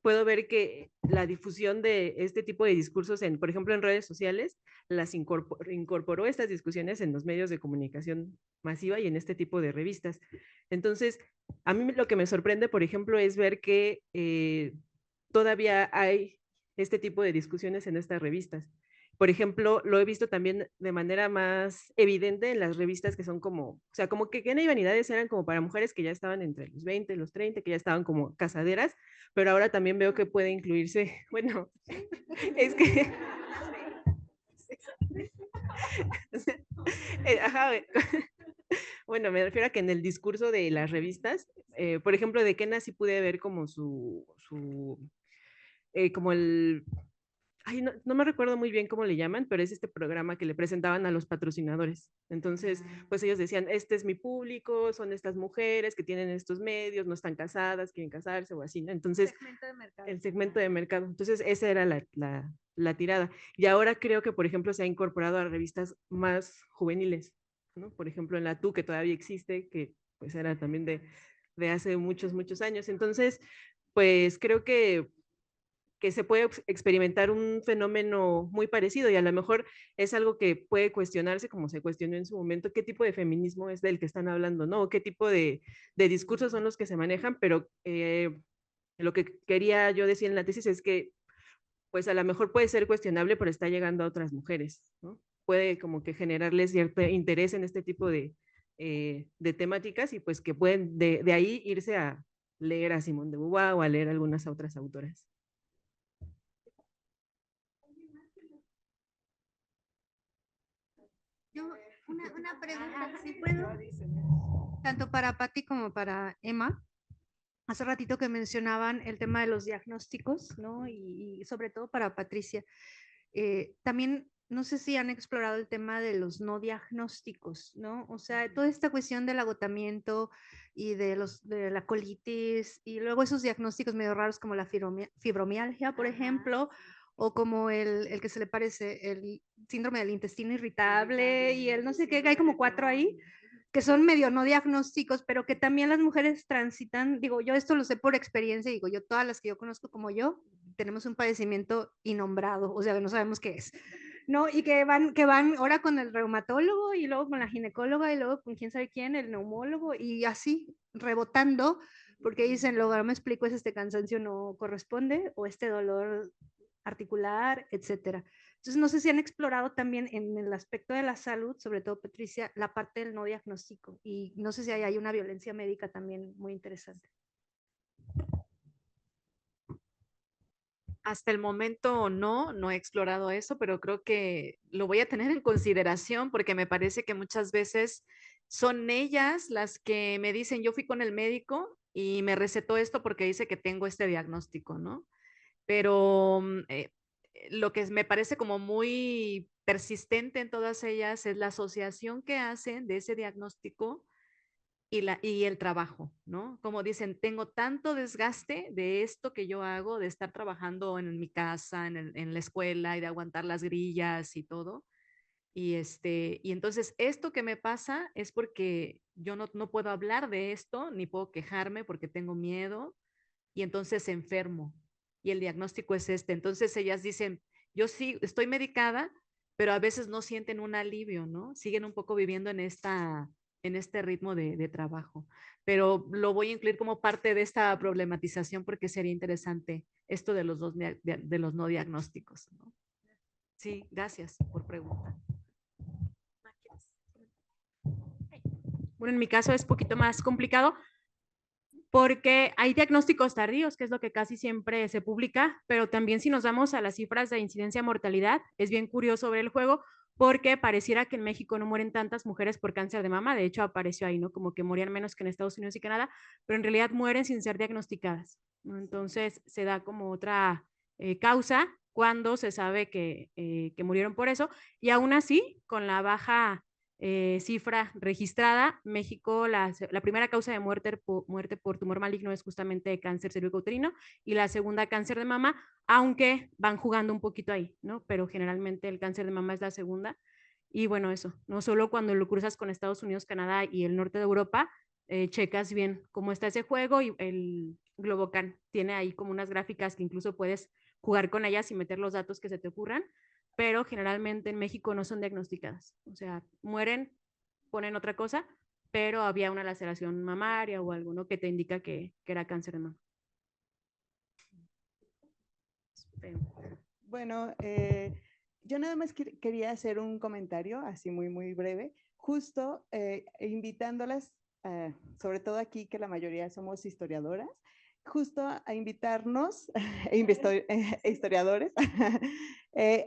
puedo ver que la difusión de este tipo de discursos, por ejemplo, en redes sociales, las incorporó estas discusiones en los medios de comunicación masiva y en este tipo de revistas. Entonces, a mí lo que me sorprende, por ejemplo, es ver que todavía hay este tipo de discusiones en estas revistas. Por ejemplo, lo he visto también de manera más evidente en las revistas que son como, o sea, como que Kena y Vanidades eran como para mujeres que ya estaban entre los 20 y los 30, que ya estaban como casaderas, pero ahora también veo que puede incluirse, bueno, es que... Ajá, bueno, me refiero a que en el discurso de las revistas, por ejemplo, de Kena sí pude ver como como ay, no me recuerdo muy bien cómo le llaman, pero es este programa que le presentaban a los patrocinadores. Entonces, pues ellos decían, este es mi público, son estas mujeres que tienen estos medios, no están casadas, quieren casarse o así, ¿no? Entonces, el segmento de mercado. Entonces, esa era la tirada. Y ahora creo que, por ejemplo, se ha incorporado a revistas más juveniles, ¿no? Por ejemplo, en la TU, que todavía existe, que pues era también de hace muchos, muchos años. Entonces, pues creo que se puede experimentar un fenómeno muy parecido y a lo mejor es algo que puede cuestionarse como se cuestionó en su momento, qué tipo de feminismo es del que están hablando, ¿no? O qué tipo de discursos son los que se manejan, pero lo que quería yo decir en la tesis es que pues a lo mejor puede ser cuestionable, pero está llegando a otras mujeres, ¿no? Puede como que generarles cierto interés en este tipo de temáticas y pues que pueden de ahí irse a leer a Simone de Beauvoir o a leer algunas otras autoras. Yo, una pregunta, si puedo, tanto para Patti como para Emma. Hace ratito que mencionaban el tema de los diagnósticos, ¿no? Y sobre todo para Patricia. También, no sé si han explorado el tema de los no diagnósticos, ¿no? O sea, toda esta cuestión del agotamiento y de la colitis, y luego esos diagnósticos medio raros como la fibromialgia, por ejemplo, o como el que se le parece, el síndrome del intestino irritable y el no sé qué, hay como 4 ahí, que son medio no diagnósticos, pero que también las mujeres transitan, digo, yo esto lo sé por experiencia, digo, yo todas las que yo conozco como yo, tenemos un padecimiento innombrado, o sea, que no sabemos qué es, ¿no? Y que van ahora con el reumatólogo y luego con la ginecóloga y luego con quién sabe quién, el neumólogo, y así, rebotando, porque dicen, luego no me explico, es este cansancio no corresponde o este dolor articular, etcétera. Entonces, no sé si han explorado también en el aspecto de la salud, sobre todo Patricia, la parte del no diagnóstico, y no sé si hay una violencia médica también muy interesante. Hasta el momento no he explorado eso, pero creo que lo voy a tener en consideración porque me parece que muchas veces son ellas las que me dicen, yo fui con el médico y me recetó esto porque dice que tengo este diagnóstico, ¿no? Pero lo que me parece como muy persistente en todas ellas es la asociación que hacen de ese diagnóstico y el trabajo, ¿no? Como dicen, tengo tanto desgaste de esto que yo hago, de estar trabajando en mi casa, en la escuela y de aguantar las grillas y todo. Y entonces esto que me pasa es porque yo no puedo hablar de esto, ni puedo quejarme porque tengo miedo y entonces enfermo. Y el diagnóstico es este. Entonces ellas dicen, yo sí estoy medicada, pero a veces no sienten un alivio, ¿no? Siguen un poco viviendo en este ritmo de trabajo. Pero lo voy a incluir como parte de esta problematización porque sería interesante esto de los de los no diagnósticos, ¿no? Sí, gracias por preguntar. Bueno, en mi caso es un poquito más complicado porque hay diagnósticos tardíos, que es lo que casi siempre se publica, pero también si nos vamos a las cifras de incidencia mortalidad, es bien curioso ver el juego porque pareciera que en México no mueren tantas mujeres por cáncer de mama, de hecho apareció ahí, ¿no? Como que morían menos que en Estados Unidos y Canadá, pero en realidad mueren sin ser diagnosticadas, ¿no? Entonces se da como otra causa cuando se sabe que murieron por eso, y aún así, con la baja cifra registrada, México, la primera causa de muerte por tumor maligno es justamente cáncer cervicouterino y la segunda cáncer de mama, aunque van jugando un poquito ahí, ¿no? Pero generalmente el cáncer de mama es la segunda. Y bueno, eso, no solo cuando lo cruzas con Estados Unidos, Canadá y el norte de Europa, checas bien cómo está ese juego y el Globocan tiene ahí como unas gráficas que incluso puedes jugar con ellas y meter los datos que se te ocurran, pero generalmente en México no son diagnosticadas. O sea, mueren, ponen otra cosa, pero había una laceración mamaria o algo, ¿no? Que te indica que era cáncer de mama. Bueno, yo nada más quería hacer un comentario, así muy breve, justo invitándolas, sobre todo aquí que la mayoría somos historiadoras, justo a invitarnos, historiadores,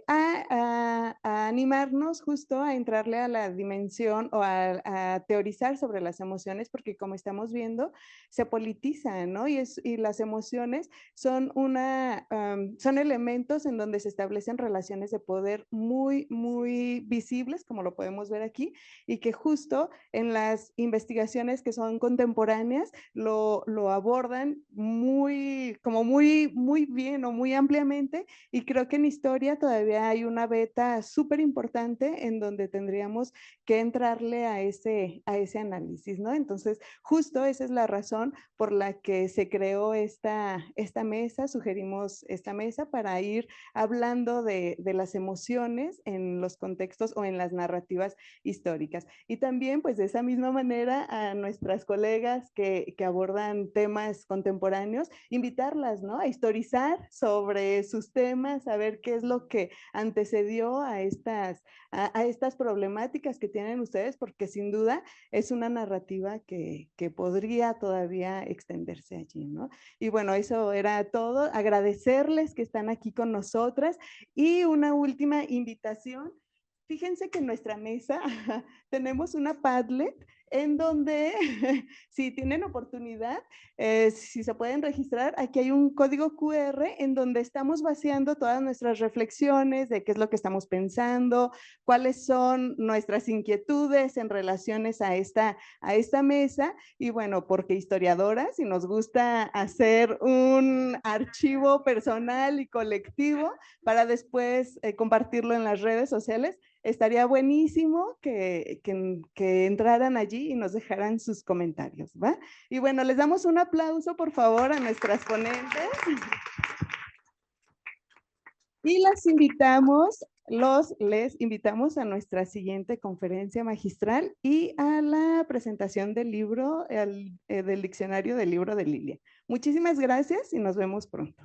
a animarnos justo a entrarle a la dimensión o a teorizar sobre las emociones, porque como estamos viendo, se politizan, ¿no? Y las emociones son son elementos en donde se establecen relaciones de poder muy visibles, como lo podemos ver aquí, y que justo en las investigaciones que son contemporáneas lo abordan muy bien o muy ampliamente, y creo que en historia todavía hay una beta súper importante en donde tendríamos que entrarle a ese análisis, ¿no? Entonces, justo esa es la razón por la que se creó esta mesa, sugerimos esta mesa para ir hablando de las emociones en los contextos o en las narrativas históricas. Y también, pues de esa misma manera, a nuestras colegas que abordan temas contemporáneos, invitarlas, ¿no? A historizar sobre sus temas, a ver qué es lo que antecedió a estas problemáticas que tienen ustedes, porque sin duda es una narrativa que podría todavía extenderse allí, ¿no? Y bueno, eso era todo. Agradecerles que están aquí con nosotras y una última invitación. Fíjense que en nuestra mesa tenemos una Padlet en donde, si tienen oportunidad, si se pueden registrar, aquí hay un código QR en donde estamos vaciando todas nuestras reflexiones de qué es lo que estamos pensando, cuáles son nuestras inquietudes en relaciones a esta mesa, y bueno, porque historiadoras y nos gusta hacer un archivo personal y colectivo para después compartirlo en las redes sociales, estaría buenísimo que entraran allí y nos dejaran sus comentarios, ¿va? Y bueno, les damos un aplauso, por favor, a nuestras ponentes. Y les invitamos a nuestra siguiente conferencia magistral y a la presentación del libro, del diccionario del libro de Lilia. Muchísimas gracias y nos vemos pronto.